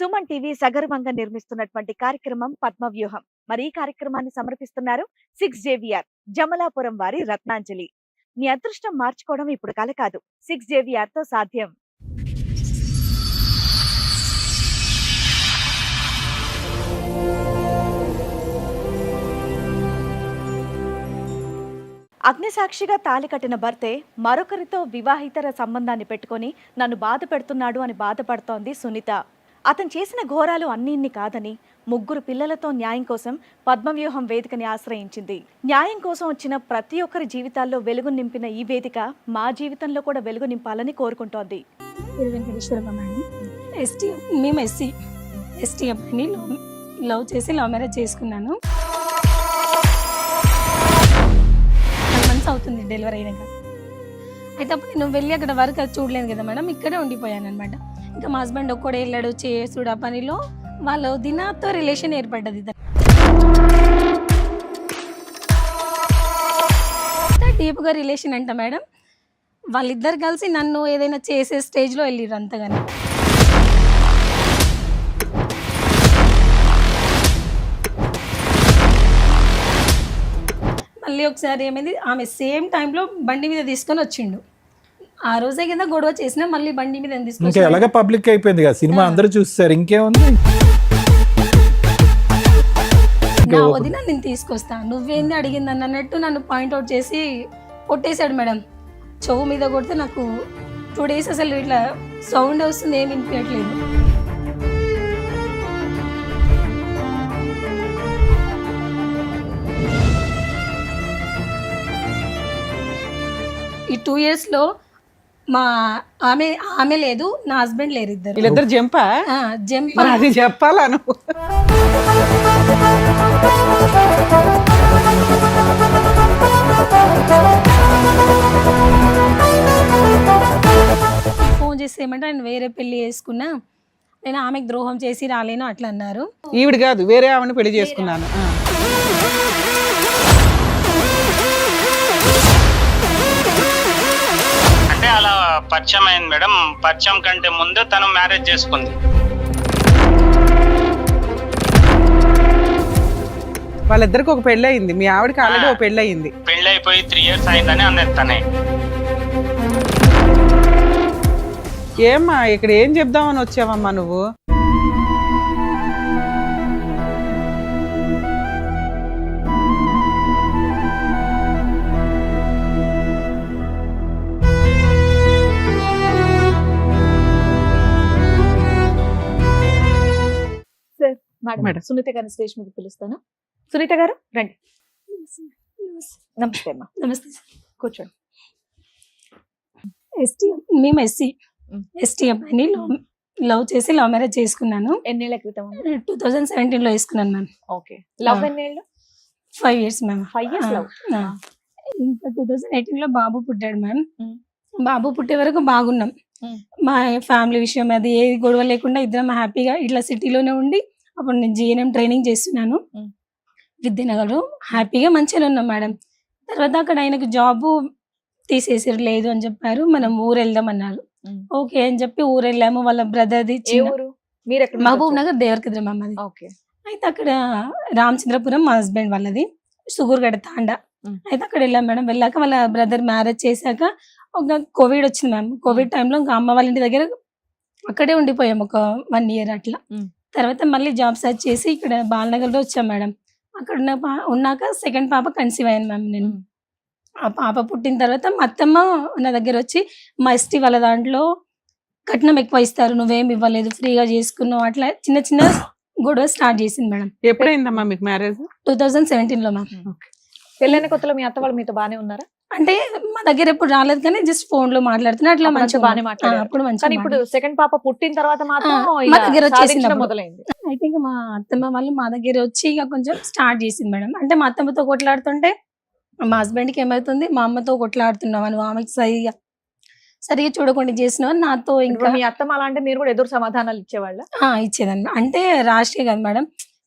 Suman TV సగర్వంగా నిర్మిస్తున్నటువంటి కార్యక్రమం పద్మవ్యూహం. మరి ఈ కార్యక్రమాన్ని సమర్పిస్తున్నారు 6JVR జమలాపురం వారి రత్నాంజలి. మీ అదృష్టం మార్చుకోవడం ఇప్పుడు కల కాదు, 6JVR తో సాధ్యం. అగ్నిసాక్షిగా తాళి కట్టిన భర్తే మరొకరితో వివాహితర సంబంధాన్ని పెట్టుకొని నన్ను బాధ పెడుతున్నాడు అని బాధపడుతోంది సునీత. అతను చేసిన ఘోరాలు అన్నీ కాదని 3 పిల్లలతో న్యాయం కోసం పద్మవ్యూహం వేదికని ఆశ్రయించింది. న్యాయం కోసం వచ్చిన ప్రతి ఒక్కరి జీవితాల్లో వెలుగు నింపిన ఈ వేదిక మా జీవితంలో కూడా వెలుగు నింపాలని కోరుకుంటోంది. మేము ఎస్టీ అబ్బాయిని లవ్ చేసి లవ్ మ్యారేజ్ చేసుకున్నాను. 9 months అవుతుంది డెలివరీ అయినాక. అయితే అప్పుడు నేను వెళ్ళి అక్కడ వర్క్ అది చూడలేదు కదా మేడం, ఇక్కడే ఉండిపోయాను అనమాట. ఇంకా మా హస్బెండ్ ఒక్కడే వెళ్ళాడు చేసుడు ఆ పనిలో. వాళ్ళ దినాతో రిలేషన్ ఏర్పడ్డది. డీప్గా రిలేషన్ అంట మేడం. వాళ్ళిద్దరు కలిసి నన్ను ఏదైనా చేసే స్టేజ్లో వెళ్ళిర్రు అంతగానే. మళ్ళీ ఒకసారి ఏమైంది, ఆమె సేమ్ టైంలో బండి మీద తీసుకొని వచ్చిండు. ఆ రోజే కింద గొడవ చేసినా మళ్ళీ బండి మీద తీసుకొని అలాగే పబ్లిక్ అయిపోయింది కదా సినిమా, అందరూ చూస్తారు. ఇంకేముంది, నా వదిన నేను తీసుకొస్తా, నువ్వేంది అడిగింది అన్నట్టు నన్ను పాయింట్అవుట్ చేసి కొట్టేశాడు మేడం. చెవు మీద కొడితే నాకు 2 days అసలు ఇట్లా సౌండ్ వస్తుంది, ఏమి వినిపించట్లేదు. ఈ 2 yearsలో మా ఆమె లేదు, నా హస్బెండ్ లేరు, వీళ్ళిద్దరు జంపా అది చెప్పాలా నువ్వు? ఫోన్ చేసి ఏమంటే ఆయన వేరే పెళ్లి చేసుకున్నా, నేను ఆమెకు ద్రోహం చేసి రాలేను అట్లా అన్నారు. ఈవిడ కాదు, వేరే ఆమెను పెళ్లి చేసుకున్నాను. అంటే అలా పరిచయం అయింది మేడం. పరిచయం కంటే ముందే తను మ్యారేజ్ చేసుకుంది. వాళ్ళిద్దరికి ఒక పెళ్లి అయింది, మీ ఆవిడకి ఆల్రెడీ ఒక పెళ్లి అయింది. పెళ్లి అయిపోయి 3 years అయిందని అన్నది తనే. ఏమ్మా ఇక్కడ ఏం చెప్దామని వచ్చావమ్మా నువ్వు? మేడం సునీత గారిని స్టేజ్ మీద పిలుస్తాను. సునీత గారు రండి. నమస్తే అమ్మా. నమస్తే సార్, కూర్చోండి. మేము ఎస్టీ అబ్బాయిని లవ్ చేసి లవ్ మ్యారేజ్ చేసుకున్నాను. ఎన్నేళ్ల క్రితం? 2017లో వేసుకున్నాను మ్యామ్. ఓకే. లవ్ ఎన్నేళ్ళు? 5 years మ్యామ్. 5 years love. ఇంకా 2018లో బాబు పుట్టాడు మ్యామ్. బాబు పుట్టే వరకు బాగున్నాం. మా ఫ్యామిలీ విషయం అది ఏ గొడవ లేకుండా ఇద్దరం హ్యాపీగా ఇట్లా సిటీలోనే ఉండి, అప్పుడు నేను GNM ట్రైనింగ్ చేస్తున్నాను విద్యానగర్లో. హ్యాపీగా మంచిగా ఉన్నాం మేడం. తర్వాత అక్కడ ఆయనకు జాబు తీసేసారు, లేదు అని చెప్పారు. మనం ఊరు వెళ్దాం అన్నారు. ఓకే అని చెప్పి ఊరు వెళ్ళాము. వాళ్ళ బ్రదర్ది మహబూబ్ నగర్ దేవరకద్ర మామది. అయితే అక్కడ రామచంద్రపురం మా హస్బెండ్ వాళ్ళది, సుగూర్గడ తాండా. అయితే అక్కడ వెళ్ళాం మేడం. వెళ్ళాక వాళ్ళ బ్రదర్ మ్యారేజ్ చేశాక ఒక కోవిడ్ వచ్చింది మ్యామ్. కోవిడ్ టైంలో ఇంకా అమ్మ వాళ్ళ ఇంటి దగ్గర అక్కడే ఉండిపోయాం ఒక 1 year అట్లా. తర్వాత మళ్ళీ జాబ్ సర్చ్ చేసి ఇక్కడ బాలనగర్లో వచ్చాం మేడం. అక్కడ ఉన్నాక సెకండ్ పాప కన్సీవ్ అయ్యాను మ్యామ్ నేను. ఆ పాప పుట్టిన తర్వాత మా అత్తమ్మ నా దగ్గర వచ్చి, మా ఎస్టీ వాళ్ళ దాంట్లో కట్నం ఎక్కువ ఇస్తారు, నువ్వేం ఇవ్వలేదు, ఫ్రీగా చేసుకున్నావు, అట్లా చిన్న చిన్న గొడవ స్టార్ట్ చేసింది మేడం. ఎప్పుడైందమ్మా మీకు మ్యారేజ్? 2017లో మ్యామ్. పెళ్ళైన కొత్తలో మీ అత్త వాళ్ళు మీతో బానే ఉన్నారా? అంటే మా దగ్గర ఎప్పుడు రాలేదు కానీ జస్ట్ ఫోన్ లో మాట్లాడుతున్నా, అట్లా మంచిగా బాగానే మాట్లాడారు. అప్పుడు మంచిగా. ఇప్పుడు సెకండ్ పాప పుట్టిన తర్వాత మాత్రం మా దగ్గర వచ్చేసింది మొదలైంది. అయితే ఇంకా మా అత్తమ్మ వాళ్ళు మా దగ్గర వచ్చి ఇక కొంచెం స్టార్ట్ చేసింది మేడం. అంటే మా అత్తమ్మతో కొట్లాడుతుంటే మా హస్బెండ్కి ఏమవుతుంది, మా అమ్మతో కొట్లాడుతున్నావు నువ్వు, ఆమెకి సరిగా చూడకుండా చేసినావు నాతో. ఇంకా మీ అత్తమ్మ అలా అంటే మీరు కూడా ఎదురు సమాధానాలు ఇచ్చేవాళ్ళ? ఇచ్చేదాన్ని. అంటే రాష్ట్రీయ కదా మేడం,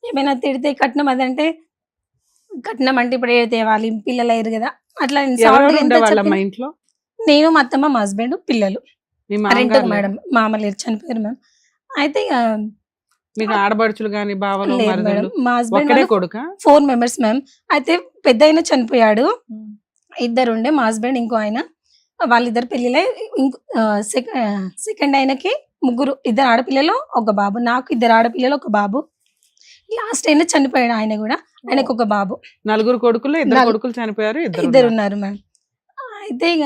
ఏమైనా తిడితే కట్నం అదంటే కట్నం అంటే ఇప్పుడు ఏ తేవాలి, పిల్లలు అయ్యారు కదా అట్లా. నేను మా అత్తమ్మ మా హస్బెండ్ పిల్లలు. మేడం మామ లేరు, చనిపోయారు మ్యామ్. అయితే మీకు ఆడబడుచులు గాని బావలు లేదు మరదలు మేడం, మా హస్బెండ్ ఒక్కడే కొడుక? 4 మెంబర్స్ మ్యామ్. అయితే పెద్ద ఆయన చనిపోయాడు, ఇద్దరు ఉండే, మా హస్బెండ్ ఇంకో ఆయన. వాళ్ళిద్దరు పెళ్లిలే. సెకండ్ ఆయనకి ముగ్గురు, 2 ఆడపిల్లలు 1 బాబు. నాకు 2 ఆడపిల్లలు 1 బాబు. లాస్ట్ అయినా చనిపోయాడు ఆయన కూడా, ఆయనకు 1 బాబు. 4 కొడుకులు, 2 నలుగురు. కొడుకులు చనిపోయారు, ఇద్దరు ఇద్దరు ఉన్నారు మేడం. అయితే ఇక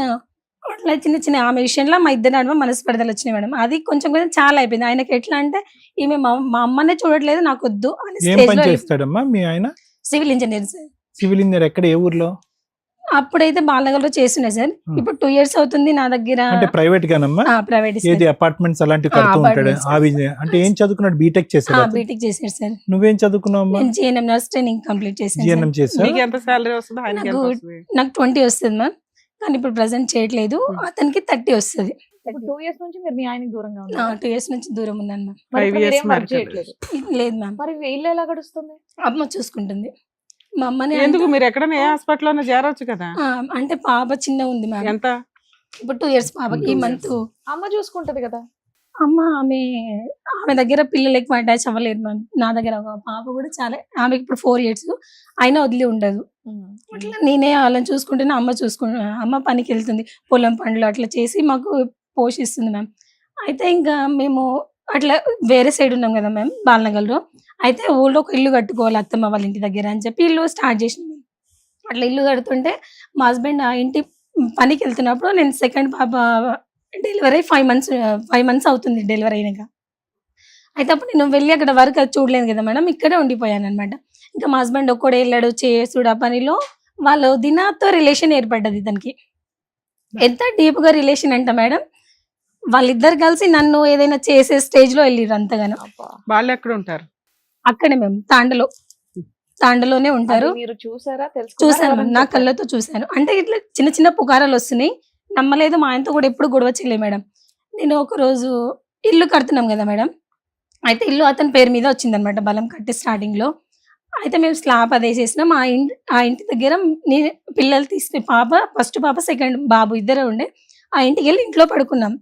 అట్లా చిన్న చిన్న ఆమె విషయంలో మా ఇద్దరు నడుమ మనస్పర్ధలు వచ్చినాయి మేడం. అది కొంచెం కొంచెం చాలా అయిపోయింది. ఆయనకి ఎట్లా అంటే ఈమె మా అమ్మనే చూడట్లేదు, నాకు వద్దు అని ఏం స్టేజ్ పని లో. చేస్తాడమ్మా మీ ఆయన? Civil engineer sir. Civil engineer ఎక్కడ, ఏ ఊర్లో? అప్పుడైతే బాలనగర్లో చేస్తుండే సార్. ఇప్పుడు 2 years అవుతుంది నా దగ్గర. అంటే ప్రైవేట్ గానమ్మా? ప్రైవేట్ ఏది అపార్ట్మెంట్స్ అలాంటివి కడుతూ ఉంటాడు? అంటే ఏం చదువుకున్నాడు? బీటెక్ చేశాడు? బీటెక్ చేశారు సార్. నువ్వేం చదువుకున్నావు అమ్మా? నేను జిఎన్ఎం నర్స్ ట్రైనింగ్ కంప్లీట్ చేశాను జిఎన్ఎం సార్. చేసా? మీకు ఎంత సాలరీ వస్తుంది, ఆయనకి ఎంత నాకు వస్తుంది? నాకు 20 వస్తుంది మ్యామ్, కానీ ఇప్పుడు ప్రెసెంట్ చేయట్లేదు. అతనికి 30 వస్తుంది. 2 years నుంచి మీరు మీ ఆయనకి దూరంగా ఉన్నారు. 2 years నుంచి దూరం ఉన్నాను మ్యామ్. మరి 5 ఇప్పుడు years మీరేం వర్క్ married. చేయట్లేదు. లేదు మ్యామ్, మరి ఇల్లు ఎలా గడుస్తుంది? అమ్మ చూసుకుంటుంది. మా అమ్మని ఎందుకు మీరు ఎక్కడైనా ఏ హాస్పిటల్ అన్నా చేరొచ్చు కదా? అంటే పాప చిన్న ఉంది మ్యామ్. ఎంత? ఇప్పుడు 2 years పాపకి. ఈ 2 మంత్ అమ్మ చూసుకుంటది కదా. అమ్మ ఆమె దగ్గర పిల్లలు ఎక్కువ అటాచ్ అవ్వలేదు మ్యామ్. నా దగ్గర ఒక పాప కూడా చాలా, ఆమెకి ఇప్పుడు 4 years అయినా వదిలి ఉండదు. అట్లా నేనే వాళ్ళని చూసుకుంటేనే అమ్మ పనికి వెళ్తుంది, పొలం పనులు అట్లా చేసి మాకు పోషిస్తుంది మ్యామ్. అయితే ఇంకా మేము అట్లా వేరే సైడ్ ఉన్నాం కదా మ్యామ్, బాలనగర్లో. అయితే ఊళ్ళో ఒక ఇల్లు కట్టుకోవాలి అత్తమ్మ వాళ్ళ ఇంటి దగ్గర అని చెప్పి ఇల్లు స్టార్ట్ చేసినాం. అట్లా ఇల్లు కడుతుంటే మా హస్బెండ్ ఆ ఇంటి పనికి వెళ్తున్నప్పుడు, నేను సెకండ్ పాప డెలివరీ 5 months అవుతుంది డెలివరీ అయినాక. అయితే అప్పుడు నేను వెళ్ళి అక్కడ వర్క్ అది చూడలేదు కదా మేడం, ఇక్కడే ఉండిపోయాను అనమాట. ఇంకా మా హస్బెండ్ ఒక్కడే వెళ్ళాడు చేసుడు. ఆ పనిలో వాళ్ళు దినాతో రిలేషన్ ఏర్పడ్డది ఇతనికి. ఎంత డీప్గా రిలేషన్ అంట మేడం, వాళ్ళిద్దరు కలిసి నన్ను ఏదైనా చేసే స్టేజ్ లో వెళ్ళిర్రు అంతగానో. వాళ్ళు ఎక్కడ ఉంటారు? అక్కడే మేము తాండలోనే ఉంటారు. అది మీరు చూసారా? చూసాను మ్యామ్, నా కళ్ళతో చూసాను. అంటే ఇట్లా చిన్న చిన్న పుకారాలు వస్తున్నాయి, నమ్మలేదు. మా ఆయనతో కూడా ఎప్పుడు గొడవ చేయలేదు మేడం. నేను ఒక రోజు ఇల్లు కడుతున్నాం కదా మేడం, అయితే ఇల్లు అతని పేరు మీద వచ్చిందనమాట బలం కట్టి స్టార్టింగ్ లో. అయితే మేము స్లాబ్ అదే చేసినాం. ఆ ఇంటి దగ్గర నేను పిల్లలు తీసుకుని ఫస్ట్ పాప సెకండ్ బాబు ఇద్దరే ఉండే. ఆ ఇంటికి వెళ్ళి ఇంట్లో పడుకున్నాం.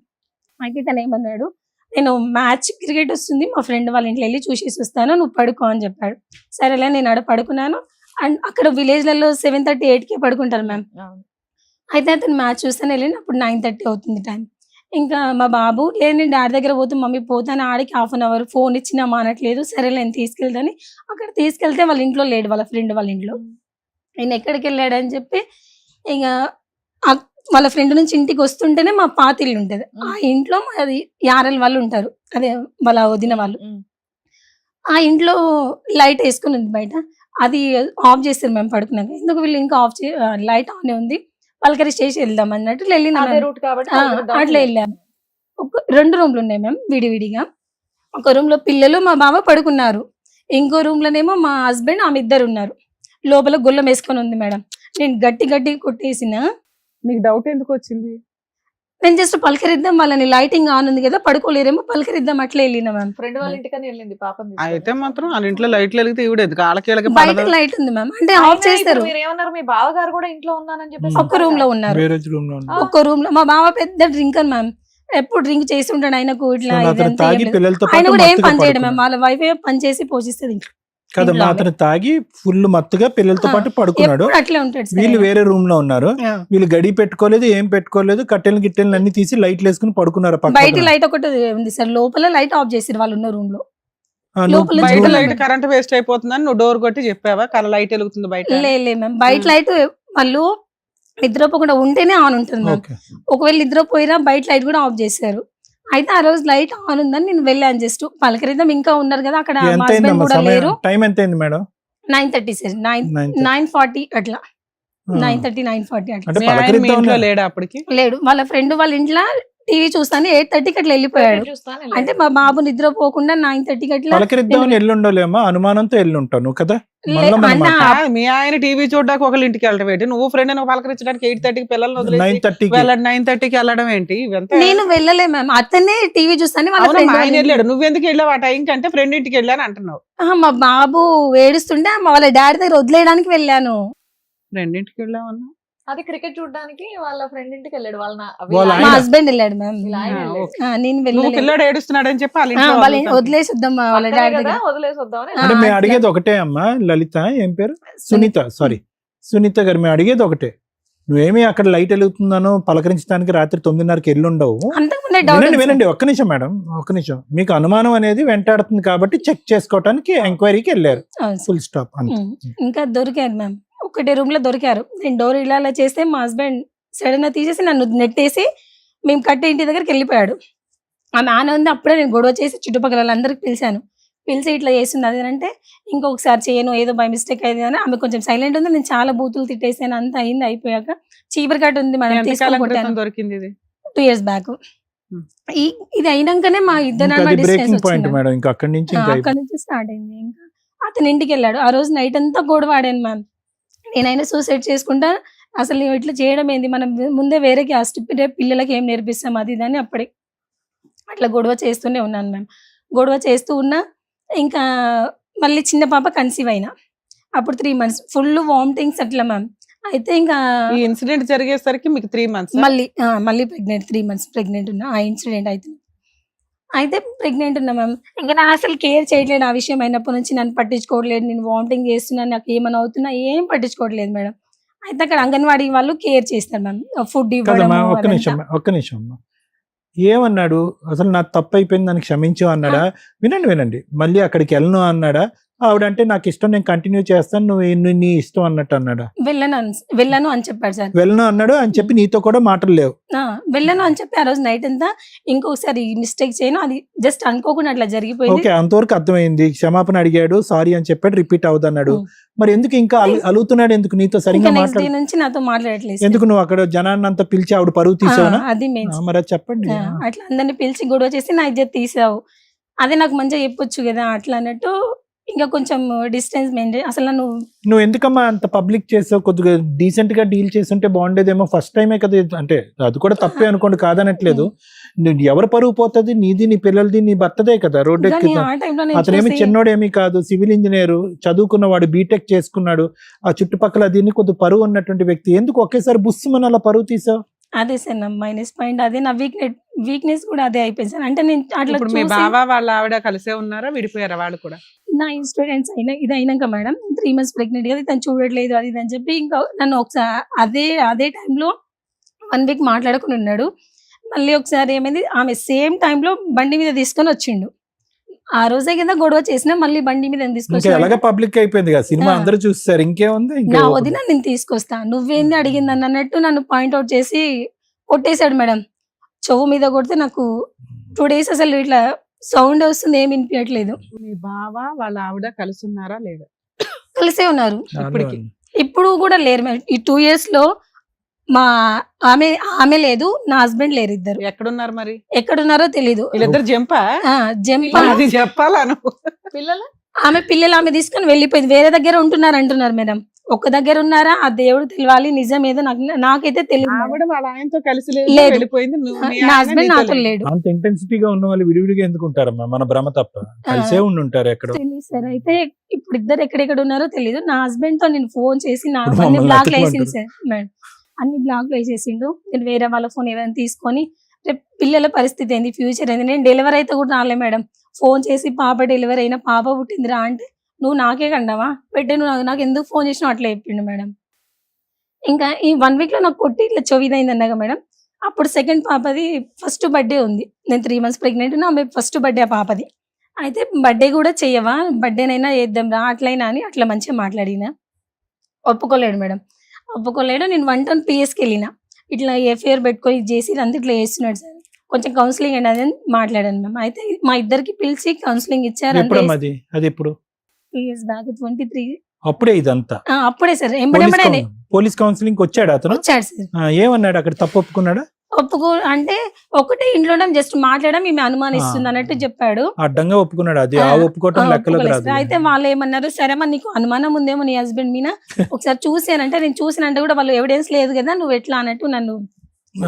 అయితే తను ఏమన్నాడు, నేను మ్యాచ్ క్రికెట్ వస్తుంది, మా ఫ్రెండ్ వాళ్ళ ఇంట్లో వెళ్ళి చూసేసి వస్తాను, నువ్వు పడుకో అని చెప్పాడు. సరేలే నేను ఆడ పడుకున్నాను. అండ్ అక్కడ విలేజ్లలో 7:30, 8కే పడుకుంటారు మ్యామ్. అయితే అతను మ్యాచ్ చూస్తాను వెళ్ళిన అప్పుడు 9:30 అవుతుంది టైం. ఇంకా మా బాబు లేదు, నేను డాడీ దగ్గర పోతే మమ్మీ పోతాను, ఆడికి 1/2 hour ఫోన్ ఇచ్చినా మానట్లేదు. సరేలే నేను తీసుకెళ్తాను. అక్కడ తీసుకెళ్తే వాళ్ళ ఇంట్లో లేడు, వాళ్ళ ఫ్రెండ్ వాళ్ళ ఇంట్లో. ఆయన ఎక్కడికి వెళ్ళాడని చెప్పి ఇంకా వాళ్ళ ఫ్రెండ్ నుంచి ఇంటికి వస్తుంటేనే మా పాత ఇల్లు ఉంటది, ఆ ఇంట్లో అది యారల్ వాళ్ళు ఉంటారు, అదే వాళ్ళ వదిన వాళ్ళు. ఆ ఇంట్లో లైట్ వేసుకుని ఉంది బయట, అది ఆఫ్ చేస్తారు మేము పడుకున్నాక. ఎందుకు వీళ్ళు ఇంకా లైట్ ఆన్ ఉంది, పలకరి చేసి వెళ్దాం అన్నట్టు వెళ్ళిన అట్లా వెళ్ళాము. 2 రూమ్లు ఉన్నాయి మేము విడివిడిగా. ఒక రూమ్ లో పిల్లలు మా బావ పడుకున్నారు, ఇంకో రూమ్ లోనేమో మా హస్బెండ్ ఆమె ఇద్దరు ఉన్నారు. లోపల గొల్లం వేసుకొని ఉంది మేడం. నేను గట్టి కొట్టేసిన. నీకు డౌట్ ఎందుకు వచ్చింది? నేను జస్ట్ పలకరిద్దాం, వాళ్ళని లైటింగ్ ఆన్ ఉంది కదా పడుకోలేరేమో పలకరిద్దాం అట్లా వెళ్ళిన మ్యామ్. ఫ్రెండ్ వాళ్ళ ఇంటికని వెళ్ళింది పాపం. అయితే మాత్రం వాళ్ళ ఇంట్లో లైట్లు వెలిగితే ఇవిడేది కాళ్ళకి బయట లైట్ ఉంది మ్యామ్, అంటే ఆఫ్ చేస్తారు. మీరు ఏమన్నారు, మీ బావగారు కూడా ఇంట్లో ఉన్నానని చెప్పేసి ఒక్క రూమ్ లో ఉన్నారు. వేరే రూమ్ లో ఉన్నారు. ఒక్క రూమ్ లో మా బావ పెద్ద డ్రింకర్ మ్యామ్, ఎప్పుడు డ్రింక్ చేసి ఉంటాడు. ఆయనకు ఇట్లా సో అతను ఇదంతా తాగి ఏం లేదు. పిల్లలతో ఆయన పాటు కూడా ఏం మత్తుగా పని చేయడం మ్యామ్, పడుకున్నాడు. వాళ్ళ వైఫ్ పని చేసి పోషిస్తుంది ఇంట్లో. కదమ్మా, అతను తాగి ఫుల్ మత్తుగా పిల్లలతో పాటు పడుకున్నాడు. ఎప్పుడు అట్లే ఉంటాడు సార్ వీళ్ళు ఆయన. వేరే రూమ్ లో ఉన్నారు. ఆ. వీళ్ళు గడి పెట్టుకోలేదు, ఏం పెట్టుకోలేదు, కట్టెలు గిట్టెలు అన్ని తీసి లైట్లు వేసుకుని పడుకున్నారు. బయట లైట్ ఒకటి ఉంది సార్, లోపల లైట్ ఆఫ్ చేసారు వాళ్ళు ఉన్న రూమ్ లో. లోపల బయట చూడాలి. లైట్ కరెంట్ వేస్ట్ అయిపోతుందని నువ్వు డోర్ కొట్టి చెప్పావా? లైట్ వెలుగుతుంది బయట. లే మ్యామ్, బయట లైట్ వాళ్ళు నిద్రపోకుండా ఉంటేనే ఆన్ ఉంటుంది మ్యామ్. ఒకవేళ నిద్రపోయినా బయట లైట్ కూడా ఆఫ్ చేశారు. అయితే ఆ రోజు లైట్ ఆన్ ఉందని నేను వెళ్ళాను, జస్ట్ పలకరిద్దాం, ఇంకా ఉన్నారు కదా అక్కడ, మా హస్బెండ్ కూడా లేరు. టైం ఎంత అయింది మేడం? 9:30 సార్, 9:40 అట్లా, 9:30, 9:40 అట్లా. అంటే మీ ఆయన మీ పలకరిద్దాం ఇంట్లో లేడా అప్పటికి? లేడు, వాళ్ళ ఫ్రెండ్ వాళ్ళ ఇంట్లో టీవీ చూస్తాను 8:30కి అట్లా వెళ్ళిపోయాడు. అంటే మా బాబు నిద్రపోకుండా 9:30కి అట్లా. పలకరిద్దామని ఎల్లుండలేమో, అనుమానంతో ఎల్లుంటాను కదా. అన్న, మీ ఆయన టీవీ చూడడానికి ఒకళ్ళ ఇంటికి వెళ్ళడం ఏంటి? నువ్వు ఫ్రెండ్ అని పలకరించడానికి 8:30కి పిల్లల్ని వదిలేసి 9:30కి వెళ్ళడం 9:30కి వెళ్ళడం ఏంటి? ఇవంతా నేను వెళ్ళలే మ్యామ్, అతనే టీవీ చూస్తాను వాళ్ళ అవును, ఫ్రెండ్ మా ఆయన వెళ్ళాడు, నువ్వెందుకు వెళ్ళావు ఆ టైం కంటే? ఫ్రెండ్ ఇంటికి వెళ్ళాను అంటున్నావు. మా బాబు ఏడుస్తుంటే వాళ్ళ డాడీ దగ్గర వదిలేయడానికి వెళ్ళాను. ఫ్రెండ్ ఇంటికి వెళ్ళావన్నా? అది క్రికెట్ చూడడానికి వాళ్ళ ఫ్రెండ్ ఇంటికి వెళ్ళాడు వాళ్ళ వాళ్ళ మా ఆయన? హస్బెండ్ వెళ్ళాడు మ్యామ్. వీళ్ళ ఆయన ఆ, వెళ్ళాడు. ఓకే. నేను నువ్వు వెళ్ళలేదు. పిల్లడు ఏడుస్తున్నాడు అని చెప్పి వాళ్ళ ఆ, ఇంట్లో వాళ్ళ వదులుతాను. వదిలేసి వద్దాం వాళ్ళ పక్కనే డాడీ కదా, దగ్గర. వదిలేసి వద్దామని అంటే మేము అట్లా. అడిగేది ఒకటే అమ్మా లలిత, ఏం పేరు? సునీత, సారీ సునీత గారు, మేము అడిగేది ఒకటే. నువ్వేమి అక్కడ లైట్ వెలుగుతుందనో పలకరించడానికి రాత్రి 9:30కి వెళ్ళుండవు. అంతకుముందే డౌట్ వినండి వినండి, ఒక్క నిమిషం మేడం, ఒక్క నిమిషం. మీకు అనుమానం అనేది వెంటాడుతుంది కాబట్టి చెక్ చేసుకోవడానికి ఎంక్వైరీకి వెళ్ళారు, ఫుల్ స్టాప్ అంతే. ఇంకా దొరికారు మ్యామ్, ఒకటే రూమ్ లో దొరికారు. నేను డోర్ ఇలా చేస్తే మా హస్బెండ్ సడన్ గా తీసేసి నన్ను నెట్టేసి మేము కట్టే ఇంటి దగ్గరికి వెళ్ళిపోయాడు. ఆ నాన్న ఉంది, అప్పుడే నేను గొడవ చేసి చుట్టుపక్కల వాళ్ళందరికి పిలిచాను. పిలిచి ఇట్లా చేస్తుంది అది అంటే ఇంకొకసారి చేయను, ఏదో బై మిస్టేక్ అయింది అని. ఆమె కొంచెం సైలెంట్ ఉంది. నేను చాలా బూతులు తిట్టేసాను. అంత అయింది. అయిపోయాక చీపురు కట్ట ఉంది మేడం, ఎంతకాలం తీసుకొని క్రితం కొట్టాను. దొరికింది ఇది? 2 years బ్యాక్. ఇది అయినాకనే మా ఇద్దరు ఇంకా అది డిస్టెన్స్ బ్రేకింగ్ పాయింట్ వచ్చింది. మేడం, ఇంకా అక్కడి నుంచి ఇంకా అక్కడ నుంచి స్టార్ట్ అయింది. ఇంకా అతను ఇంటికి వెళ్ళాడు. ఆ రోజు నైట్ అంతా గొడవ ఆడాను మ్యామ్. నేనైనా సూసైడ్ చేసుకుంటా, అసలు నువ్వు ఇట్లా చేయడం ఏంది, మనం ముందే వేరే క్యాస్ట్ పిల్లలకి ఏం నేర్పిస్తాం అది ఇదని అప్పుడే అట్లా గొడవ చేస్తూనే ఉన్నాను మ్యామ్. గొడవ చేస్తూ ఉన్నా. ఇంకా మళ్ళీ చిన్న పాప కన్సీవ్ అయినా, అప్పుడు 3 months ఫుల్ వామిటింగ్స్ అట్లా మ్యామ్. అయితే ఇంకా ఈ ఇన్సిడెంట్ జరిగేసరికి మీకు 3 months మళ్ళీ ప్రెగ్నెంట్, 3 months ప్రెగ్నెంట్ ఉన్నా. ఆ ఇన్సిడెంట్ అయితే ప్రెగ్నెంట్ ఉన్నా మ్యామ్. ఇంకా నేను అసలు కేర్ చేయట్లేదు. ఆ విషయం అయినప్పటి నుంచి నన్ను పట్టించుకోవట్లేదు. నేను వామిటింగ్ చేస్తున్నాను, నాకు ఏమైనా అవుతున్నా ఏం పట్టించుకోవట్లేదు మేడం. అయితే అక్కడ అంగన్వాడీ వాళ్ళు కేర్ చేస్తారు మ్యామ్, ఫుడ్ ఇవ్వడం. కదమ్మా, ఒక్క నిమిషం ఒక్క నిమిషం అమ్మా. ఏమన్నాడు అసలు? నాకు తప్పు అయిపోయింది, దానికి క్షమించు అన్నాడా? వినండి వినండి, మళ్ళీ అక్కడికి వెళ్ళను అన్నాడా? ఆవిడంటే నాకు ఇష్టం, నేను కంటిన్యూ చేస్తాను, నువ్వు నీ ఇష్టం అన్నట్టు అన్నాడా? వెళ్ళను అని చెప్పాడు సార్. వెళ్ళను అన్నాడు అని చెప్పి నీతో కూడా మాటలు లేవు? వెళ్ళను అని చెప్పి ఆ రోజు నైట్ అంతా ఇంకొకసారి మిస్టేక్ చేయను, అది జస్ట్ అనుకోకుండా అట్లా జరిగిపోయింది. ఓకే, అంతవరకు అర్థమైంది. క్షమాపణ అడిగాడు, సారీ అని చెప్పాడు, రిపీట్ అవుతున్నాడు. మరి ఎందుకు ఇంకా అలుగుతున్నాడు? ఎందుకు నీతో సరిగ్గా నెక్స్ట్ డే మాట్లాడు? నుంచి నాతో మాట్లాడట్లేదు. ఎందుకు నువ్వు అక్కడ జనాన్ని అంతా పిలిచి ఆవిడ పరువు తీసావునా? అది మెయిన్. మరి అది చెప్పండి. అట్లా అందరిని పిలిచి గొడవ చేసి నా ఇజ్జత్ తీసావు, అదే నాకు మంచిగా చెప్పొచ్చు కదా అట్లా అన్నట్టు. ఇంకా కొంచెం డిస్టెన్స్ మెయింటైన్. అసలు నువ్వు ఎందుకమ్మా అంత పబ్లిక్ చేసావు? కొద్దిగా డీసెంట్ గా డీల్ చేస్తుంటే బాగుండేదేమో. ఫస్ట్ టైమే కదా ఇది. అంటే అది కూడా తప్పే అనుకోండి, కాదనట్లేదు. ఎవరు పరువు పోతుంది? నీది, నీ పిల్లలది, నీ భర్తదే కదా. రోడ్డు ఎక్కి ఆ టైంలో అతనేమి చిన్నోడేమీ కాదు, సివిల్ ఇంజనీర్ చదువుకున్నవాడు, బీటెక్ చేసుకున్నాడు. ఆ చుట్టుపక్కల దీన్ని కొద్ది పరువు ఉన్నటువంటి వ్యక్తి. ఎందుకు ఒకేసారి బుస్సుమని అలా పరువు తీసావు? అదే సార్ నా మైనస్ పాయింట్, అదే నా వీక్నెస్ కూడా అదే అయిపోయింది సార్. అంటే నేను అట్లా ఇప్పుడు మీ బావ వాళ్ళ ఆవిడ కలిసే ఉన్నారా, విడిపోయారా వాళ్ళు కూడా? నా ఇన్స్టూడెంట్స్ ఇది అయినాక మేడం 3 months ప్రెగ్నెంట్ కదా, తను చూడట్లేదు అది ఇది అని చెప్పి ఇంకా నన్ను ఒకసారి అదే టైంలో 1 week మాట్లాడుకుని ఉన్నాడు. మళ్ళీ ఒకసారి ఏమైంది, ఆమె సేమ్ టైంలో బండి మీద తీసుకొని వచ్చిండు. ఆ రోజే కదా గొడవ చేసినా, మళ్ళీ బండి మీద ఇంకా తీసుకొచ్చి ఎలాగ పబ్లిక్ అయిపోయింది కదా, సినిమా అందరూ చూస్తారు, ఇంకేముంది? నా ఇంకా వదిన నేను తీసుకొస్తా, నువ్వేంది అడిగింది అన్నట్టు నన్ను పాయింట్అవుట్ చేసి కొట్టేశాడు మేడం. చెవు మీద కొడితే నాకు 2 days అసలు ఇట్లా సౌండ్ వస్తుంది, ఏమి వినిపించట్లేదు. మీ బావ వాళ్ళ ఆవిడ కలిసి ఉన్నారా లేదా? కలిసే ఉన్నారు. ఇప్పటికి ఇప్పుడు కూడా లేరు మేడం. ఈ 2 years లో ఆమె లేదు, నా హస్బెండ్ లేరు. ఇద్దరు ఎక్కడున్నారు మరి? ఎక్కడున్నారో తెలీదు. వీళ్ళిద్దరు జంపా? జంపా. అది చెప్పాలా నువ్వు? పిల్లలు ఆమె పిల్లలు తీసుకొని వెళ్ళిపోయింది. వేరే దగ్గర ఉంటున్నారు అంటున్నారు మేడం. ఒక్క దగ్గర ఉన్నారా, ఆ దేవుడు తెలియాలి. నిజం ఏదో నాకైతే తెలియదు. ఆవిడ వాళ్ళ ఆయనతో కలిసి లేదు, లేదు. వెళ్ళిపోయింది. నా హస్బెండ్ నాతో లేడు. అంత ఇంటెన్సిటీగా ఉన్న వాళ్ళు విడివిడిగా ఎందుకు ఉంటారమ్మా? మన భ్రమ తప్ప. కలిసే ఉండుంటారు ఎక్కడ. తెలియదు సార్. అయితే ఇప్పుడు ఇద్దరు ఎక్కడెక్కడ ఉన్నారో తెలియదు. నా హస్బెండ్ తో నేను ఫోన్ చేసి ఇప్పుడు అన్ని మమ్మల్ని బ్లాక్ వేసింది ఎత్తుకుంటారు. Sir madam. అన్ని బ్లాక్ వేసేసిండు. నేను వేరే వాళ్ళ ఫోన్ ఏమైనా తీసుకొని రేపు పిల్లల పరిస్థితి ఏంది, ఫ్యూచర్ ఏంది. నేను డెలివరీ అయితే కూడా రాలే మేడం. ఫోన్ చేసి పాప డెలివరీ అయినా, పాప పుట్టిందిరా అంటే నువ్వు నాకే కండావా పెట్టే, నువ్వు నాకు ఎందుకు ఫోన్ చేసినావు అట్లా చెప్పిండు మేడం. ఇంకా ఈ 1 week లో నాకు కొట్టి ఇట్లా చెవిదైంది అన్నాగా మేడం. అప్పుడు సెకండ్ పాపది ఫస్ట్ బర్త్డే ఉంది. నేను 3 months ప్రెగ్నెంట్ ఉన్నా. ఆమె ఫస్ట్ బర్త్డే ఆ పాపది. అయితే బర్త్డే కూడా చెయ్యవా, బర్త్డేనైనా చేద్దాం రా అట్లయినా అని అట్లా మంచిగా మాట్లాడినా. ఒప్పుకోలేడు మేడం, ఒప్పుకోలేడు. నేను 1 ton PSకి వెళ్ళిన. ఇట్లా ఎఫ్ఐఆర్ పెట్టుకొని చేసి అంతా ఇట్లా చేస్తున్నాడు సార్. కొంచెం కౌన్సిలింగ్ అండి అని మాట్లాడాను మ్యామ్. అయితే మా ఇద్దరికి పిలిచి కౌన్సిలింగ్ ఇచ్చారు. ఎప్పుడమ్మా అది ఎప్పుడు? 2 years బ్యాక్ 23. అప్పుడే ఇదంతా? అప్పుడే సార్. ఎంబడే పోలీస్ కౌన్సిలింగ్ వచ్చాడు అతను? వచ్చాడు సార్. ఏమన్నాడు అక్కడ? తప్పు ఒప్పుకున్నాడా? అంటే ఒకటే ఇంట్లో జస్ట్ మాట్లాడడం, ఈమె అనుమానిస్తుంది అన్నట్టు చెప్పాడు. అడ్డంగా ఒప్పుకున్నాడు. అది ఒప్పుకోవటం లెక్కలోకి రాదు. అయితే వాళ్ళు ఏమన్నారు, సరే మరి నీకు అనుమానం ఉందేమో నీ హస్బెండ్ మీద, ఒకసారి చూసానంటే నేను చూసినంటే కూడా వాళ్ళు ఎవిడెన్స్ లేదు కదా, నువ్వు ఎట్లా అన్నట్టు నన్ను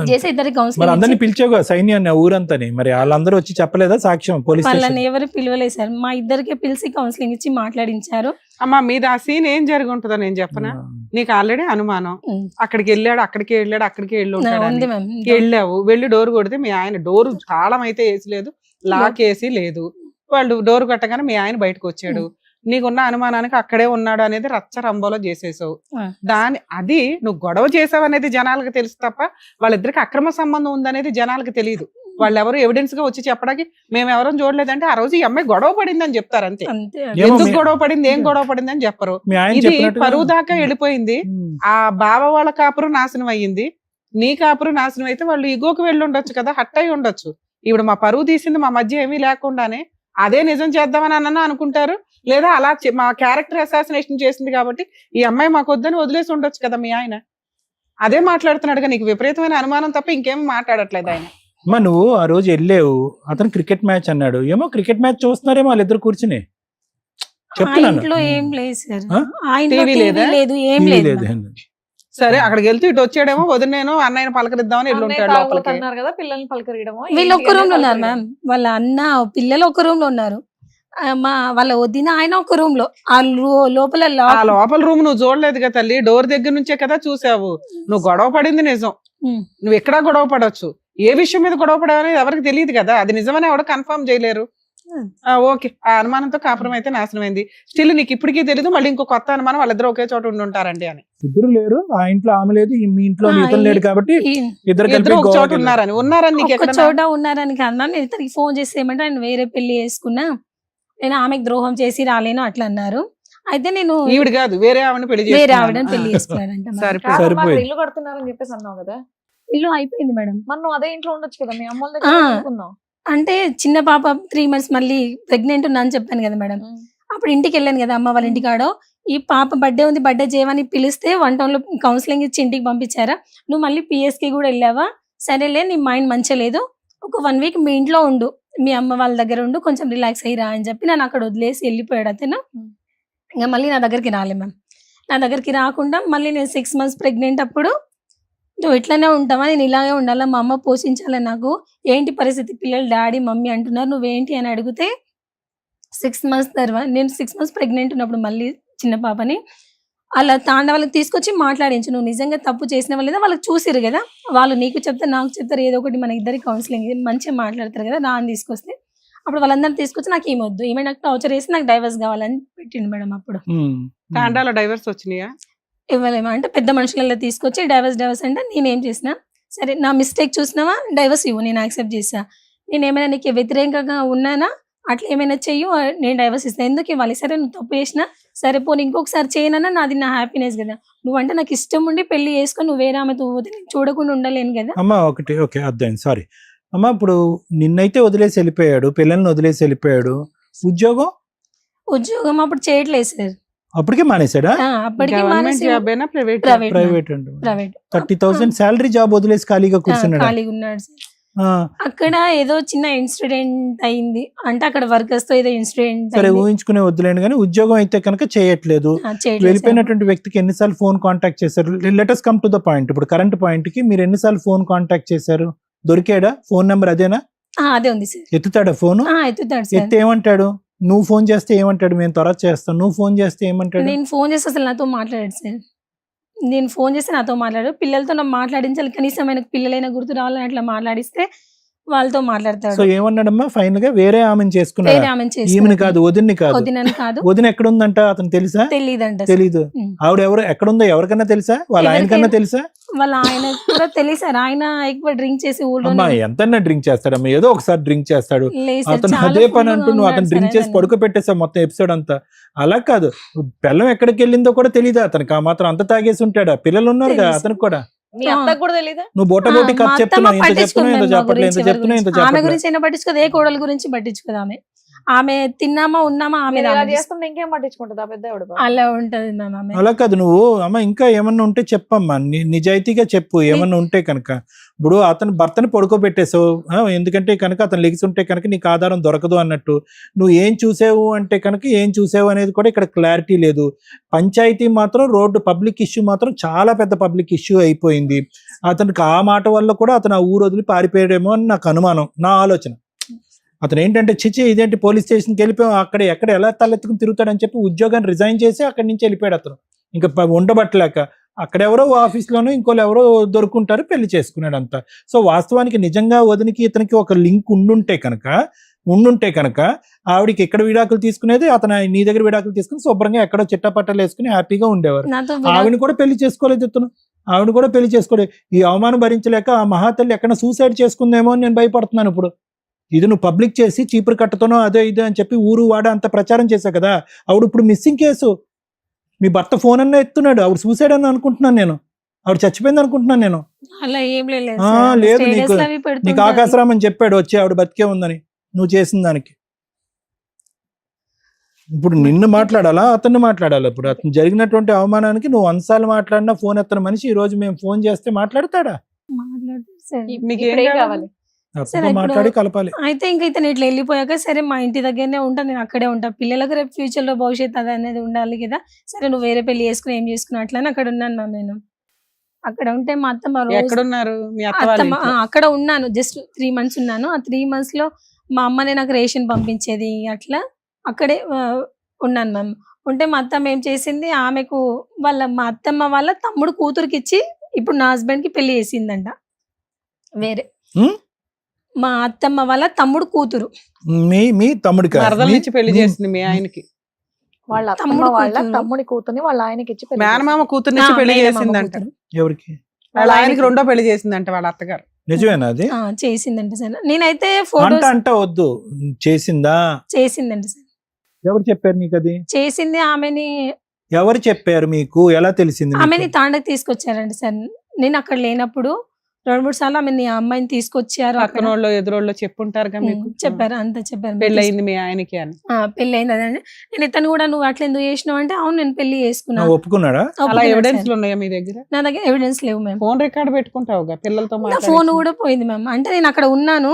చేసి ఇద్దరికి మరి కౌన్సిలింగ్ అందరిని పిలిచావుగా సైన్యాన్ని ఊరంతని, మరి వాళ్ళందరూ వచ్చి చెప్పలేదా సాక్ష్యం పోలీస్ వాళ్ళని స్టేషన్? ఎవరు పిలవలేదు సార్, మా ఇద్దరికే పిలిచి కౌన్సిలింగ్ ఇచ్చి మాట్లాడించారు. అమ్మా మీద ఆ సీన్ ఏం జరిగి ఉంటుందో నేను చెప్పనా? నీకు ఆల్రెడీ అనుమానం, అక్కడికి వెళ్ళాడు, అక్కడికి వెళ్ళి ఉంటాడు ఉంది అని. మ్యామ్. వెళ్ళావు, వెళ్ళి డోర్ కొడితే మీ ఆయన డోర్ తాళం అయితే వేసలేదు, లాక్ వేసి లేదు. వాళ్ళు డోర్ కొట్టగానే మీ ఆయన బయటకు వచ్చాడు. నీకున్న అనుమానానికి అక్కడే ఉన్నాడు అనేది రచ్చ రంబోలో చేసేసావు. అది నువ్వు గొడవ చేసావు అనేది జనాలకు తెలుసు తప్ప వాళ్ళిద్దరికి అక్రమ సంబంధం ఉందనేది జనాలకు తెలియదు. వాళ్ళు ఎవరు ఎవిడెన్స్ గా వచ్చి చెప్పడానికి మేము ఎవరూ చూడలేదంటే ఆ రోజు ఈ అమ్మాయి గొడవ పడింది అని చెప్తారు అంతే. అంతే. ఎందుకు గొడవ పడింది, ఏం గొడవ పడింది అని చెప్పరు. మీ ఆయన ఇది చెప్పినట్టుగా- పరువు దాకా వెళ్ళిపోయింది. ఆ బావ వాళ్ళ కాపురం నాశనం అయ్యింది, నీ కాపురం నాశనం అయితే వాళ్ళు ఇగోకి వెళ్ళి ఉండొచ్చు కదా, హట్ అయి ఉండొచ్చు. ఇప్పుడు మా పరువు తీసింది మా మధ్య ఏమీ లేకుండానే అదే నిజం చేద్దామని అన్న అనుకుంటారు, లేదా అలా మా క్యారెక్టర్ అసాసినేషన్ చేసింది కాబట్టి ఈ అమ్మాయి మాకు వద్దని వదిలేసి ఉండొచ్చు కదా మీ ఆయన. అదే మాట్లాడుతున్నాడుగా, నీకు విపరీతమైన అనుమానం తప్ప ఇంకేం మాట్లాడట్లేదు ఆయన. అమ్మా నువ్వు ఆ రోజు వెళ్ళావు, అతను క్రికెట్ మ్యాచ్ అన్నాడు, ఏమో క్రికెట్ మ్యాచ్ చూస్తున్నారేమో వాళ్ళిద్దరు కూర్చుని ఆ చెప్తున్నాను. ఇంట్లో ఏం లేదు సార్, ఆ? ఆ ఇంట్లో టీవీ టీవీ లేదా? లేదు, ఏం టీవీ లేదు. లేదు. సరే అక్కడికి వెళ్తూ ఇటు వచ్చాడేమో, వదిలేను అన్నయ్యని పలకరిద్దామని వెళ్ళి ఉంటాడు లోపలికి. అన్నారు కదా పిల్లల్ని పలకరియడమో, వీళ్ళు ఏంటి ఒక్క రూమ్ లో అనేది ఉన్నారు మ్యామ్, వాళ్ళ అన్న పిల్లలు ఒక రూమ్ లో ఉన్నారు, మా వాళ్ళ వదిన ఆయన ఒక రూమ్ లో, ఆ లోపల ఆ లాక్. లోపల రూమ్ నువ్వు చూడలేదు కదా తల్లి, డోర్ దగ్గర నుంచే కదా చూసావు. నువ్వు గొడవ పడింది నిజం, ఉమ్. నువ్వు ఎక్కడా గొడవ పడవచ్చు. ఏ విషయం మీద గొడవ పడవనేది ఎవరికి తెలియదు కదా, అది నిజమని ఎవడ కన్ఫర్మ్ చేయలేరు. ఓకే, ఆ అనుమానంతో కాపురం అయితే నాశనం అయింది. స్టిల్ నీకు ఇప్పటికీ తెలియదు, మళ్ళీ ఇంకో కొత్త అనుమానం వాళ్ళిద్దరు ఒకే చోట ఉండి ఉంటారండి అని. ఇద్దరు లేరు, ఆ ఇంట్లో ఆమె లేదు, మీ ఇంట్లో ఆ, ఇతను లేడు కాబట్టి ఇద్దరు కలిపి ఇద్దరు ఒక చోట గోవాకి వెళ్ళారు. ఉన్నారని నీకు ఒక్క ఎక్కడ చోట ఉన్నారని కాదు మ్యామ్, నేను ఇతనికి ఫోన్ చేసి ఏమంటే ఆయన వేరే పెళ్లి చేసుకున్నా, నేను ఆమెకు ద్రోహం చేసి రాలేను అట్లా అన్నారు. అయితే నేను ఈవిడ కాదు వేరే ఆవిడని పెళ్లి వేరే చేసుకున్నాను. ఆవిడని పెళ్లి చేసుకున్నాడంట మ్యామ్. సరిపోయింది. కాదమ్మా, సరిపోయింది. అక్కడ ఇల్లు కడుతున్నారని చెప్పేసి అన్నావు కదా, ఇల్లు అయిపోయింది మేడం. మరి నువ్వు అదే ఇంట్లో ఉండొచ్చు కదా, మీ అమ్మ వాళ్ళ ఆ. దగ్గర అనుకున్నావు. అంటే చిన్న పాప 3 months మళ్ళీ ప్రెగ్నెంట్ ఉన్నా అని చెప్పాను కదా మేడం, అప్పుడు ఇంటికి వెళ్ళాను కదా అమ్మ వాళ్ళ ఇంటికాడ, ఈ పాప బర్త్డే ఉంది బర్త్డే చేయమని పిలిస్తే 1 town లో కౌన్సిలింగ్ ఇచ్చి ఇంటికి పంపించారా, నువ్వు మళ్ళీ పిఎస్కి కూడా వెళ్ళావా, సరేలే నీ మైండ్ మంచిగా లేదు, ఒక 1 week మీ ఇంట్లో ఉండు, మీ అమ్మ వాళ్ళ దగ్గర ఉండు, కొంచెం రిలాక్స్ అయ్యిరా అని చెప్పి నన్ను అక్కడ వదిలేసి వెళ్ళిపోయాడు అతను. ఇంకా మళ్ళీ నా దగ్గరికి రాలే మ్యామ్, నా దగ్గరికి రాకుండా మళ్ళీ నేను 6 months ప్రెగ్నెంట్ అప్పుడు, నువ్వు ఇట్లానే ఉంటావా, నేను ఇలాగే ఉండాలా, మా అమ్మ పోషించాలి, నాకు ఏంటి పరిస్థితి, పిల్లలు డాడీ మమ్మీ అంటున్నారు, నువ్వేంటి అని అడిగితే 6 months తర్వాత, నేను 6 months ప్రెగ్నెంట్ ఉన్నప్పుడు మళ్ళీ చిన్న పాపని అలా తాండవాళ్ళకి తీసుకొచ్చి మాట్లాడించు, నువ్వు నిజంగా తప్పు చేసిన వాళ్ళేదా, వాళ్ళకి చూసిరు కదా, వాళ్ళు నీకు చెప్తారు నాకు చెప్తారు, ఏదో ఒకటి మన ఇద్దరికి కౌన్సిలింగ్ మంచిగా మాట్లాడతారు కదా, నా అని తీసుకొస్తే అప్పుడు వాళ్ళందరినీ తీసుకొచ్చి నాకు ఏమొద్దు, ఏమైనా నాకు టార్చర్ చేసి నాకు డైవర్స్ కావాలని పెట్టిండు మేడం. అప్పుడు తాండాలో డైవర్స్ వచ్చినాయా? ఇవ్వలేమా అంటే పెద్ద మనుషులలో తీసుకొచ్చి డైవర్స్ అంటే నేనేం చేసిన, సరే నా మిస్టేక్ చూసినావా డైవర్స్ ఇవ్వు, నేను యాక్సెప్ట్ చేసా, నేను ఏమైనా నీకు వ్యతిరేకంగా ఉన్నానా, అట్లా ఏమైనా చెయ్యు, నేను డైవర్స్ ఇస్తాను, ఎందుకు ఇవ్వాలి, సరే నువ్వు తప్పు చేసినా సరే పోనీ ఇంకొకసారి చేయనన్నా నాది నా హ్యాపీనెస్ కదా, నువ్వంటే నాకు ఇష్టం ఉండి పెళ్లి చేసుకొని నువ్వు వేరే ఆమెతో పోతే నేను చూడకుండా ఉండలేను కదా. అమ్మ ఒకటి ఓకే అర్థమైంది, సారీ అమ్మ. ఇప్పుడు నిన్నైతే వదిలేసి వెళ్ళిపోయాడు, పిల్లల్ని వదిలేసి వెళ్ళిపోయాడు, ఉద్యోగం అప్పుడు చేయట్లేదు సార్, అప్పటికే మానేశాడా? అప్పటికి గవర్నమెంట్ జాబ్ అయినా ప్రైవేట్? ప్రైవేట్ అండి, ప్రైవేట్ 30,000 శాలరీ జాబ్ వదిలేసి ఖాళీగా కూర్చున్నాడు. ఖాళీగా ఉన్నాడు సార్. అక్కడ ఏదో చిన్న ఇన్సిడెంట్ అయింది, అంటే అక్కడ వర్కర్స్ తో ఏదో ఇన్సిడెంట్ సరే ఊహించుకునే వద్దులేండి, కానీ ఉద్యోగం అయితే కనుక చేయట్లేదు. వెళ్ళిపోయినటువంటి వ్యక్తికి ఎన్నిసార్లు ఫోన్ కాంటాక్ట్ చేశారు? Let us come to the point. ఇప్పుడు కరెంట్ పాయింట్ కి మీరు ఎన్నిసార్లు ఫోన్ కాంటాక్ట్ చేశారు? దొరికాడా? ఫోన్ నెంబర్ అదేనా? అదే ఉంది సార్. ఎత్తుతాడా ఫోన్? ఎత్తుతాడు సార్. ఎత్తి ఏమంటాడు? నువ్వు ఫోన్ చేస్తే ఏమంటాడు? మేము త్వరగా చేస్తాం. నువ్వు ఫోన్ చేస్తే ఏమంటాడు? నేను ఫోన్ చేస్తే అసలు నాతో మాట్లాడాడు సార్, నేను ఫోన్ చేస్తే నాతో మాట్లాడాడు, పిల్లలతో నాకు మాట్లాడించాలి, కనీసం ఆయనకు పిల్లలైనా గుర్తు రావాలని అట్లా మాట్లాడిస్తే వాళ్ళతో మాట్లాడతాడు. సో ఏమన్నాడమ్మా ఫైనల్ గా? వేరే ఆమెను చేసుకున్నాడు. వేరే ఆమెను చేసుకున్నాడు. ఈమెను కాదు, వదిన్ని కాదు. వదినని కాదు. వదిన ఎక్కడ ఉందంట అతను తెలుసా? తెలీదంట. తెలీదు. ఆవిడ ఎవరు ఎక్కడుందో ఎవరికన్నా తెలుసా? వాళ్ళ ఆయనకన్నా తెలుసా? వాళ్ళ ఆయన కూడా తెలిసారు, ఆయన ఎక్కువ డ్రింక్ చేసి ఊళ్ళో అమ్మా ఎంతన్నా డ్రింక్ చేస్తాడమ్మా, ఏదో ఒకసారి డ్రింక్ చేస్తాడు అతను. అదే పని అంటూ నువ్వు అతను డ్రింక్ చేసి పడుకోబెట్టేసావు మొత్తం ఎపిసోడ్ అంతా. అలా కాదు, పిల్లం ఎక్కడికి వెళ్ళిందో కూడా తెలీదా అతనికి? ఆ మాత్రం అంత తాగేసి ఉంటాడా? పిల్లలు ఉన్నారు కదా అతనికి కూడా. మీ అత్తకు కూడా తెలీదా? నువ్వు బోటబోటి కథ చెప్తున్నావు, ఇంత చెప్తున్నావు, ఇంత చెప్పట్లేదు, ఇంత చెప్తున్నావు, ఇంత ఆమె చెప్పట్లేదు. గురించి అయినా పట్టించుకోదు, ఏ కోడల గురించి పట్టించుకోదు. ఆమె తిన్నామా ఉన్నామా ఆమె మీరు ఇలా చేస్తుంటే ఇంకేం పట్టించుకుంటుందా పెద్ద ఆవిడ? అలా ఉంటది మ్యామ్ ఆమె. అలా కాదు, నువ్వు అమ్మ ఇంకా ఏమన్నా ఉంటే చెప్పమ్మా, నిజాయితీగా చెప్పు ఏమన్నా ఉంటే కనుక. ఇప్పుడు అతను భర్తని పడుకోబెట్టేసావు, ఎందుకంటే కనుక అతను లెగిసి ఉంటే కనుక నీకు ఆధారం దొరకదు అన్నట్టు. నువ్వు ఏం చూసావు అంటే కనుక ఏం చూసావు అనేది కూడా ఇక్కడ క్లారిటీ లేదు. పంచాయతీ మాత్రం, రోడ్డు పబ్లిక్ ఇష్యూ మాత్రం చాలా పెద్ద పబ్లిక్ ఇష్యూ అయిపోయింది. అతనికి ఆ మాట వల్ల కూడా అతను ఆ ఊరు వదిలి పారిపోయాడేమో అని నాకు అనుమానం, నా ఆలోచన. అతను ఏంటంటే చిచి ఇదేంటి పోలీస్ స్టేషన్కి వెళ్ళిపోయాం, అక్కడ ఎక్కడ ఎలా తలెత్తుకుని తిరుగుతాడని చెప్పి ఉద్యోగాన్ని రిజైన్ చేసి అక్కడి నుంచి వెళ్ళిపోయాడు అతను. ఇంకా ఉండబట్టలేక అక్కడెవరో ఆఫీస్లోనూ ఇంకోళ్ళు ఎవరో దొరుకుంటారు, పెళ్లి చేసుకున్నాడు అంతా. సో వాస్తవానికి నిజంగా వదినికి ఇతనికి ఒక లింక్ ఉండుంటే కనుక ఆవిడికి ఎక్కడ విడాకులు తీసుకునేది, అతను నీ దగ్గర విడాకులు తీసుకుని శుభ్రంగా ఎక్కడో చిట్టపట్టలు వేసుకుని హ్యాపీగా ఉండేవారు. నాతో ఆవిడని కూడా పెళ్లి చేసుకోలేదు ఇతను, ఆవిడ కూడా పెళ్లి చేసుకోలేదు. ఈ అవమానం భరించలేక ఆ మహాతల్లి ఎక్కడ సూసైడ్ చేసుకుందేమో అని నేను భయపడుతున్నాను ఇప్పుడు. ఇది నువ్వు పబ్లిక్ చేసి చీపురు కట్టతోనో అదే ఇదే అని చెప్పి ఊరు వాడ అంత ప్రచారం చేశావు కదా, ఆవిడ ఇప్పుడు మిస్సింగ్ కేసు. మీ భర్త ఫోన్ అన్న ఎత్తున్నాడు, ఆవిడ సూసైడ్ అని అనుకుంటున్నాను నేను, ఆవిడ చచ్చిపోయింది అనుకుంటున్నాను నేను. అలా ఏం లేదు లేదు, నీకు ఆకాశరామని చెప్పాడు వచ్చి ఆవిడ బతికే ఉందని నువ్వు చేసిన దానికి. ఇప్పుడు నిన్ను మాట్లాడాలా అతన్ని మాట్లాడాలా? ఇప్పుడు అతను జరిగినటువంటి అవమానానికి నువ్వు అన్సార్లు మాట్లాడినా ఫోన్ ఎత్తన మనిషి ఈ రోజు మేము ఫోన్ చేస్తే మాట్లాడతాడా? మీకు ఇప్పుడు ఏం ఏం కావాలి? అతనితో మాట్లాడి కలపాలి. అయితే ఇంకా ఇతను ఇట్లా వెళ్ళిపోయాక సరే మా ఇంటి దగ్గరనే ఉంటా, నేను అక్కడే ఉంటా, పిల్లలకు రేపు ఫ్యూచర్ లో భవిష్యత్తు అది అనేది ఉండాలి కదా, సరే నువ్వు వేరే పెళ్లి చేసుకుని ఏం చేసుకున్నావు అట్లా అని అక్కడ ఉన్నాను మ్యామ్. నేను అక్కడ ఉంటే మా అత్తమ్మ రోజు ఎక్కడున్నారు మీ అత్త వాళ్ళ అత్తమ్మ ఇంట్లో? అక్కడ ఉన్నాను, జస్ట్ 3 months ఉన్నాను. ఆ 3 months లో మా అమ్మనే నాకు రేషన్ పంపించేది, అట్లా అక్కడే ఉన్నాను మ్యామ్. ఉంటే మా అత్తమ్మ ఏం చేసింది, ఆమెకు మా అత్తమ్మ వాళ్ళ తమ్ముడు కూతురికి ఇచ్చి ఇప్పుడు నా హస్బెండ్ కి పెళ్లి చేసిందంట వేరే. మా అత్తమ్మ వాళ్ళ తమ్ముడు కూతురు మీ తమ్ముడికి మరదలు ఇచ్చి పెళ్లి చేసింది మీ ఆయనకి. వాళ్ళ అత్తమ్మ తమ్ముడు వాళ్ళ కూతురు. తమ్ముడి కూతుర్ని వాళ్ళ ఆయనకి ఇచ్చి పెళ్లి మేనమామ కూతుర్ని ఇచ్చి పెళ్లి చేసిందంట. ఎవరికి? వాళ్ళ ఆయనకి రెండో పెళ్లి చేసిందంట వాళ్ళ అత్తగారు. నిజమేనా అది? చేసిందంట సార్. నేనైతే అంట ఫోటోస్ అంట వద్దు, చేసిందా? చేసిందంట సార్. ఎవరు చెప్పారు నీకు అది? చేసింది ఆమెని. ఎవరు చెప్పారు మీకు? ఎలా తెలిసింది మీకు? ఆమెని తాండకి తీసుకొచ్చారంట సార్. నేను అక్కడ లేనప్పుడు 2-3 సార్లు ఆమెని ఆ అమ్మాయిని తీసుకొచ్చారు. అక్కడ పక్కనోళ్ళు ఎదురోళ్ళు చెప్పుంటారు మీకు. చెప్పారు, అంతా చెప్పారు. పెళ్లి అయింది మీ ఆయనకి అని. పెళ్లి అయింది అదండి. నేను ఇతను కూడా నువ్వు అట్లా ఎందుకు చేసినావు అంటే అవును నేను పెళ్లి చేసుకున్నాను. నువ్వు ఒప్పుకున్నాడా? అలా ఒప్పుకున్నాడు ఎవిడెన్స్ సార్. ఉన్నాయా మీ దగ్గర? నా దగ్గర ఎవిడెన్స్ లేవు మ్యామ్. ఫోన్ రికార్డ్ పెట్టుకుంటావుగా పిల్లలతో నా మాట్లాడి. ఫోన్ కూడా పోయింది మ్యామ్. అంటే నేను అక్కడ ఉన్నాను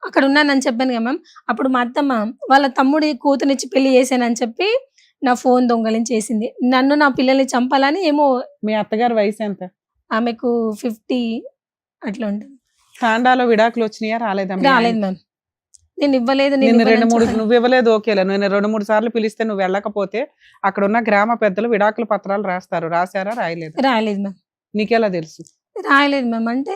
అక్కడ ఉన్నానని చెప్పాను కదా మ్యామ్. అప్పుడు మా అత్తమ్మ వాళ్ళ తమ్ముడి కూతునిచ్చి పెళ్లి చేశానని చెప్పి నా ఫోన్ దొంగలించేసింది. నన్ను నా పిల్లల్ని చంపాలని ఏమో. మీ అత్తగారి వయసు ఎంత? ఆమెకు 50 అట్లా ఉంటుంది. తాండాలో విడాకులు వచ్చినాయా రాలేదా? రాలేదు మ్యామ్. నేను ఇవ్వలేదు. నిన్ను 2-3 నువ్వు ఇవ్వలేదు ఓకేలే, నేను 2-3 సార్లు పిలిస్తే నువ్వు వెళ్ళకపోతే అక్కడ ఉన్న గ్రామ పెద్దలు విడాకుల పత్రాలు రాస్తారు. రాశారా రాయలేదు? రాయలేదు మ్యామ్. నీకెలా తెలుసు? రాయలేదు మ్యామ్. అంటే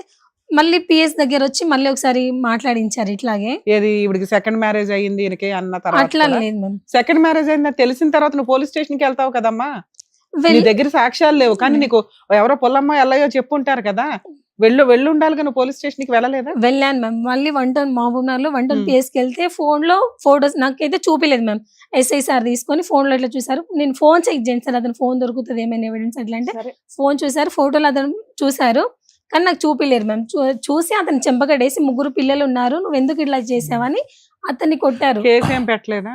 మళ్ళీ పిఎస్ దగ్గర వచ్చి మళ్ళీ ఒకసారి మాట్లాడించారు ఇట్లాగే. ఏది ఇవిడికి సెకండ్ మ్యారేజ్ అయ్యింది ఈయనకి అన్న అట్లా తర్వాత లేదు మ్యామ్. సెకండ్ మ్యారేజ్ అయిందని తెలిసిన తర్వాత నువ్వు పోలీస్ స్టేషన్ కి వెళ్తావు కదమ్మా. నీ వెళ్ళి దగ్గర సాక్ష్యాలు లేవు కానీ నీకు ఎవరో పొల్లమ్మ ఎల్లయో చెప్పుంటారు కదా, వెళ్ళి ఉండాలి నువ్వు పోలీస్ స్టేషన్ కి వెళ్ళలేదా? వెళ్ళాను మ్యామ్. మళ్ళీ 1 మహబూబ్నగర్ లో 1 Hmm. పిఎస్కి వెళ్తే ఫోన్ లో ఫోటోస్ నాకైతే చూపిలేదు మ్యామ్. ఎస్ఐ సార్ తీసుకొని ఫోన్ లో ఇట్లా చూసారు. నేను ఫోన్ చెక్ చేయండి సార్, అతను ఫోన్ దొరుకుతుంది ఏమైనా ఎవిడెన్స్ అట్లా అంటే సరే. ఫోన్ చూసారు, ఫోటోలు అతను చూసారు కానీ నాకు చూపిలేరు మ్యామ్. చూసి అతను చెంపకడేసి 3 పిల్లలు ఉన్నారు నువ్వు ఎందుకు ఇట్లా చేసావని అతన్ని కొట్టారు. కేసు ఏం పెట్టలేదా?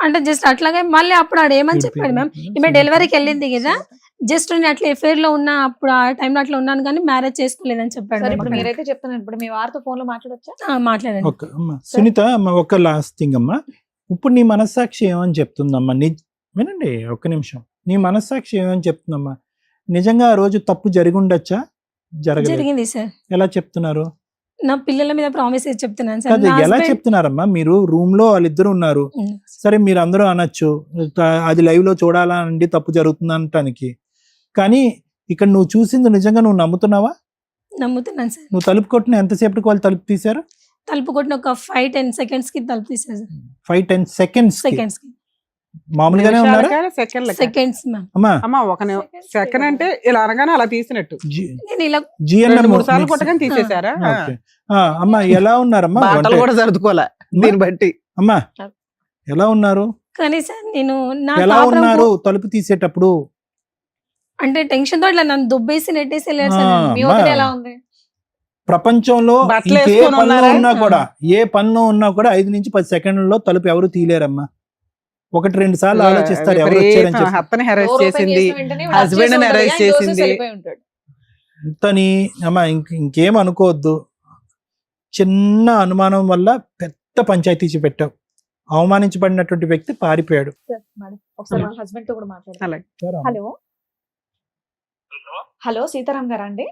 అంటే జస్ట్ అట్లాగే మళ్ళీ అప్పుడు ఆడు ఏమని చెప్పాడు మ్యామ్, ఈమె డెలివరీకి వెళ్ళింది కదా, జస్ట్ నేను అట్లా ఎఫైర్ లో ఉన్నా, అప్పుడు ఆ టైంలో అట్లా ఉన్నాను కానీ మ్యారేజ్ చేసుకోలేదని చెప్పాడు సరే ma'am ఇప్పుడు అక్కడ. మీరైతే చెప్తున్నారు, ఇప్పుడు మీ వారితో ఫోన్ లో మాట్లాడొచ్చా? మాట్లాడండి. ఒక అమ్మ సునీత అమ్మ, ఒక లాస్ట్ థింగ్ అమ్మా, ఇప్పుడు నీ మనస్సాక్షి ఏమని చెప్తుందమ్మా? వినండి ఒక్క నిమిషం. నీ మనస్సాక్షి ఏమని చెప్తుందమ్మా? నిజంగా ఆ రోజు తప్పు జరిగి ఉండొచ్చా? జరగలేదు. జరిగింది సార్. ఎలా చెప్తున్నారు? నా పిల్లల మీద ప్రామిస్ చేసి చెప్తున్నాను సార్. అది నా ఎలా husband- చెప్తున్నారమ్మా? మీరు రూమ్ లో వాళ్ళిద్దరు ఉన్నారు, ఉమ్. సరే మీరు అందరూ అనొచ్చు అది లైవ్ లో చూడాలా అండి తప్పు జరుగుతుంది అనటానికి, కానీ ఇక్కడ నువ్వు చూసింది నిజంగా నువ్వు నమ్ముతున్నావా? నమ్ముతున్నాను సార్. నువ్వు తలుపు కొట్టిన ఎంతసేపటికి వాళ్ళు తలుపు తీశారు? తలుపు కొట్టిన ఒక 5-10 seconds కి తలుపు తీసారు సార్. 5-10 seconds సెకండ్స్ కి మామూలుగానే ఉన్నారా? Seconds ma'am. అమ్మా అమ్మా ఒక సెకండ్ అంటే ఇలా అనగానే అలా తీసినట్టు నేను ఇలా జిఎన్ఎం 2-3 సార్లు కొట్టగానే తీసేశారా? అమ్మా ఎలా ఉన్నారమ్మా? బాటలు కూడా సర్దుకోలే దీన్ని బట్టి. అమ్మా ఎలా ఉన్నారు? కానీ సార్ నేను నా ఎలా కాపురం ఉన్నారు తలుపు తీసేటప్పుడు? అంటే టెన్షన్ తో ఇట్లా నన్ను దుబ్బేసి నెట్టేసి వెళ్ళారు సార్. ఆ. మీ వదిన ఎలా ఉంది? ప్రపంచంలో బట్టలు ఇంకే వేసుకొని పనిలో ఉన్నారా? ఉన్నా కూడా ఏ పనిలో ఉన్నా కూడా 5 నుంచి 10 సెకండ్లలో తలుపు ఎవరు తీయలేరమ్మా. 1-2 సార్లు ఆలోచిస్తారు ఎవరు వచ్చారని చెప్పి. అత్తని హెరాస్ డోర్ ఓపెన్ చేసింది, చేసిన వెంటనే వాడు husband వచ్చేసి ని ఉంటాడు, arrest కానీ దోసేసి చేసింది. వెళ్ళిపోయి ఉంటాడు. అంతని అమ్మా ఇంకేం అనుకోవద్దు. చిన్న అనుమానం వల్ల పెద్ద పంచాయతీ పెట్టావు. అవమానించబడినటువంటి వ్యక్తి పారిపోయాడు. సార్, మేడం, ఒకసారి వాళ్ళ హస్బెండ్ తో కూడా మాట్లాడండి. అలాగే. హలో హలో సీతారాం గారా అండి?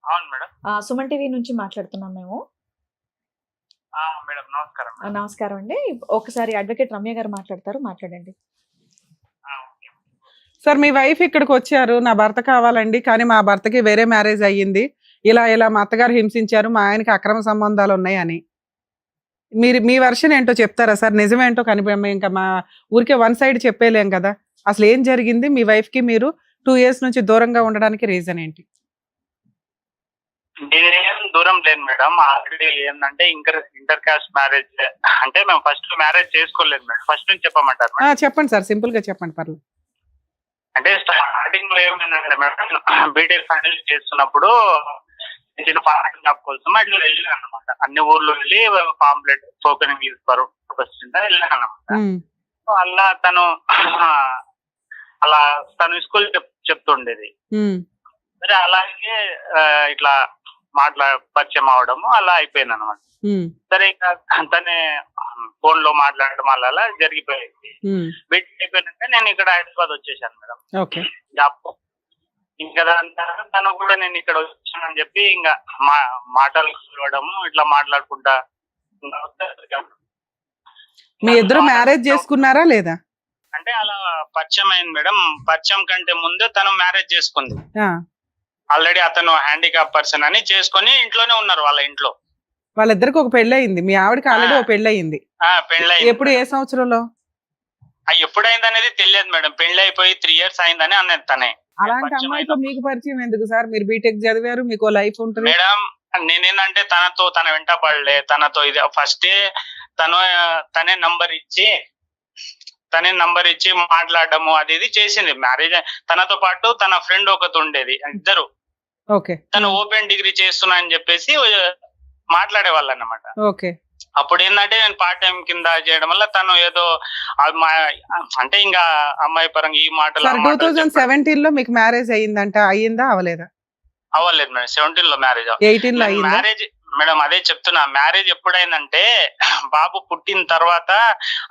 అవును మేడం. సుమన్ టీవీ నుంచి మాట్లాడుతున్నాం మేము. మేడం నమస్కారం. నమస్కారం అండి. ఒకసారి అడ్వకేట్ రమ్య గారు మాట్లాడతారు, మాట్లాడండి. సార్ మీ వైఫ్ ఇక్కడికి వచ్చారు, నా భర్త కావాలండి కానీ మా భర్తకి వేరే మ్యారేజ్ అయ్యింది, ఇలా మా అత్తగారు హింసించారు, మా ఆయనకి అక్రమ సంబంధాలు ఉన్నాయని మీరు మీ వర్షన్ ఏంటో చెప్తారా సార్? నిజమేంటో ఇంకా మా ఊరికే వన్ సైడ్ చెప్పేలేం కదా. అసలు ఏం జరిగింది? మీ వైఫ్ కి మీరు 2 years నుంచి దూరంగా ఉండడానికి రీజన్ ఏంటి? నేనేం దూరం లేను మేడం. ఆల్రెడీ ఏంటంటే ఇంటర్ కాస్ట్ మ్యారేజ్, అంటే మేము ఫస్ట్ మ్యారేజ్ చేసుకోలేదు మేడం. ఫస్ట్ నుంచి చెప్పమంటారు మేడం? చెప్పండి సార్, సింపుల్ గా చెప్పండి పర్లేదు. అంటే స్టార్టింగ్ లో ఏమైందంటే మేడం, బీటెక్ ఫైనల్ చేస్తున్నప్పుడు చిన్న ఫారెన్ కోసం అట్లా వెళ్ళాను అనమాట. అన్ని ఊర్లు వెళ్ళి పాంప్లెట్ స్పోకెన్ ఇంగ్లీష్ పర్పస్ వెళ్ళాను అనమాట. అలా తను స్కూల్ చెప్తుండేది. సరే అలాగే ఇట్లా పరిచయం అవడము అలా అయిపోయింది అనమాట. సరే ఇంకా తనే ఫోన్ లో మాట్లాడడం అలా జరిగిపోయింది. బీటెక్ అయిపోయినాక నేను ఇక్కడ హైదరాబాద్ వచ్చేసాను మేడం జాబ్. ఇంకా దాని తర్వాత తను కూడా నేను ఇక్కడ వచ్చానని చెప్పి ఇంకా మాటలు కలవడము ఇట్లా మాట్లాడుకుంటా. మీ ఇద్దరు మ్యారేజ్ చేసుకున్నారా లేదా? అంటే అలా పరిచయం అయింది మేడం. పరిచయం కంటే ముందు తను మ్యారేజ్ చేసుకుంది. ఆల్రెడీ అతను హ్యాండిక్యాప్ పర్సన్ అని చేసుకుని ఇంట్లోనే ఉన్నారు వాళ్ళ ఇంట్లో. వాళ్ళిద్దరికి ఒక పెళ్లి అయింది, మీ ఆవిడకి ఆల్రెడీ ఒక పెళ్లి అయింది. పెళ్లి ఎప్పుడు, ఏ సంవత్సరంలో? ఎప్పుడైంది అనేది తెలియదు మేడం. పెళ్లి అయిపోయి 3 years అయిందని అన్నది తనే. అలాంటి అమ్మాయితో మీకు పరిచయం ఎందుకు సార్? మీరు బీటెక్ చదివారు, మీకు లైఫ్ ఉంటుంది మేడం. నేనేంటంటే తన వెంట పడలే. తనతో ఇది ఫస్ట్ తనే నంబర్ ఇచ్చి మాట్లాడము అది ఇది చేసింది. మ్యారేజ్ తనతో పాటు తన ఫ్రెండ్ ఒకటి ఉండేది, ఇద్దరు. తను ఓపెన్ డిగ్రీ చేస్తున్నా అని చెప్పేసి మాట్లాడేవాళ్ళు అన్నమాట. అప్పుడు ఏంటంటే నేను పార్ట్ టైం కింద చేయడం వల్ల తను ఏదో అంటే ఇంకా అమ్మాయి పరంగా ఈ మాటలు. 2017 లో మీకు మ్యారేజ్ అయ్యిందా అవలేదా? అవ్వలేదు మేడం. 17 లో మ్యారేజ్. 18 లో మ్యారేజ్ మేడం. అదే చెప్తున్నా, మ్యారేజ్ ఎప్పుడైందంటే బాబు పుట్టిన తర్వాత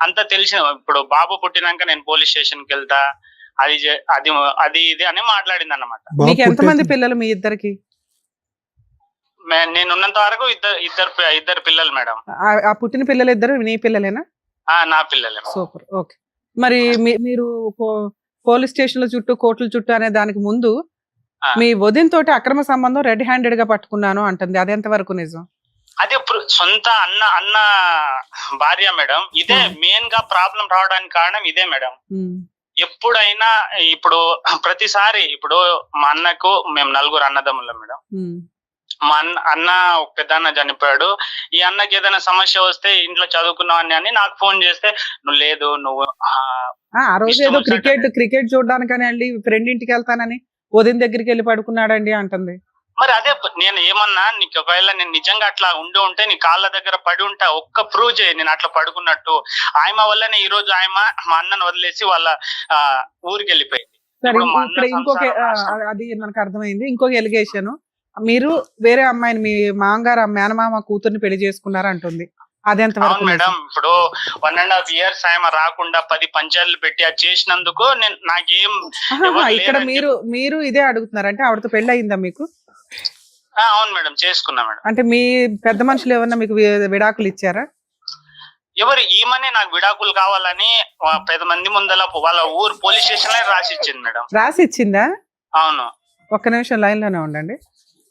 అంతా తెలిసిన. ఇప్పుడు బాబు పుట్టినాక నేను పోలీస్ స్టేషన్ కి వెళ్తా, అది ఇది అని మాట్లాడింది అన్నమాట. మీకు ఎంతమంది పిల్లలు మీ ఇద్దరికి? నేను ఉన్నంత వరకు ఇద్దరు పిల్లలు మేడం. ఆ పుట్టిన పిల్లలు ఇద్దరు నీ పిల్లలేనా? నా పిల్లలే. సూపర్. ఓకే. మరి మీరు పోలీస్ స్టేషన్ల చుట్టూ కోర్టుల చుట్టూ అనే దానికి ముందు మీ వదిన తోటి అక్రమ సంబంధం రెడ్ హ్యాండెడ్ గా పట్టుకున్నాను అంటుంది, అది ఎంత వరకు నిజం? అదే సొంత అన్న భార్య మేడం. ఇదే మెయిన్ గా ప్రాబ్లం రావడానికి కారణం ఇదే మేడం. ఎప్పుడైనా ఇప్పుడు ప్రతిసారి ఇప్పుడు మా అన్నకు మేము 4 అన్నదమ్ములం మేడం. మా అన్న ఒక పెద్ద అన్న చనిపోయాడు. ఈ అన్నకి ఏదైనా సమస్య వస్తే ఇంట్లో చదువుకున్నావని అని నాకు ఫోన్ చేస్తే నువ్వు ఆ రోజు ఏదో క్రికెట్ చూడడానికని వెళ్ళి ఫ్రెండ్ ఇంటికి వెళ్తానని వదిన దగ్గరికి వెళ్ళి పడుకున్నాడండి అంటుంది. మరి అదే నేను ఏమన్నా, నీకు ఒకవేళ నేను నిజంగా అట్లా ఉంటే నీ కాళ్ళ దగ్గర పడి ఉంటా, ఒక్క ప్రూవ్ చేయి నేను అట్లా పడుకున్నట్టు. ఆయమ వల్లనే ఈ రోజు మా అన్నను వదిలేసి వాళ్ళ ఊరికి వెళ్ళిపోయింది. ఇంకొక అది మనకు అర్థమైంది. ఇంకొక ఎలిగేషన్, మీరు వేరే అమ్మాయిని మీ మామగారు మేనమామ కూతుర్ని పెళ్లి చేసుకున్నారు అంటుంది, అదెంత? అవును మేడం. ఇప్పుడు 1.5 years ఆయన రాకుండా 10 పంచాయతీలు పెట్టి అది చేసినందుకు నాకేం ఇక్కడ మీరు ఇదే అడుగుతున్నారు అంటే ఆవిడతో పెళ్లి అయిందా మీకు? అవును మేడం, చేసుకున్నా మేడం. అంటే మీ పెద్ద మనుషులు ఏమన్నా మీకు విడాకులు ఇచ్చారా? ఎవరు ఈమెనే నాకు విడాకులు కావాలని 10 మంది ముందల వాళ్ళ ఊరు పోలీస్ స్టేషన్ లో రాసి ఇచ్చింది మేడం. రాసి ఇచ్చిందా? అవును. ఒక్క నిమిషం లైన్ లోనే ఉండండి.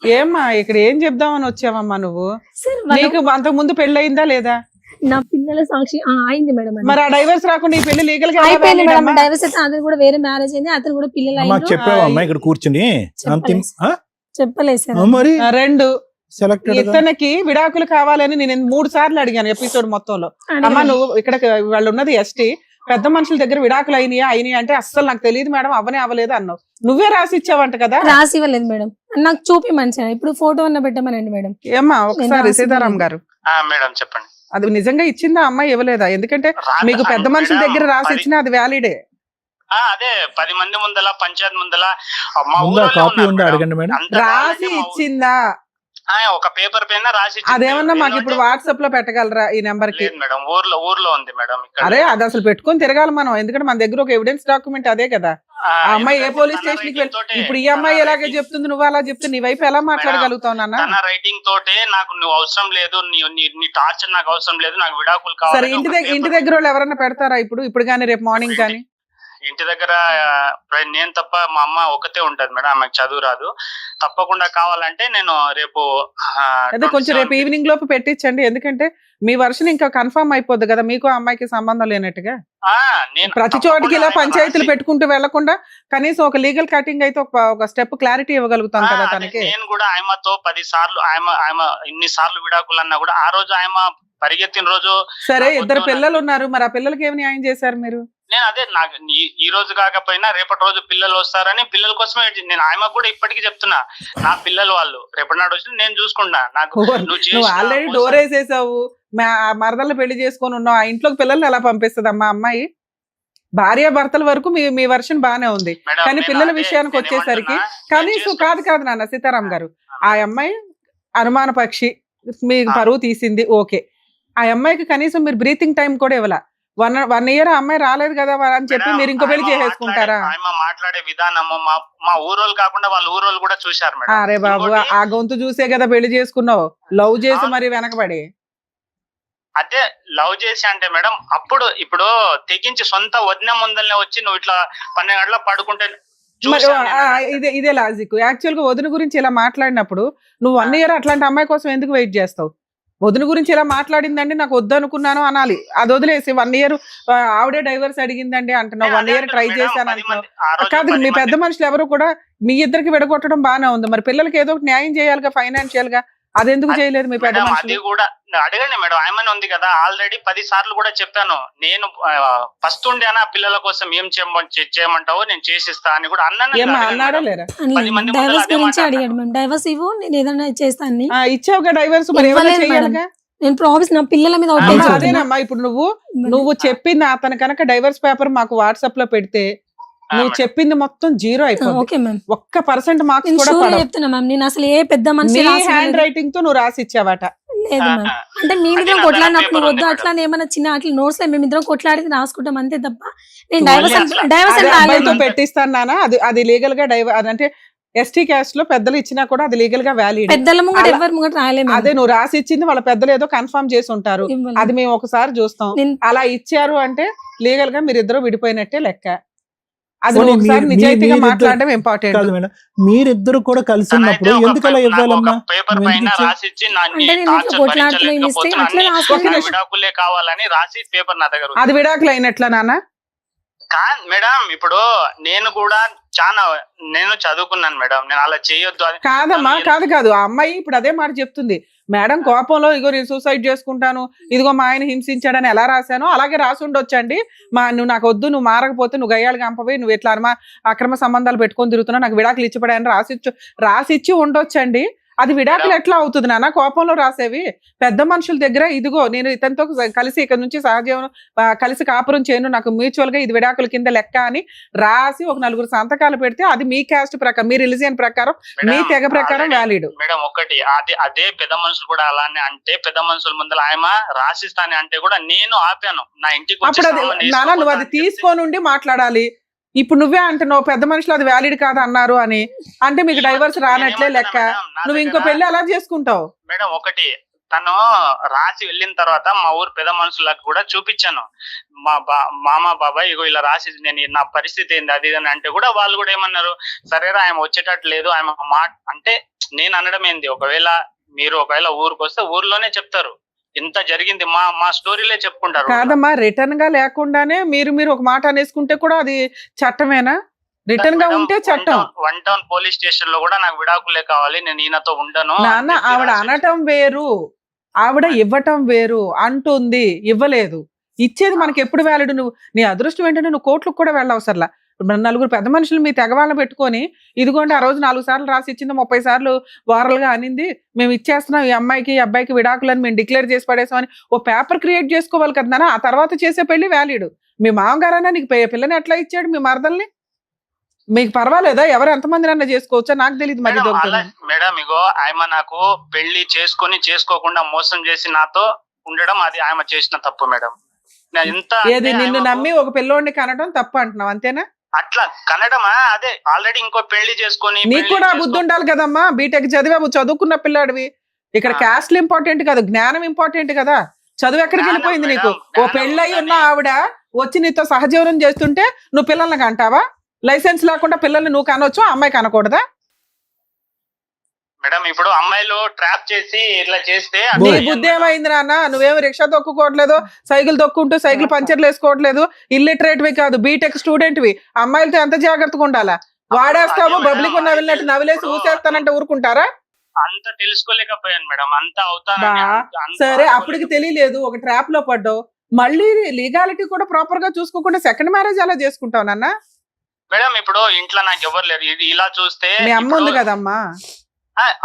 ఏమ్మా ఇక్కడ ఏం చెప్దామని వచ్చావమ్మా నువ్వు? నీకు అంతకు ముందు పెళ్లి అయిందా లేదా? నా పిల్లల సాక్షి అయింది మేడం. మరి ఆ డైవర్స్ రాకుండా ఈ పెళ్లి లీగల్ గా అయిపోయింది మేడం. డైవర్స్ అయితే అతను కూడా వేరే మ్యారేజ్ అయింది, అతను కూడా పిల్లలు అయ్యారు. చెప్పావమ్మా ఇక్కడ కూర్చుని? చెప్పలేదు సార్. మరి 2 ఇతనికి విడాకులు కావాలని నేను 3 సార్లు అడిగాను ఎపిసోడ్ మొత్తంలో. అమ్మా నువ్వు ఇక్కడ వాళ్ళు ఉన్నది ఎస్టీ, పెద్ద మనుషుల దగ్గర విడాకులు అయినాయి అంటే అస్సలు నాకు తెలియదు మేడం, అవ్వలేదు అన్నావు. నువ్వే రాసి ఇచ్చావంట కదా? రాసి ఇవ్వలేదు మేడం, నాకు చూపి మంచిగా ఇప్పుడు ఫోటో అన్న పెట్టమనండి మేడం. ఏమ్మా ఒకసారి సీతారాం గారు మేడం చెప్పండి, అది నిజంగా ఇచ్చిందా అమ్మాయి ఇవ్వలేదా? ఎందుకంటే మీకు పెద్ద మనుషుల దగ్గర రాసి ఇచ్చినా అది వ్యాలిడే. అదే 10 మంది ముందల పంచాయతీ ముందల అడగండి మేడం. రాసి ఇచ్చిందా? ఒక పేపర్ పైన రాసి. అదేమన్నా మాకు ఇప్పుడు వాట్సాప్ లో పెట్టగలరా ఈ నెంబర్ కి? మేడం ఊర్లో ఉంది మేడం. అరే అది అసలు పెట్టుకొని తిరగాలి మనం, ఎందుకంటే మన దగ్గర ఒక ఎవిడెన్స్ డాక్యుమెంట్ అదే కదా. ఆ అమ్మాయి ఏ ఎందుకంటే పోలీస్ తన స్టేషన్ కి writing వెళ్ళి తోటే, ఇప్పుడు ఈ అమ్మాయి తన ఎలాగే writing- చెప్తుంది నువ్వు అలా చెప్తే నీ వైపు ఎలా మాట్లాడగలుగుతావు నాన్న? తన రైటింగ్ తోటే నాకు నువ్వు అవసరం లేదు, నీ టార్చర్ నాకు అవసరం లేదు, నాకు విడాకులు సరే కావాలి. ఇంటి దగ్గర వాళ్ళు ఎవరన్నా పెడతారా ఇప్పుడు కానీ రేపు మార్నింగ్ కానీ? ఇంటి దగ్గర నేను తప్ప మా అమ్మ ఒకతే ఉంటది మేడం, ఆమెకు చదువు రాదు. తప్పకుండా కావాలంటే నేను రేపు అదే కొంచెం రేపు ఈవినింగ్ లోపు పెట్టించండి, ఎందుకంటే మీ వర్షన్ ఇంకా కన్ఫర్మ్ అయిపోద్ది కదా మీకు ఆ అమ్మాయికి సంబంధం లేనట్టుగా. నేను ప్రతి చోటికి ఇలా తప్పకుండా పంచాయతీలు రాసి- పెట్టుకుంటూ వెళ్లకుండా కనీసం ఒక లీగల్ కటింగ్ అయితే ఒక స్టెప్ క్లారిటీ ఇవ్వగలుగుతాం కదా అదే తనకి. నేను కూడా ఆయమతో 10 సార్లు ఆయన ఇన్ని సార్లు విడాకులు అన్నా కూడా ఆ రోజు ఆయన పరిగెత్తిన రోజు సరే నాకు ఇద్దరు వద్దు పిల్లలు ఉన్నారు, మరి ఆ పిల్లలకి ఏమి న్యాయం చేశారు మీరు? నేను అదే నాకు ఈ రోజు కాకపోయినా రేపటి రోజు పిల్లలు వస్తారని పిల్లల కోసమే నేను ఆయనకు కూడా ఇప్పటికీ చెప్తున్నా, నా పిల్లలు వాళ్ళు రేపటి నాడు వచ్చి నేను చూసుకుంటా. నాకు నువ్వు ఆల్రెడీ డోర్ వేసేసావు, మరదలు పెళ్లి చేసుకొని ఉన్నావు, ఆ ఇంట్లోకి పిల్లల్ని ఎలా పంపిస్తుంది అమ్మా అమ్మాయి? భార్య భర్తల వరకు మీ వర్షన్ బానే ఉంది, కానీ పిల్లల విషయానికి వచ్చేసరికి కనీసం కాదు నాన్న సీతారాం గారు, ఆ అమ్మాయి అనుమాన పక్షి, మీ పరువు తీసింది ఓకే, ఆ అమ్మాయికి కనీసం మీరు బ్రీతింగ్ టైం కూడా ఇవ్వాల. 1 year ఆ అమ్మాయి రాలేదు కదా అని చెప్పి మీరు ఇంకో పెళ్లి చేసేసుకుంటారా? ఆయన మాట్లాడే విధానము మా ఊరోళ్ళు కాకుండా వాళ్ళ ఊరోళ్ళు కూడా చూశారు మేడం. అరే బాబు, ఆ గొంతు చూసే కదా పెళ్లి చేసుకున్నావు, లవ్ చేసి మరి వెనకబడి. అదే లవ్ చేసి అంటే మేడం అప్పుడు ఇప్పుడు తెగించి సొంత వదిన ముందల్నే వచ్చి నువ్వు ఇట్లా 12 గంటల పడుకుంటే మరి చూశాను నేను మేడం. ఇదే లాజిక్. యాక్చువల్ గా వదిన గురించి ఇలా మాట్లాడినప్పుడు నువ్వు 1 year అట్లాంటి అమ్మాయి కోసం ఎందుకు వెయిట్ చేస్తావు? వదిన గురించి ఇలా మాట్లాడిందండి నాకు వద్దనుకున్నాను అనాలి, అది వదిలేసి 1 year ఆవిడే డైవర్స్ అడిగిందండి అంటున్నావు, 1 year ట్రై చేశాను అంటున్నావు. కాదు, మీ పెద్ద మనుషులు ఎవరు కూడా మీ ఇద్దరికి విడగొట్టడం బాగానే ఉంది, మరి పిల్లలకి ఏదో ఒకటి న్యాయం చేయాలిగా ఫైనాన్షియల్ గా, అదెందుకు చేయలేదు మీ పెద్ద మేడం అది మనుషులు? కూడా అడగండి మేడం, ఆయమనే ఉంది కదా ఆల్రెడీ 10 సార్లు కూడా చెప్పాను. నేను ఫస్ట్ ఉండేనా పిల్లల కోసం ఏం చేయమంటావో నేను చేసిస్తా అని కూడా అన్నాను. ఏమా అన్నాడా లేరా? 10 మంది ముందర డైవర్స్ అదే గురించి మాట అడిగాడు మేము, డైవర్స్ ఇవ్వు నేను ఏదైనా చేస్తాను. ఇచ్చావుగా డైవర్స్, మరి ఏమైనా ఇవ్వలేదు చేయాలిగా. నేను ప్రామిస్ నా పిల్లల మీద అమ్మా, ఒట్టేసి అదే చెప్తున్నా. అదేనమ్మా, ఇప్పుడు నువ్వు చెప్పింది అతను కనుక డైవర్స్ పేపర్ మాకు వాట్సాప్ లో పెడితే నువ్వు చెప్పింది మొత్తం జీరో అయిపోతుంది, ఓకే మ్యామ్, 1% మార్క్స్ నేను కూడా షూర్ పడవు. చెప్తున్నా మ్యామ్, నేను అసలు ఏ పెద్ద మనిషి నీ రాసి హ్యాండ్ రైటింగ్ తో నువ్వు రాసి ఇచ్చావట. లేదు మ్యామ్. అంటే మేమిద్దరం కొట్లాడినప్పుడు వద్దు అట్లా ఏమైనా చిన్న అట్లా నోట్స్ లో మేమిద్దరం కొట్లాడి రాసుకుంటాం అంతే తప్ప నేను డైవర్స్ అదే అబ్బాయితో రాలేదు. పెట్టిస్తాను నాన్న, అది లీగల్ గా అంటే ఎస్టీ క్యాస్ట్ లో పెద్దలు ఇచ్చినా కూడా అది లీగల్ గా వ్యాలిడ్. పెద్దల ముంగట అలా- ఎవరి ముంగట రాయలేదు. అదే నువ్వు రాసి ఇచ్చింది వాళ్ళ పెద్దలు ఏదో కన్ఫర్మ్ చేసి ఉంటారు, అది మేము ఒకసారి చూస్తాం. అలా ఇచ్చారు అంటే లీగల్ గా మీరిద్దరు విడిపోయినట్టే లెక్క. అది పోనీ నువ్వు ఒకసారి మీరు- నిజాయితీగా మీరిద్దరు- మాట్లాడడం ఇంపార్టెంట్. కాదు మేడం, మీరిద్దరు కూడా కలిసి ఉన్నప్పుడు ఎందుకు అలా ఇవ్వాలమ్మా? పేపర్ నువ్వు పైన ఎందుకు ఇచ్చావు? రాసిచ్చి అంటే నేను ఇట్లా కొట్లాడుతున్నా ఇస్తే అట్లా రాసుకుంటా. విడాకులే కావాలని రాసి పేపర్ నా దగ్గర ఉంది. అది విడాకులు అయినట్లా నాన్న? మేడం ఇప్పుడు నేను కూడా నేను చదువుకున్నాను మేడం, నేను అలా చేయొద్దు అని కాదమ్మా, కాదు ఆ అమ్మాయి ఇప్పుడు అదే మాట చెప్తుంది. మేడం కోపంలో ఇగో నేను సూసైడ్ చేసుకుంటాను, ఇదిగో మా ఆయన హింసించాడని ఎలా రాశానో అలాగే రాసి ఉండొచ్చండి. నువ్వు నాకు వద్దు, నువ్వు మారకపోతే నువ్వు గయ్యాలు కంపవి, నువ్వు ఎట్లా అక్రమ సంబంధాలు పెట్టుకొని తిరుగుతున్నావు, నాకు విడాకులు ఇచ్చిపడాయని రాసిచ్చి ఉండొచ్చండి. అది విడాకులు ఎట్లా అవుతుంది నాన్న? కోపంలో రాసేవి. పెద్ద మనుషుల దగ్గర ఇదిగో నేను ఇతనితో కలిసి ఇక్కడ నుంచి సహజీవనం కలిసి కాపురం చేయను, నాకు మ్యూచువల్ గా ఇది విడాకుల కింద లెక్క అని రాసి ఒక 4 సంతకాలు పెడితే అది మీ క్యాస్ట్ ప్రకారం, మీ రిలీజియన్ ప్రకారం, మీ తెగ ప్రకారం వ్యాలిడ్. మేడం ఒకటి అదే పెద్ద మనుషులు కూడా అలానే అంటే పెద్ద మనుషుల ముందర ఆయన రాసిస్తానే అంటే కూడా నేను ఆపాను. నా ఇంటికి అప్పుడు అది నాన్న నువ్వు అది తీసుకొని మాట్లాడాలి. ఇప్పుడు నువ్వే అంటున్నావు పెద్ద మనుషులు అది వ్యాలిడ్ కాదు అన్నారు అని, అంటే మీకు డైవర్స్ రానట్లే లెక్క. నువ్వు ఇంకో పెళ్లి ఎలా చేసుకుంటావు? మేడం ఒకటి తను రాసి వెళ్ళిన తర్వాత మా ఊరు పెద్ద మనుషులకు కూడా చూపించాను, మామ బాబాయ్ ఇగో ఇలా రాసి నేను నా పరిస్థితి ఏంది అది అని అంటే కూడా వాళ్ళు కూడా ఏమన్నారు, సరేరా ఆయన వచ్చేటట్టు లేదు ఆయన అంటే నేను అనడం ఏంది, ఒకవేళ ఊరికి వస్తే ఊర్లోనే చెప్తారు ఇంత జరిగింది, మా స్టోరీలే చెప్పుకుంటారు. కాదమ్మా, రిటర్న్ గా లేకుండానే మీరు ఒక మాట అనేసుకుంటే కూడా అది చట్టమేనా? రిటర్న్ గా ఉంటే చట్టం. 1 టౌన్ పోలీస్ స్టేషన్ లో కూడా నాకు విడాకులే కావాలి, నేను ఈయనతో ఉండను నాన్న ఆవిడ అనటం వేరు, ఆవిడ ఇవ్వటం వేరు. అంటుంది ఇవ్వలేదు, ఇచ్చేది మనకి ఎప్పుడు వ్యాలిడ్. నీ అదృష్టం ఏంటంటే నువ్వు కోర్టులకు కూడా వెళ్ళవసరలా. 4 పెద్ద మనుషులు మీ తెగవాళ్ళని పెట్టుకొని ఇదిగోండి ఆ రోజు 4 సార్లు రాసి ఇచ్చింది, 30 సార్లు వారలుగా అనింది, మేము ఇచ్చేస్తున్నాం ఈ అమ్మాయికి ఈ అబ్బాయికి విడాకులని మేము డిక్లేర్ చేసి పడేసామని ఓ పేపర్ క్రియేట్ చేసుకోవాలి కదా నాన్న. ఆ తర్వాత చేసే పెళ్లి వ్యాలిడ్. మీ మామగారైనా నీకు పిల్లని ఎట్లా ఇచ్చాడు, మీ మరదల్ని? మీకు పర్వాలేదా? ఎవరు ఎంతమంది అన్నా చేసుకోవచ్చా? నాకు తెలియదు మరి. మేడం ఇగో ఆయన నాకు పెళ్లి చేసుకోకుండా మోసం చేసి నాతో ఉండడం అది ఆయన చేసిన తప్పు మేడం. ఏది నిన్ను నమ్మి ఒక పిల్లోడిని కనడం తప్పు అంటున్నావు అంతేనా? అట్లా కనడమా? అదే ఆల్రెడీ ఇంకో పెళ్లి చేసుకొని నీకు కూడా బుద్ధి ఉండాలి కదమ్మా, బీటెక్ చదివావు, చదువుకున్న పిల్లాడివి. ఇక్కడ క్యాస్ట్ ఇంపార్టెంట్ కాదు, జ్ఞానం ఇంపార్టెంట్ కదా. చదువు ఎక్కడికి జ్ఞానం వెళ్ళిపోయింది మేడం, నీకు? ఓ జ్ఞానం పెళ్ళయి ఉన్న ఉందని. ఆవిడ వచ్చి నీతో సహజీవనం చేస్తుంటే నువ్వు పిల్లల్ని అంటావా? లైసెన్స్ లేకుండా పిల్లల్ని నువ్వు కనొచ్చు, అమ్మాయి కనకూడదా? మేడం ఇప్పుడు అమ్మాయిలు ట్రాప్ చేసి ఇట్లా చేస్తే నీ Boy. బుద్ధి ఏమైంది నాన్న? నువ్వేమి రిక్షా తొక్కుకోవట్లేదు, సైకిల్ తొక్కుంటూ సైకిల్ పంచర్లు వేసుకోవట్లేదు, ఇల్లిటరేట్వి కాదు, బీటెక్ స్టూడెంట్వి. అమ్మాయిలతో ఎంత జాగ్రత్తగా ఉండాలా? వాడేస్తావు, అదే బబ్లిక్ మేడం, నవిలినట్టు నవిలేసి ఇప్పుడు ఊసేస్తానంటే ఊరుకుంటారా? అంత తెలుసుకోలేకపోయాను మేడం, అంత అవుతాను బా, సరే అప్పటికి తెలియలేదు, ఒక ట్రాప్ లో పడ్డావు, మళ్ళీ లీగాలిటీ కూడా ప్రాపర్ గా చూసుకోకుండా సెకండ్ మ్యారేజ్ అలా చేసుకుంటావు నాన్న? మేడం ఇప్పుడు ఇంట్లో నాకు ఎవరు లేరు, ఇది ఇలా చూస్తే మీ అమ్మ ఉంది ఇప్పుడు, కదమ్మా,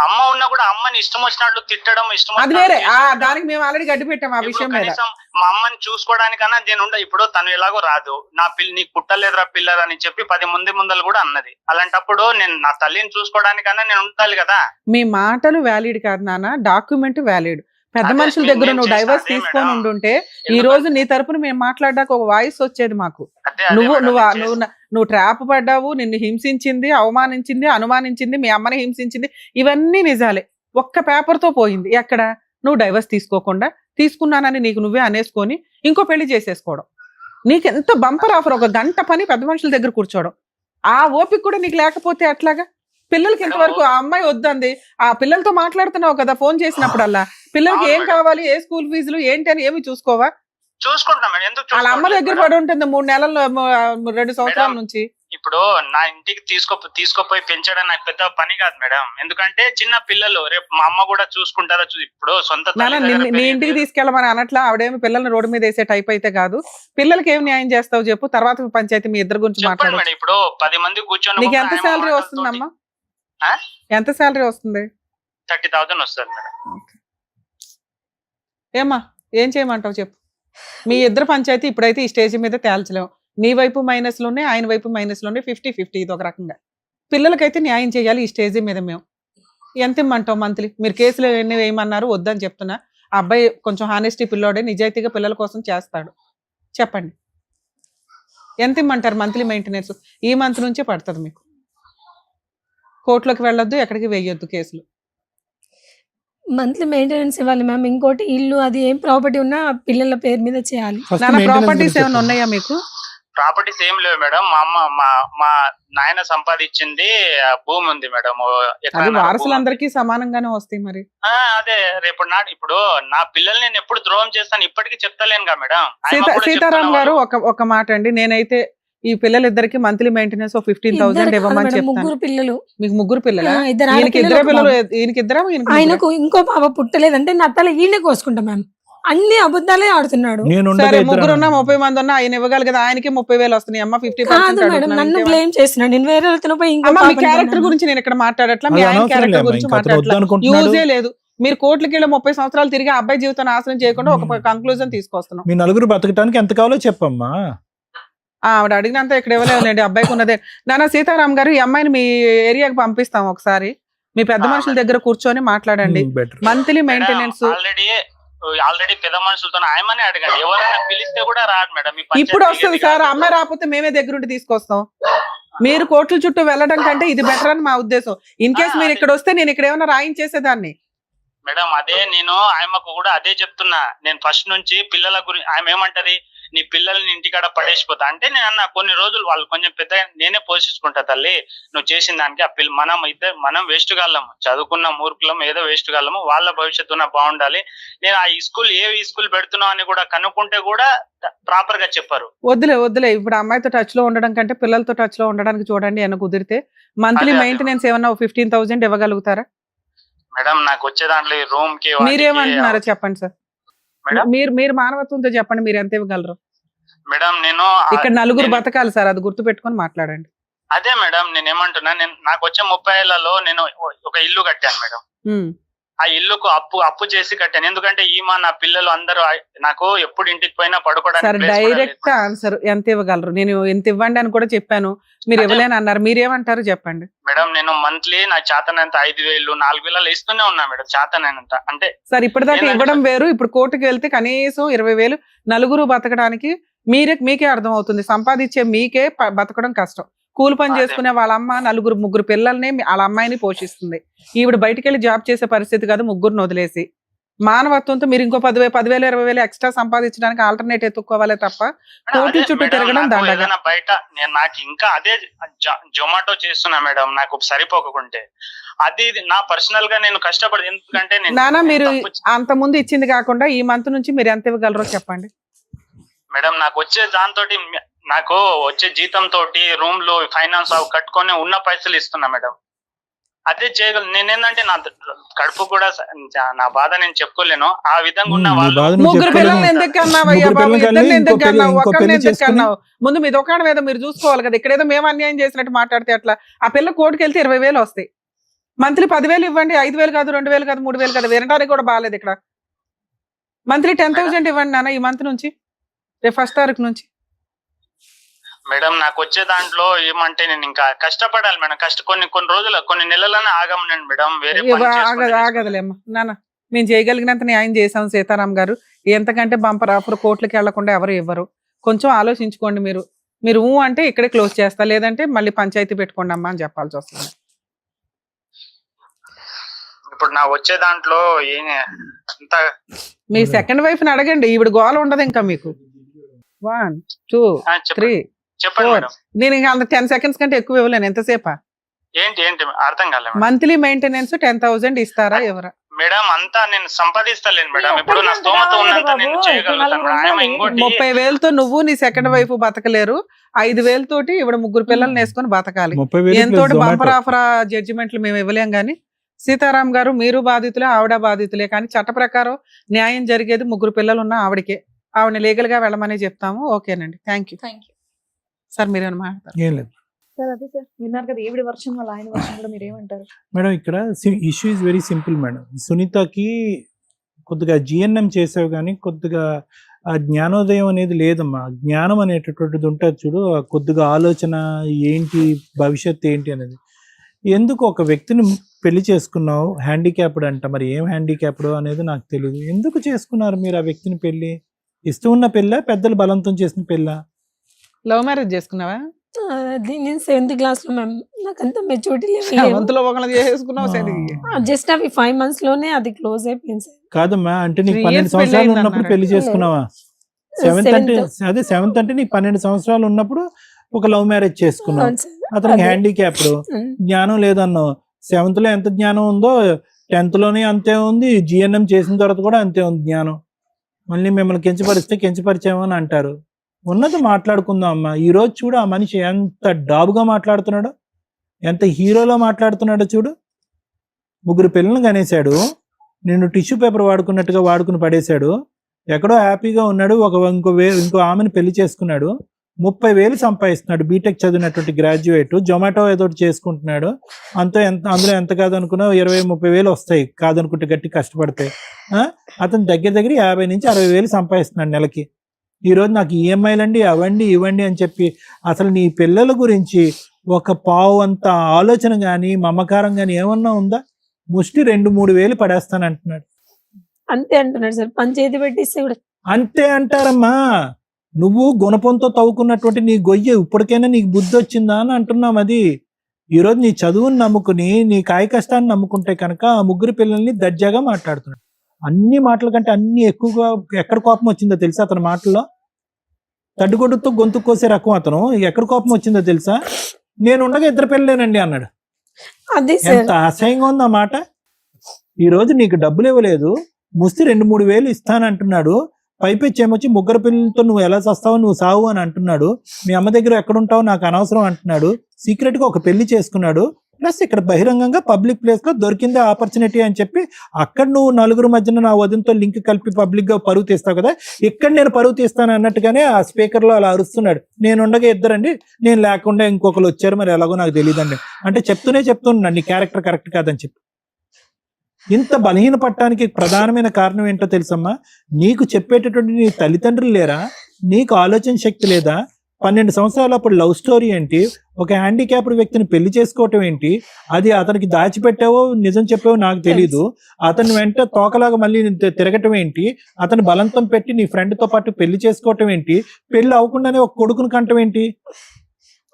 అమ్మ ఉన్నా కూడా అమ్మని ఇష్టం వచ్చినట్లు తిట్టడం, ఇష్టం అది వచ్చినట్లు వేరే. చేసేయడం. దానికి మేము ఆల్రెడీ గడ్డి పెట్టాం ఆ ఇప్పుడు విషయం మీద. కనీసం మా అమ్మని చూసుకోవడానికన్నా నేను ఉండ. ఇప్పుడు తను ఎలాగో రాదు, నా నీకు పుట్టలేదురా పిల్లరా అని చెప్పి 10 మంది ముందలు కూడా అన్నది. అలాంటప్పుడు నేను నా తల్లిని చూసుకోవడానికన్నా నేను ఉండాలి కదా. మీ మాటలు వ్యాలిడ్ కాదు నాన్న, డాక్యుమెంట్ వ్యాలిడ్. పెద్ద అదే, మనుషుల దగ్గర నేను నువ్వు చేస్తా, డైవర్స్ అదే తీసుకొని మేడం. ఉండుంటే ఈ ఎందుకంటే- రోజు నీ తరపున మేము మాట్లాడడానికి ఒక వాయిస్ వచ్చేది మాకు. అదే, అదే నువ్వు మేడం, నువ్వు నేను నువ్వు నువ్వు ట్రాప్ పడ్డావు, నిన్ను హింసించింది, అవమానించింది, అనుమానించింది, మీ అమ్మని హింసించింది, ఇవన్నీ నిజాలే. ఒక్క పేపర్ తో పోయింది. ఎక్కడ? నువ్వు డైవర్స్ తీసుకోకుండా తీసుకున్నానని నీకు నువ్వే అనేసుకొని ఇంకో పెళ్లి చేసేసుకోవడం. నీకెంత బంపర్ ఆఫర్, ఒక గంట పని పెద్ద మనుషుల దగ్గర కూర్చోవడం. ఆ ఓపిక కూడా నీకు లేకపోతే అట్లాగా? పిల్లలకి ఇంతవరకు ఆ అమ్మాయి వద్దంది, ఆ పిల్లలతో మాట్లాడుతున్నావు కదా ఫోన్ చేసినప్పుడల్లా, పిల్లలకి ఏం అవును కావాలి, ఏ స్కూల్ ఫీజులు ఏంటి అని ఏమి చూసుకోవా? చూసుకుంటాం మేడం, ఎందుకు వాళ్ళ అమ్మ చూసుకోవట్లేదు దగ్గర మేడం? పడి ఉంటుంది 3 నెలలు 2 సంవత్సరాల మేడం, నుంచి. ఇప్పుడు నా ఇంటికి తీసుకుపోయి పెంచడం నాకు పెద్ద పని కాదు మేడం. ఎందుకంటే చిన్న పిల్లలు, రేపు మా అమ్మ కూడా చూసుకుంటారా? ఇప్పుడు సొంత తల్లి నాన్న దగ్గర నీ పెరిగి- ఇంటికి తీసుకెళ్ళమని అనట్లా, ఆవిడేమి పిల్లల్ని రోడ్డు మీద వేసే టైప్ అయితే కాదు. పిల్లలకి ఏం న్యాయం చేస్తావు చెప్పు, తర్వాత పంచాయతీ మీ ఇద్దరు గురించి చెప్పండి మాట్లాడు. మేడం. ఇప్పుడు 10 మంది కూర్చొని నీకు ఒక ఎంత ఆయన శాలరీ మాటలతోటి వస్తుందమ్మా? ఆ? ఎంత శాలరీ వస్తుంది? 30,000 వస్తుంది మేడం. ఏమ్మా ఏం చేయమంటావు చెప్పు. మీ ఇద్దరు పంచాయతీ ఇప్పుడైతే ఈ స్టేజ్ మీద తేల్చలేము. నీ వైపు మైనస్ లోనే, ఆయన వైపు మైనస్ లోనే, 50-50 ఇది ఒక రకంగా. పిల్లలకైతే న్యాయం చేయాలి ఈ స్టేజ్ మీద మేము. ఎంత ఇమ్మంటావు మంత్లీ? మీరు కేసులు ఎన్ని వేయమన్నారు, వద్దని చెప్తున్నా. ఆ అబ్బాయి కొంచెం హానెస్టీ పిల్లోడే, నిజాయితీగా పిల్లల కోసం చేస్తాడు. చెప్పండి ఎంత ఇమ్మంటారు మంత్లీ మెయింటెనెన్స్? ఈ మంత్ నుంచే పడుతుంది మీకు. కోర్టులోకి వెళ్ళొద్దు, ఎక్కడికి వేయొద్దు కేసులు. మంత్లీ మెయింటెనెన్స్ ఇవ్వాలి మ్యామ్. ఇంకోటి ఇల్లు అది ఏం ప్రాపర్టీ ఉన్నా పిల్లల పేరు మీద చేయాలి. First నాన్న maintenance ప్రాపర్టీస్ గురించి ఏమైనా చెప్పండి. ఉన్నాయా మీకు? ప్రాపర్టీస్ ఏం లేవు మేడం. మా అమ్మ మా నాయన సంపాదించింది భూమి ఉంది మేడం. అది వారసులందరికీ సమానంగానే వస్తాయి మరి. అదే రేపు ఇప్పుడు నా పిల్లల్ని నేను ఎప్పుడు ద్రోహం చేస్తాను ఇప్పటికీ చెప్తలేనుగా మేడం. ఆయన కూడా సీతారాం చెప్తున్నా గారు వాళ్ళు. ఒక మాట అండి, నేనైతే ఈ పిల్లలిద్దరికి మంత్లీ మెయింటెనెన్స్ 15,000 ఇద్దరు ఇవ్వమని కాదు మేడం, చెప్తాను. ముగ్గురు పిల్లలు. మీకు ముగ్గురు పిల్లల? ఇద్దరు ఈయనకి ఆడపిల్లలు, ఇద్దరే ఒక పిల్లలు, బాబు. ఈయనకి ఇద్దరా? ఆయనకు ఇంకో పాప పుట్టలేదంటే నా తల ఈయన కోసుకుంటా మ్యామ్. అన్ని అబద్ధాలే ఆడుతున్నాడు. నేను సరే ఉండగా ముగ్గురు ఉన్నా ఇద్దరు 30 మంది ఉన్నా ఆయన ఇవ్వగలి కదా. ఆయనకి 30,000 వస్తున్నాయి, అమ్మ 50% కాదు మేడం, నన్ను బ్లేమ్ చేస్తున్నాడు. నేను వేరే వాళ్ళతో పోయి ఇంకో అమ్మ మీ పాపని క్యారెక్టర్ కన్నాను. గురించి నేను ఇక్కడ మాట్లాడట్లా, మీ అది ఆయన అనవసరం క్యారెక్టర్ లేమ్మా, గురించి ఇంకా అతను మాట్లాడట్లా. వద్దనుకుంటున్నాడు. యూజే లేదు. మీరు కోర్టుకి వెళ్ళి 30 సంవత్సరాలు తిరిగి ఆ అబ్బాయి జీవితం నాశనం చేయకుండా ఒక కంక్లూజన్ తీసుకొస్తున్నాం. మీ నలుగురు బతకటానికి ఎంత కావాలో చెప్పమ్మా. ఆవిడ అడిగినంత ఇక్కడ ఇవ్వలేవులేండి, అబ్బాయికి ఉన్నదే. నాన్న సీతారాం గారు, ఈ అమ్మాయిని మీ ఏరియాకి పంపిస్తాం ఒకసారి. మీ పెద్ద మనుషుల దగ్గర కూర్చొని మాట్లాడండి. బెటర్. మంత్లీ మెయింటెనెన్స్ ఆల్రెడీ పెద్ద మనుషులతో ఆయమనే అడగండి. ఎవరైనా పిలిస్తే కూడా రాదు మేడం. ఈ పంచాయతీ ఇప్పుడు వస్తుంది ఇది సార్, కాదు. అమ్మాయి రాకపోతే మేమే దగ్గరుండి తీసుకొస్తాం. మీరు కోర్టుల చుట్టూ వెళ్ళడం కంటే ఇది బెటర్ అని మా ఉద్దేశం. ఇన్ కేస్ మీరు ఇక్కడ వస్తే నేను ఇక్కడ ఏమైనా రాయించేసేదాన్ని. మేడం అదే నేను ఆయమ్మకు కూడా అదే చెప్తున్నా. నేను ఫస్ట్ నుంచి పిల్లల గురించి ఆమె ఏమంటది, నీ పిల్లల్ని ఇంటికాడ పడేసిపోతా అంటే నేను అన్న కొన్ని రోజులు వాళ్ళు కొంచెం పెద్ద నేనే పోషించుకుంటా తల్లి, నువ్వు చేసిన దానికి ఆ మనం వేస్ట్ గాళ్ళము, చదువుకున్న మూర్ఖులం, ఏదో వేస్ట్ గాళ్ళము, వాళ్ళ భవిష్యత్తు బాగుండాలి. నేను ఆ స్కూల్ స్కూల్ పెడుతున్నావు అని కూడా కనుక్కుంటే కూడా ప్రాపర్ గా చెప్పారు. వద్దులే ఇప్పుడు అమ్మాయితో టచ్ లో ఉండడం కంటే పిల్లలతో టచ్ లో ఉండడానికి చూడండి. ఏమైనా కుదిరితే మంత్లీ అదే. మెయింటెనెన్స్ ఏమన్నా 15,000 ఇవ్వగలుగుతారా? మేడం నాకు వచ్చే దాంట్లో రూమ్ కి మీరేమంటున్నారో చెప్పండి సార్. మేడం మీరు మానవత్వంతో చెప్పండి, మీరు ఎంత ఇవ్వగలరు? మేడం నేను ఇక్కడ నలుగురు నేను- బతకాలి సార్, అది గుర్తు పెట్టుకొని మాట్లాడండి. అదే మేడం నేను ఏమంటున్నా, నాకు వచ్చే 30 ఏళ్లలో నేను ఒక ఇల్లు కట్టాను మేడం. ఉమ్. ఆ ఇల్లుకు అప్పు చేసి కట్టాను. ఎందుకంటే నా పిల్లలు అందరూ నాకు ఎప్పుడు ఇంటికి పోయినా సార్ పడుకోవడానికి place కూడా డైరెక్ట్ లేదు. ఆన్సర్ ఎంత ఇవ్వగలరు? నేను ఎంత ఇవ్వండి అని కూడా చెప్పాను, మీరు అదే. ఇవ్వలేని అన్నారు. మీరేమంటారు చెప్పండి. మేడం నేను మంత్లీ నా చేతనంత 5,000 4,000 ఇస్తూనే ఉన్నా మేడం, చేతనంత. అంటే సార్ ఇప్పటిదాకా ఏంటంటే ఇవ్వడం సార్- వేరు, ఇప్పుడు కోర్టుకి వెళ్తే కనీసం 20,000 నలుగురు బతకడానికి మీకే అర్థం అవుతుంది, సంపాదించే మీకే బతకడం కష్టం. కూలి పని అదే. చేసుకునే వాళ్ళ అమ్మ 4 పిల్లల్ని వాళ్ళ అమ్మాయిని పోషిస్తుంది. ఈవిడ బయటికి వెళ్ళి జాబ్ చేసే పరిస్థితి కాదు, ముగ్గురిని వదిలేసి. మానవత్వంతో మీరు ఇంకో 10,000, 20,000 ఎక్స్ట్రా సంపాదించడానికి ఆల్టర్నేట్ ఎత్తుక్కోవాలే తప్ప కోర్టు చుట్టూ మేడం, తిరగడం నాకు దండగా. ఏదైనా బయట నాకు ఇంకా అదే జొమాటో చేస్తున్నా మేడం, నాకు సరిపోకుంటే అది నా పర్సనల్ గా నేను కష్టపడి, ఎందుకంటే నానా మీరు తప్పు అంత ముందు ఇచ్చింది కాకుండా ఈ మంత్ నుంచి మీరు ఎంత ఇవ్వగలరో చెప్పండి. మేడం, నాకు వచ్చే దాంతో నాకు వచ్చే జీతం తోటి రూమ్ లో ఫైనాన్స్ అవి కట్టుకొని ఉన్న పైసలు ఇస్తున్నా మేడం. అదే చేయగలను. నేనేందంటే నా కడుపు కూడా నా బాధ నేను చెప్పుకోలేను. ఆ విధంగా ఉన్న నీ వాళ్ళు బాధ నువ్వు ముగ్గురు చెప్పుకోలేవు. పిల్లల్ని ఎందుకు కన్నావయ్యా ముగ్గురు బాబు? పిల్లల్ని ఇద్దరిని కని ఎందుకు ఇంకో కన్నావు? ఇంకో ఒకరిని పెళ్లి ఎందుకు చేసుకుని కన్నావు? ముందు మీ దుకాణం ఏదో మీరు చూసుకోవాలి కదా. ఇక్కడేదో మేము అన్యాయం చేసినట్టు మాట్లాడితే అట్లా. ఆ పిల్ల కోర్టుకి వెళ్తే 20,000 వస్తాయి. మంత్లీ 10,000 ఇవ్వండి, 5,000 కాదు, 2,000 కాదు, 3,000 కాదు. వినడానికి కూడా బాగాలేదు ఇక్కడ. మంత్లీ 10,000 ఇవ్వండి నాన్న ఈ మంత్ నుంచి, రేపు 1st తారీఖు నుంచి. మేడం, నాకు వచ్చే దాంట్లో ఏమంటే నేను ఇంకా కష్టపడాలి మేడం. కొన్ని రోజులు, కొన్ని నెలలనే ఆగమనండి మేడం. వేరే పని చేసుకుంటే ఆగదులేమ్మా నాన్న, మేము చేయగలిగినంత న్యాయం చేసాం సీతారాం గారు. ఎంతకంటే బంపర్ ఆఫర్ కోర్టులకు వెళ్లకుండా ఎవరు ఇవ్వరు. కొంచెం ఆలోచించుకోండి మీరు. మీరు అంటే ఇక్కడే క్లోజ్ చేస్తా, లేదంటే మళ్ళీ పంచాయతీ పెట్టుకోండి అమ్మా అని చెప్పాల్సి వస్తుంది. ఇప్పుడు నా వచ్చే దాంట్లో అంత మీ సెకండ్ వైఫ్ ని అడగండి, ఈవిడ గోల ఉండదు ఇంకా మీకు. 1 2 3 చెప్పండి 4 మేడం. నేను ఇంకా అంత 10 seconds కంటే ఎక్కువ ఇవ్వలేను. ఎంతసేపా? ఏంటి అర్థం కాలే మేడం. మంత్లీ మెయింటెనెన్స్ 10,000 ఇస్తారా ఎవరా? మేడం, అంతా నేను సంపాదిస్తలేను మేడం. ఇప్పుడు నా స్తోమత ఉన్నంత నేను చేయగలుగుతాను మేడం. ఆయన ఇంకోటి 30,000తో నువ్వు నీ సెకండ్ వైఫ్ బతకలేరు. 5,000 తోటి ఇవిడ 3 పిల్లల్ని వేసుకొని బతకాలి. 30,000 ఎంతోటి plus బంపర్ Zomato. ఆఫర్ జడ్జిమెంట్లు మేము ఇవ్వలేం గానీ, సీతారాం గారు మీరు బాధితులే, ఆవిడ బాధితులే. కానీ చట్ట ప్రకారం న్యాయం జరిగేది 3 పిల్లలు ఉన్న ఆవిడకే. ఆవిడని లీగల్ గా వెళ్ళమని చెప్తాము. ఓకేనండి, థ్యాంక్ యూ సార్. మీరేమైనా మాట్లాడతారు? ఏం లేదు సార్ అదే సార్ విన్నారు కదా ఈవిడ వర్షం వాళ్ళ ఆయన వర్షం కూడా మీరు ఏమంటారు? మేడం, ఇక్కడ issue is very simple madam. సునీతకి కొద్దిగా జిఎన్ఎం చేసావు కానీ కొద్దిగా ఆ జ్ఞానోదయం అనేది లేదమ్మా. జ్ఞానం అనేటటువంటిది ఉంటుంది చూడు, ఆ కొద్దిగా ఆలోచన ఏంటి, భవిష్యత్తు ఏంటి అనేది. ఎందుకు ఒక వ్యక్తిని పెళ్లి చేసుకున్నావు, హ్యాండిక్యాప్డ్ అంట, మరి ఏం హ్యాండిక్యాప్డ్ అనేది నాకు తెలియదు. ఎందుకు చేసుకున్నారు మీరు ఆ వ్యక్తిని పెళ్లి? ఇష్టం ఉన్న పెళ్ళ, పెద్దలు బలంతం చేసిన పెళ్ళ? లవ్ మ్యారేజ్ చేసుకున్నావా? అది నేను 7th క్లాస్ లో మ్యామ్, నాకు అంత మెచ్యూరిటీ వంతులో ఒకళ్ళు చేసుకున్నావు సరే. జస్ట్ అవి 5 months లోనే అది క్లోజ్ అయిపోయింది సార్. కాదమ్మా, అంటే నీకు 3 12 years సంవత్సరాలు పెళ్ళయింది ఉన్నప్పుడు అన్నారు. పెళ్లి చేసుకున్నావా? 7th అంటే అదే 7th అంటే నీకు 12 సంవత్సరాలు ఉన్నప్పుడు ఒక లవ్ మ్యారేజ్ చేసుకున్నావు. అవును సార్. అతనికి అదే. హ్యాండిక్యాప్డ్, జ్ఞానం లేదన్నావు. 7th లో ఎంత జ్ఞానం ఉందో 10th లోనే అంతే ఉంది. జిఎన్ఎం చేసిన తర్వాత కూడా అంతే ఉంది జ్ఞానం. మళ్ళీ మిమ్మల్ని కించపరిచామో అని అంటారు. ఉన్నది మాట్లాడుకుందాం అమ్మా. ఈ రోజు చూడు, ఆ మనిషి ఎంత డాబుగా మాట్లాడుతున్నాడో, ఎంత హీరోలో మాట్లాడుతున్నాడో చూడు. 3 పిల్లల్ని కనేశాడు, నేను టిష్యూ పేపర్ వాడుకున్నట్టుగా వాడుకుని పడేశాడు. ఎక్కడో హ్యాపీగా ఉన్నాడు. ఇంకో ఆమెను పెళ్లి చేసుకున్నాడు. 30,000 సంపాదిస్తున్నాడు. బీటెక్ చదివినటువంటి గ్రాడ్యుయేట్. జొమాటో ఏదో చేసుకుంటున్నాడు. అందులో ఎంత కాదనుకున్నా 20,000-30,000 వస్తాయి కాదనుకుంటే, గట్టి కష్టపడితే. అతను దగ్గర 50,000 నుంచి 60,000 సంపాదిస్తున్నాడు నెలకి. ఈరోజు నాకు ఈఎంఐలండి, అవండి ఇవ్వండి అని చెప్పి అసలు నీ పిల్లల గురించి ఒక పావు అంత ఆలోచన కానీ మమకారం కానీ ఏమన్నా ఉందా? ముష్టి 2-3 వేలు పడేస్తానంటున్నాడు. అంతే అంటున్నాడు సార్. పంచాయతీ పెట్టిస్తే కూడా అంతే అంటారమ్మా. నువ్వు గుణపంతో తవ్వుకున్నటువంటి నీ గొయ్యి ఇప్పటికైనా నీకు బుద్ధి వచ్చిందా అని అంటున్నాం. అది ఈరోజు నీ చదువుని నమ్ముకుని, నీ కాయ కష్టాన్ని నమ్ముకుంటే కనుక ఆ 3 పిల్లల్ని దర్జాగా మాట్లాడుతున్నాడు. అన్ని మాటల కంటే అన్ని ఎక్కువగా ఎక్కడ కోపం వచ్చిందో తెలుసా అతని మాటల్లో? తడ్డుగొడ్డుతో గొంతు కోసే రకం అతను. ఎక్కడ కోపం వచ్చిందో తెలుసా? నేను ఉండగా 2 పిల్లలేనండి అన్నాడు. అదే సార్. ఎంత అసహ్యంగా ఉంది ఆ మాట. ఈ రోజు నీకు డబ్బులు ఇవ్వలేదు, ముస్తి 2-3 వేలు ఇస్తానంటున్నాడు. పైపెచ్చి ఏమొచ్చి 3 పిల్లలతో నువ్వు ఎలా చస్తావో నువ్వు సావు అని అంటున్నాడు. మీ అమ్మ దగ్గర ఎక్కడుంటావో నాకు అనవసరం అంటున్నాడు. సీక్రెట్ గా ఒక పెళ్లి చేసుకున్నాడు. ప్లస్ ఇక్కడ బహిరంగంగా పబ్లిక్ ప్లేస్ లో దొరికిందే ఆపర్చునిటీ అని చెప్పి అక్కడ నువ్వు 4 మధ్యన నా వదినతో లింక్ కలిపి పబ్లిక్ గా పరువు తీస్తావు కదా, ఇక్కడ నేను పరువు తీస్తాను అన్నట్టుగానే ఆ స్పీకర్ లో అలా అరుస్తున్నాడు. నేను ఉండగా 2 అండి, నేను లేకుండా ఇంకొకరు వచ్చారు, మరి ఎలాగో నాకు తెలియదండి అంటే చెప్తున్నాడు. నీ క్యారెక్టర్ కరెక్ట్ కాదని చెప్పి. ఇంత బలహీన పట్టడానికి ప్రధానమైన కారణం ఏంటో తెలుసమ్మా? నీకు చెప్పేటటువంటి నీ తల్లిదండ్రులు లేరా? నీకు ఆలోచన శక్తి లేదా? 12 సంవత్సరాలు అప్పుడు లవ్ స్టోరీ ఏంటి, ఒక హ్యాండిక్యాప్డ్ వ్యక్తిని పెళ్లి చేసుకోవటం ఏంటి, అది అతనికి దాచిపెట్టావో నిజం చెప్పావో నాకు తెలీదు, అతని వెంట తోకలాగా మళ్ళీ తిరగటం ఏంటి, అతను బలంతం పెట్టి నీ ఫ్రెండ్ తో పాటు పెళ్లి చేసుకోవటం ఏంటి, పెళ్లి అవ్వకుండానే ఒక కొడుకుని కంటం ఏంటి,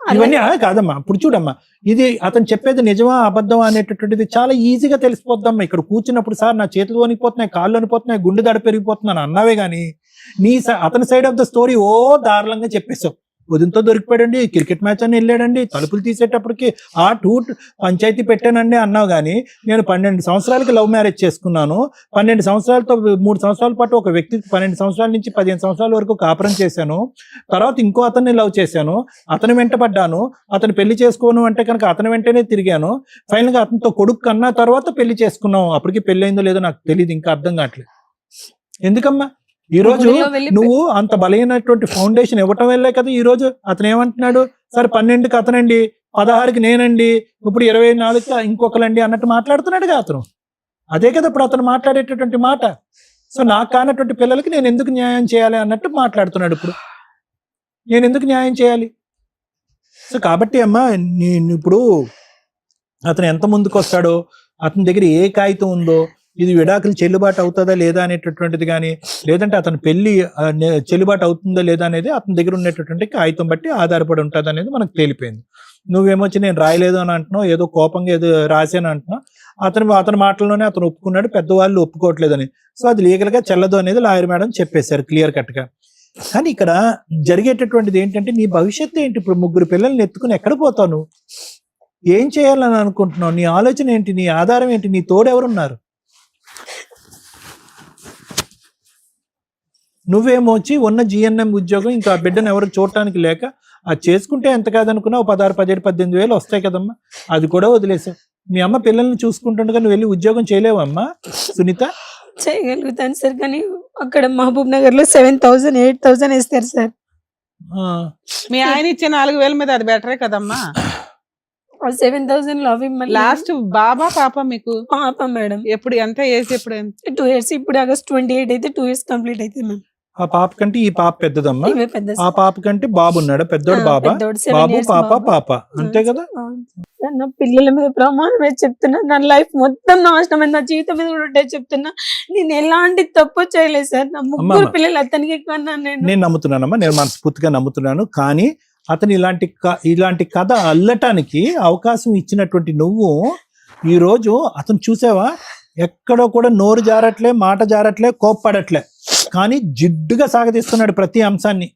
ఇవన్నీ కాదమ్మా. ఇప్పుడు చూడమ్మా, ఇది అతను చెప్పేది నిజమా అబద్ధమా అనేటటువంటిది చాలా ఈజీగా తెలిసిపోద్దమ్మా. ఇక్కడ కూర్చున్నప్పుడు సార్ నా చేతులు వణిపోతున్నాయి, కాళ్ళు వణిపోతున్నాయి, గుండె దడ పెరిగిపోతున్నాను అన్నావే గానీ అతని సైడ్ ఆఫ్ ద స్టోరీ దారుణంగా చెప్పేశావు. ఉదయంతో దొరికిపోయాడండి, క్రికెట్ మ్యాచ్ అని వెళ్ళాడండి, తలుపులు తీసేటప్పటికి పంచాయతీ పెట్టానండి అన్నావు. కానీ నేను 12 సంవత్సరాలకి లవ్ మ్యారేజ్ చేసుకున్నాను, 12 సంవత్సరాలతో 3 సంవత్సరాల పాటు ఒక వ్యక్తికి 12 సంవత్సరాల నుంచి 15 సంవత్సరాల వరకు కాపురం చేశాను, తర్వాత ఇంకో అతన్ని లవ్ చేశాను, అతని వెంట పడ్డాను, అతను పెళ్లి చేసుకోను అంటే కనుక అతని వెంటనే తిరిగాను, ఫైనల్ గా అతనితో కొడుకు కన్నా తర్వాత పెళ్లి చేసుకున్నావు. అప్పటికి పెళ్లి అయిందో లేదో నాకు తెలియదు, ఇంకా అర్థం కావట్లేదు. ఎందుకమ్మా ఈ రోజు నువ్వు అంత బలమైనటువంటి ఫౌండేషన్ ఇవ్వటం వల్లే కదా ఈ రోజు అతను ఏమంటున్నాడు, సరే 12కి అతనండి, 16కి నేనండి, ఇప్పుడు 24కి ఇంకొకరండి అన్నట్టు మాట్లాడుతున్నాడు కదా అతను. అదే కదా ఇప్పుడు అతను మాట్లాడేటటువంటి మాట. సో నాకు కానటువంటి పిల్లలకి నేను ఎందుకు న్యాయం చేయాలి అన్నట్టు మాట్లాడుతున్నాడు. ఇప్పుడు నేను ఎందుకు న్యాయం చేయాలి? సో కాబట్టి అమ్మా, నేను ఇప్పుడు అతను ఎంత ముందుకు వస్తాడో, అతని దగ్గర ఏ కాగితం ఉందో, ఇది విడాకులు చెల్లుబాటు అవుతుందా లేదా అనేటటువంటిది కానీ, లేదంటే అతని పెళ్లి చెల్లుబాటు అవుతుందా లేదా అనేది అతని దగ్గర ఉండేటటువంటి కాగితం బట్టి ఆధారపడి ఉంటుంది అనేది మనకు తేలిపోయింది. నువ్వేమొచ్చి నేను రాయలేదు అని అంటున్నావు, ఏదో కోపంగా ఏదో రాశాను అంటున్నావు. అతని మాటల్లోనే అతను ఒప్పుకున్నాడు, పెద్దవాళ్ళు ఒప్పుకోవట్లేదని. సో అది లీగల్ గా చెల్లదు అనేది లాయర్ మేడం చెప్పేశారు క్లియర్ కట్ గా. కానీ ఇక్కడ జరిగేటటువంటిది ఏంటంటే, నీ భవిష్యత్తు ఏంటి? ఇప్పుడు 3 పిల్లల్ని ఎత్తుకుని ఎక్కడ పోతావు? నువ్వు ఏం చేయాలని అనుకుంటున్నావు? నీ ఆలోచన ఏంటి? నీ ఆధారం ఏంటి? నీ తోడెవరున్నారు? నువ్వేమో వచ్చి ఉన్న జిఎన్ఎం ఉద్యోగం ఇంకా బిడ్డను ఎవరు చూడటానికి లేక అది చేసుకుంటే ఎంత కాదనుకున్నావు 16, 17, 18 వేలు వస్తాయి కదమ్మా, అది కూడా వదిలేసావు. మీ అమ్మ పిల్లల్ని చూసుకుంటుండగా నువ్వు వెళ్ళి ఉద్యోగం చేయలేవమ్మా సునీత? చేయగలుగుతాను సార్, కానీ అక్కడ మహబూబ్ నగర్ లో 7,000 8,000 ఇస్తారు సార్. మీ ఆయన ఇచ్చే 4,000 మీద అది బెటరే కదమ్మా. 7,000 లో అవి లాస్ట్ బాబా పాప మీకు? పాప మేడం. ఎప్పుడు ఎంత ఏజ్? ఎప్పుడు 2 years. ఇప్పుడు ఆగస్ట్ 28 అయితే 2 years కంప్లీట్ అయితే మ్యామ్. ఆ పాప కంటే ఈ పాప పెద్దదమ్మా. ఇవే పెద్ద ఆ పాప కంటే బాబు ఉన్నాడు, పెద్దోడు బాబా, పెద్దోడు 7 బాబు years పాప బాబు. పాప, అంతే కదా? సార్, నా పిల్లల మీద ప్రమాణమే చెప్తున్నా, నా లైఫ్ మొత్తం నాశనమైంది, నా జీవితం మీద కూడా ఉంటే చెప్తున్నా. నేను ఎలాంటి తప్పు చేయలేదు సార్. నా 3 పిల్లలు అతనికి కన్నా నేను నమ్ముతున్నానమ్మా, నేను మనస్ఫూర్తిగా నమ్ముతున్నాను. కానీ అతను ఇలాంటి కథ అల్లటానికి అవకాశం ఇచ్చినటువంటి నువ్వు ఈ రోజు అతను చూసావా, ఎక్కడో కూడా నోరు జారట్లే, మాట జారట్లే, కోప్పడట్లే, కానీ జిడ్డుగా సాగదీస్తున్నాడు ప్రతి అంశాన్ని.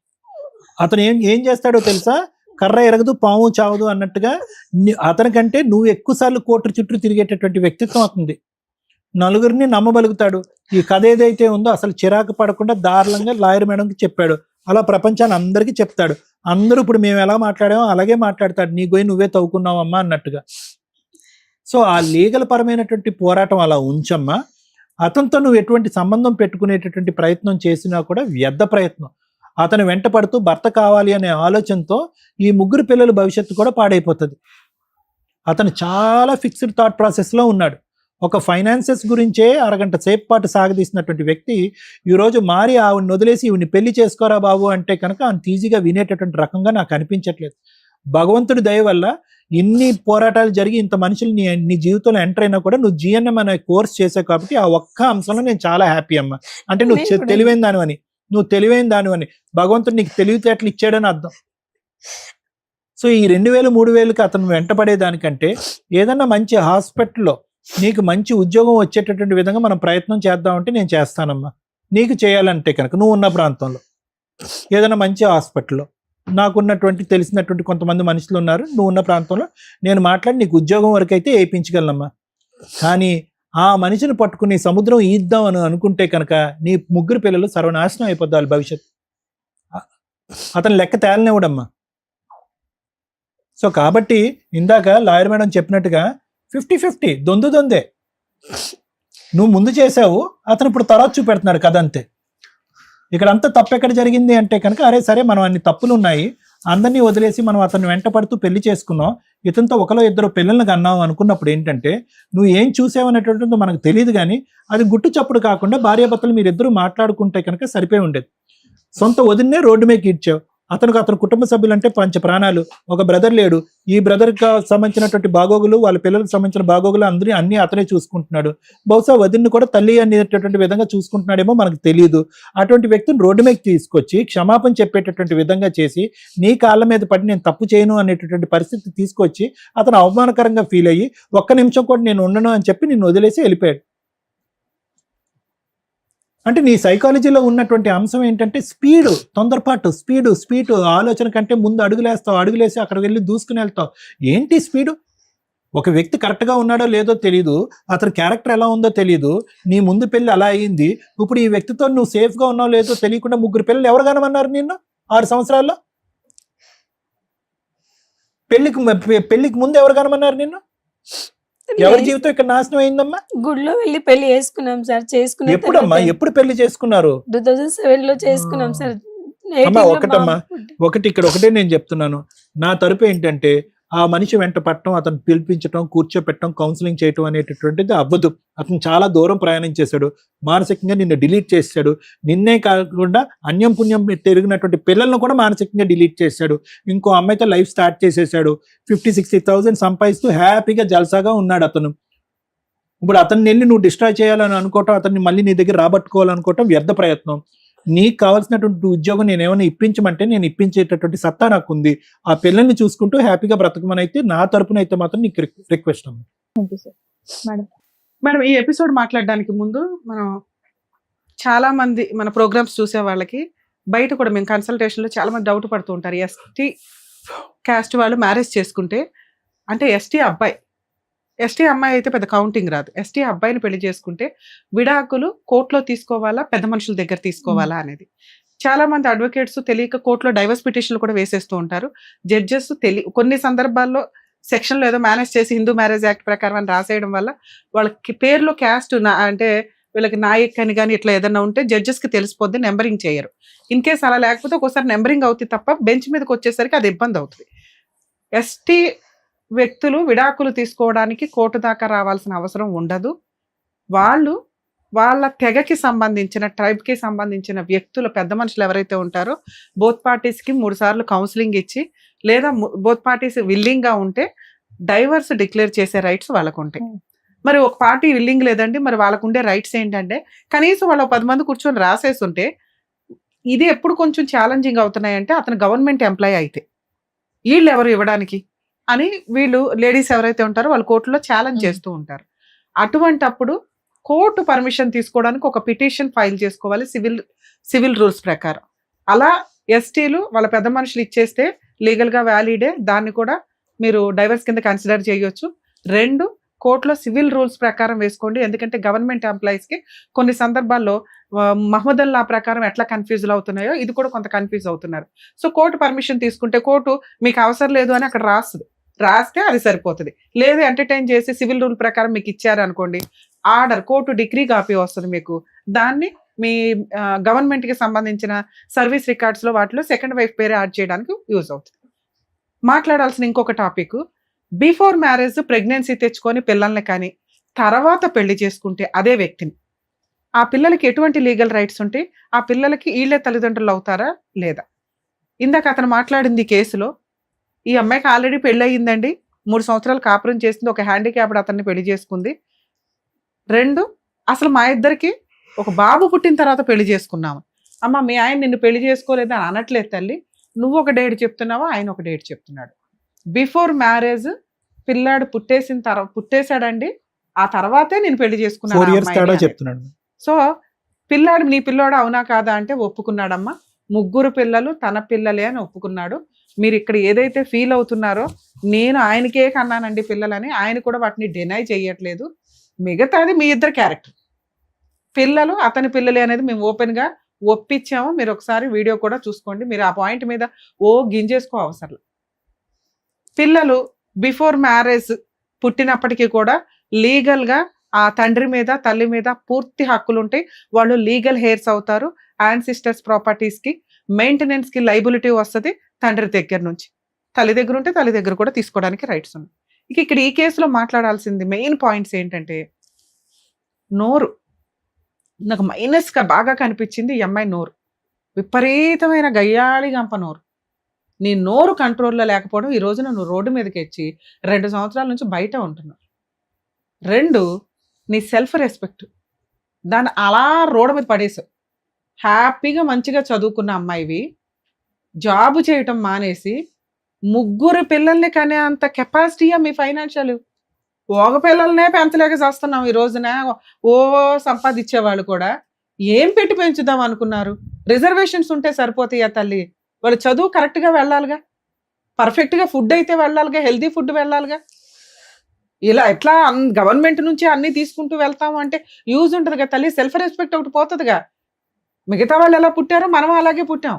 అతను ఏం చేస్తాడో తెలుసా? కర్ర ఎరగదు పాము చావదు అన్నట్టుగా అతనికంటే నువ్వు ఎక్కువసార్లు కోర్టు చుట్టూ తిరిగేటటువంటి వ్యక్తిత్వం అవుతుంది. నలుగురిని నమ్మబలుగుతాడు. ఈ కథ ఏదైతే ఉందో అసలు చిరాకు పడకుండా దారుణంగా లాయర్ మేడంకి చెప్పాడు. అలా ప్రపంచాన్ని అందరికీ చెప్తాడు. అందరూ ఇప్పుడు మేము ఎలా మాట్లాడామో అలాగే మాట్లాడతాడు, నీ గోయి నువ్వే తవ్వుకున్నావమ్మా అన్నట్టుగా. సో ఆ లీగల్ పరమైనటువంటి పోరాటం అలా ఉంచమ్మా. అతనితో నువ్వు ఎటువంటి సంబంధం పెట్టుకునేటటువంటి ప్రయత్నం చేసినా కూడా వ్యర్థ ప్రయత్నం. అతను వెంట పడుతూ భర్త కావాలి అనే ఆలోచనతో ఈ 3 పిల్లల భవిష్యత్తు కూడా పాడైపోతుంది. అతను చాలా ఫిక్స్డ్ థాట్ ప్రాసెస్లో ఉన్నాడు. ఒక ఫైనాన్సెస్ గురించే అరగంట సేపు పాటు సాగదీసినటువంటి వ్యక్తి ఈరోజు మారి ఆవిడని వదిలేసి ఈవిని పెళ్లి చేసుకోరా బాబు అంటే కనుక అంత ఈజీగా వినేటటువంటి రకంగా నాకు అనిపించట్లేదు. భగవంతుడి దయ వల్ల ఇన్ని పోరాటాలు జరిగి ఇంత మనుషులు నీ జీవితంలో ఎంటర్ అయినా కూడా నువ్వు జిఎన్ఎం అనే కోర్స్ చేసావు కాబట్టి ఆ ఒక్క అంశంలో నేను చాలా హ్యాపీ అమ్మా. అంటే నువ్వు తెలివైన దానివని భగవంతుడు నీకు తెలివితేటలు ఇచ్చాడని అర్థం. సో ఈ 2,000 3,000కి అతను వెంటపడేదానికంటే ఏదన్నా మంచి హాస్పిటల్లో నీకు మంచి ఉద్యోగం వచ్చేటటువంటి విధంగా మనం ప్రయత్నం చేద్దామంటే నేను చేస్తానమ్మా. నీకు చేయాలంటే కనుక నువ్వు ఉన్న ప్రాంతంలో ఏదైనా మంచి హాస్పిటల్లో నాకున్నటువంటి తెలిసినటువంటి కొంతమంది మనుషులు ఉన్నారు, నువ్వు ఉన్న ప్రాంతంలో నేను మాట్లాడి నీకు ఉద్యోగం వరకు అయితే వేయించగలనమ్మా. కానీ ఆ మనిషిని పట్టుకుని సముద్రం ఈద్దాం అని అనుకుంటే కనుక నీ 3 పిల్లలు సర్వనాశనం అయిపోద్దాలి భవిష్యత్తు. అతను లెక్క తేలనివ్వడమ్మా. సో కాబట్టి ఇందాక లాయర్ మేడం చెప్పినట్టుగా 50-50 దొందే. నువ్వు ముందు చేసావు, అతను ఇప్పుడు తర్వాత చూపెడుతున్నాడు కథ, అంతే. ఇక్కడ అంతా తప్పు ఎక్కడ జరిగింది అంటే కనుక, అరే సరే మనం అన్ని తప్పులు ఉన్నాయి, అందరినీ వదిలేసి మనం అతన్ని వెంట పడుతూ పెళ్లి చేసుకున్నాం, ఇతనితో 1-2 పిల్లల్ని కన్నావు అనుకున్నప్పుడు ఏంటంటే నువ్వు ఏం చూసావనేటువంటిది మనకు తెలియదు. కానీ అది గుట్టు చప్పుడు కాకుండా భార్యాభర్తలు మీరిద్దరూ మాట్లాడుకుంటే కనుక సరిపోయి ఉండేది. సొంత వదిన్నే రోడ్డు మీద ఇచ్చావు, అతని కుటుంబ సభ్యులు అంటే పంచ ప్రాణాలు. ఒక బ్రదర్ లేడు, ఈ బ్రదర్ కి సంబంధించినటువంటి బాగోగులు, వాళ్ళ పిల్లలకు సంబంధించిన బాగోగులు అన్ని అతనే చూసుకుంటున్నాడు. బహుశా వదిన్ని కూడా తల్లి అనేటటువంటి విధంగా చూసుకుంటున్నాడేమో మనకు తెలియదు. అటువంటి వ్యక్తిని రోడ్డు మీద తీసుకొచ్చి క్షమాపణ చెప్పేటటువంటి విధంగా చేసి, నీ కాళ్ళ మీద పడి నేను తప్పు చేయను అనేటటువంటి పరిస్థితి తీసుకొచ్చి అతను అవమానకరంగా ఫీల్ అయ్యి ఒక్క నిమిషం కూడా నేను ఉండను అని చెప్పి నిన్ను వదిలేసి వెళ్ళిపోయాడు. అంటే నీ సైకాలజీలో ఉన్నటువంటి అంశం ఏంటంటే స్పీడు, తొందరపాటు, స్పీడు ఆలోచన కంటే ముందు అడుగులేసి అక్కడికి వెళ్ళి దూసుకుని వెళ్తావు. ఏంటి స్పీడు? ఒక వ్యక్తి కరెక్ట్గా ఉన్నాడో లేదో తెలియదు, అతని క్యారెక్టర్ ఎలా ఉందో తెలియదు, నీ ముందు పెళ్ళి అలా అయింది. ఇప్పుడు ఈ వ్యక్తితో నువ్వు సేఫ్గా ఉన్నావు లేదో తెలియకుండా 3 పిల్లలు ఎవరు కనమన్నారు నిన్ను 6 సంవత్సరాల్లో? పెళ్లికి ముందు ఎవరు కనమన్నారు నిన్ను? ఎవరి జీవితం ఇక్కడ నాశనం అయిందమ్మా? గుడిలో వెళ్ళి పెళ్లి చేసుకున్నాం సార్. చేసుకున్న ఎప్పుడమ్మా, ఎప్పుడు పెళ్లి చేసుకున్నారు? 2007 లో చేసుకున్నాం సార్. అమ్మా 18 లో ఒకటమ్మా, బాబు పుట్టాడు. ఇక్కడ ఒకటే నేను చెప్తున్నాను. నా తరపు ఏంటంటే ఆ మనిషి వెంట పట్టడం, అతను పిలిపించడం, కూర్చోపెట్టడం, కౌన్సిలింగ్ చేయటం అనేటటువంటిది అవ్వదు. అతను చాలా దూరం ప్రయాణం చేశాడు, మానసికంగా నిన్ను డిలీట్ చేశాడు. నిన్నే కాకుండా అన్యం పుణ్యం తిరిగినటువంటి పిల్లలను కూడా మానసికంగా డిలీట్ చేశాడు. ఇంకో అమ్మాయితో లైఫ్ స్టార్ట్ చేసేసాడు. 50,000-60,000 సంపాదిస్తూ హ్యాపీగా జల్సాగా ఉన్నాడు అతను. ఇప్పుడు అతన్ని వెళ్ళి నువ్వు డిస్ట్రాయ్ చేయాలని అనుకోవటం, అతన్ని మళ్ళీ నీ దగ్గర రాబట్టుకోవాలనుకోవటం వ్యర్థ ప్రయత్నం. నీకు కావాల్సినటువంటి ఉద్యోగం నేను ఏమైనా ఇప్పించమంటే నేను ఇప్పించేటటువంటి సత్తా నాకు ఉంది. ఆ పిల్లల్ని చూసుకుంటూ హ్యాపీగా బ్రతకమని అయితే నా తరపున అయితే మాత్రం నీకు రిక్వెస్ట్ అమ్మా. Thank you sir. Madam, madam ఈ ఎపిసోడ్ మాట్లాడడానికి ముందు మనం చాలా మంది మన ప్రోగ్రామ్స్ చూసే వాళ్ళకి బయట కూడా మేము కన్సల్టేషన్లో చాలా మంది డౌట్ పడుతూ ఉంటారు. ఎస్టీ క్యాస్ట్ వాళ్ళు మ్యారేజ్ చేసుకుంటే, అంటే ఎస్టీ అమ్మాయి అయితే పెద్ద కౌంటింగ్ రాదు, ఎస్టీ అబ్బాయిని పెళ్లి చేసుకుంటే విడాకులు కోర్టులో తీసుకోవాలా, పెద్ద మనుషుల దగ్గర తీసుకోవాలా అనేది. చాలా మంది అడ్వకేట్స్ తెలియక కోర్టులో డైవర్స్ పిటిషన్లు కూడా వేసేస్తూ ఉంటారు. జడ్జెస్ కొన్ని సందర్భాల్లో సెక్షన్లో ఏదో మేనేజ్ చేసి హిందూ మ్యారేజ్ యాక్ట్ ప్రకారం అని రాసేయడం వల్ల వాళ్ళకి పేర్లో క్యాస్ట్ అంటే వీళ్ళకి నాయక్ అని కానీ ఇట్లా ఏదైనా ఉంటే జడ్జెస్కి తెలిసిపోద్ది, నెంబరింగ్ చేయరు. ఇన్ కేస్ అలా లేకపోతే ఒకసారి నెంబరింగ్ అవుతుంది తప్ప బెంచ్ మీదకి వచ్చేసరికి అది ఇబ్బంది అవుతుంది. ఎస్టీ వ్యక్తులు విడాకులు తీసుకోవడానికి కోర్టు దాకా రావాల్సిన అవసరం ఉండదు. వాళ్ళ తెగకి సంబంధించిన, ట్రైబ్కి సంబంధించిన వ్యక్తులు, పెద్ద మనుషులు ఎవరైతే ఉంటారో బోత్ పార్టీస్కి 3 సార్లు కౌన్సిలింగ్ ఇచ్చి, లేదా బోత్ పార్టీస్ విల్లింగ్గా ఉంటే డైవర్స్ డిక్లేర్ చేసే రైట్స్ వాళ్ళకు ఉంటాయి. మరి ఒక పార్టీ విల్లింగ్ లేదండి, మరి వాళ్ళకు ఉండే రైట్స్ ఏంటంటే కనీసం వాళ్ళు 10 మంది కూర్చొని రాసేస్తుంటే, ఇది ఎప్పుడు కొంచెం ఛాలెంజింగ్ అవుతున్నాయంటే అతను గవర్నమెంట్ ఎంప్లాయీ అయితే వీళ్ళు ఎవరు ఇవ్వడానికి అని వీళ్ళు లేడీస్ ఎవరైతే ఉంటారో వాళ్ళు కోర్టులో ఛాలెంజ్ చేస్తూ ఉంటారు. అటువంటప్పుడు కోర్టు పర్మిషన్ తీసుకోవడానికి ఒక పిటిషన్ ఫైల్ చేసుకోవాలి సివిల్ రూల్స్ ప్రకారం. అలా ఎస్టీలు వాళ్ళ పెద్ద మనుషులు ఇచ్చేస్తే లీగల్గా వ్యాలిడే, దాన్ని కూడా మీరు డైవర్స్ కింద కన్సిడర్ చేయొచ్చు. 2, కోర్టులో సివిల్ రూల్స్ ప్రకారం వేసుకోండి. ఎందుకంటే గవర్నమెంట్ ఎంప్లాయీస్కి కొన్ని సందర్భాల్లో మహమ్మదన్ లా ప్రకారం ఎట్లా కన్ఫ్యూజ్ అవుతున్నాయో ఇది కూడా కొంత కన్ఫ్యూజ్ అవుతున్నారు. సో కోర్టు పర్మిషన్ తీసుకుంటే కోర్టు మీకు అవసరం లేదు అని అక్కడ రాస్తే అది సరిపోతుంది. లేదు ఎంటర్టైన్ చేసి సివిల్ రూల్ ప్రకారం మీకు ఇచ్చారు అనుకోండి, ఆర్డర్ కోర్టు డిగ్రీ కాపీ వస్తుంది మీకు. దాన్ని మీ గవర్నమెంట్కి సంబంధించిన సర్వీస్ రికార్డ్స్లో వాటిలో సెకండ్ వైఫ్ పేరు యాడ్ చేయడానికి యూజ్ అవుతుంది. మాట్లాడాల్సిన ఇంకొక టాపిక్, బిఫోర్ మ్యారేజ్ ప్రెగ్నెన్సీ తెచ్చుకొని పిల్లల్ని కానీ తర్వాత పెళ్లి చేసుకుంటే అదే వ్యక్తిని, ఆ పిల్లలకి ఎటువంటి లీగల్ రైట్స్ ఉంటాయి, ఆ పిల్లలకి వీళ్ళే తల్లిదండ్రులు అవుతారా లేదా? ఇందాక అతను మాట్లాడింది కేసులో, ఈ అమ్మాయికి ఆల్రెడీ పెళ్ళి అయ్యిందండి, 3 సంవత్సరాలు కాపురం చేసింది, ఒక హ్యాండిక్యాప్డ్ అతన్ని పెళ్లి చేసుకుంది. 2, అసలు మా ఇద్దరికి ఒక బాబు పుట్టిన తర్వాత పెళ్లి చేసుకున్నాము. అమ్మ మీ ఆయన నిన్ను పెళ్లి చేసుకోలేదు అని అనట్లేదు తల్లి, నువ్వు ఒక డేట్ చెప్తున్నావా, ఆయన ఒక డేట్ చెప్తున్నాడు. బిఫోర్ మ్యారేజ్ పిల్లాడు పుట్టేశాడండి, ఆ తర్వాతే నేను పెళ్లి చేసుకున్నాను. సో పిల్లాడు నీ పిల్లాడు అవునా కాదా అంటే ఒప్పుకున్నాడమ్మా. 3 పిల్లలు తన పిల్లలే అని ఒప్పుకున్నాడు. మీరు ఇక్కడ ఏదైతే ఫీల్ అవుతున్నారో, నేను ఆయనకే కన్నానండి పిల్లలని, ఆయన కూడా వాటిని డినై చేయట్లేదు. మిగతాది మీ ఇద్దరు క్యారెక్టర్. పిల్లలు అతని పిల్లలే అనేది మేము ఓపెన్గా ఒప్పించాము. మీరు ఒకసారి వీడియో కూడా చూసుకోండి. మీరు ఆ పాయింట్ మీద గింజేసుకో అవసరం. పిల్లలు బిఫోర్ మ్యారేజ్ పుట్టినప్పటికీ కూడా లీగల్గా ఆ తండ్రి మీద తల్లి మీద పూర్తి హక్కులు ఉంటాయి. వాళ్ళు లీగల్ హెయిర్స్ అవుతారు. యాన్సిస్టర్స్ ప్రాపర్టీస్కి, మెయింటెనెన్స్కి లైబిలిటీ వస్తుంది తండ్రి దగ్గర నుంచి. తల్లి దగ్గర ఉంటే తల్లి దగ్గర కూడా తీసుకోవడానికి రైట్స్ ఉన్నాయి. ఇక్కడ ఈ కేసులో మాట్లాడాల్సింది మెయిన్ పాయింట్స్ ఏంటంటే, నోరు నాకు మైనస్గా బాగా కనిపించింది. ఈ అమ్మాయి నోరు విపరీతమైన గయ్యాళి గంప నోరు. నీ నోరు కంట్రోల్లో లేకపోవడం ఈ రోజున నువ్వు రోడ్డు మీదకి వచ్చి 2 సంవత్సరాల నుంచి బయట ఉంటున్నావు. 2, నీ సెల్ఫ్ రెస్పెక్ట్, దాన్ని అలా రోడ్డు మీద పడేసావు. హ్యాపీగా మంచిగా చదువుకున్న అమ్మాయివి జాబు చేయటం మానేసి 3 పిల్లల్ని కనే అంత కెపాసిటీయా మీ ఫైనాన్షియల్? ఒక పిల్లల్నే పెంచలేక చేస్తున్నాం ఈ రోజున. ఓ సంపాదించేవాళ్ళు కూడా ఏం పెట్టి పెంచుదాం అనుకున్నారు? రిజర్వేషన్స్ ఉంటే సరిపోతాయా తల్లి? వాళ్ళు చదువు కరెక్ట్గా వెళ్ళాలిగా, పర్ఫెక్ట్గా ఫుడ్ అయితే వెళ్ళాలిగా, హెల్తీ ఫుడ్ వెళ్ళాలిగా. ఇలా ఎట్లా గవర్నమెంట్ నుంచి అన్ని తీసుకుంటూ వెళ్తాము అంటే యూజ్ ఉంటుంది కదా తల్లి. సెల్ఫ్ రెస్పెక్ట్ ఒకటి పోతుందిగా. మిగతా వాళ్ళు ఎలా పుట్టారో మనం అలాగే పుట్టాం.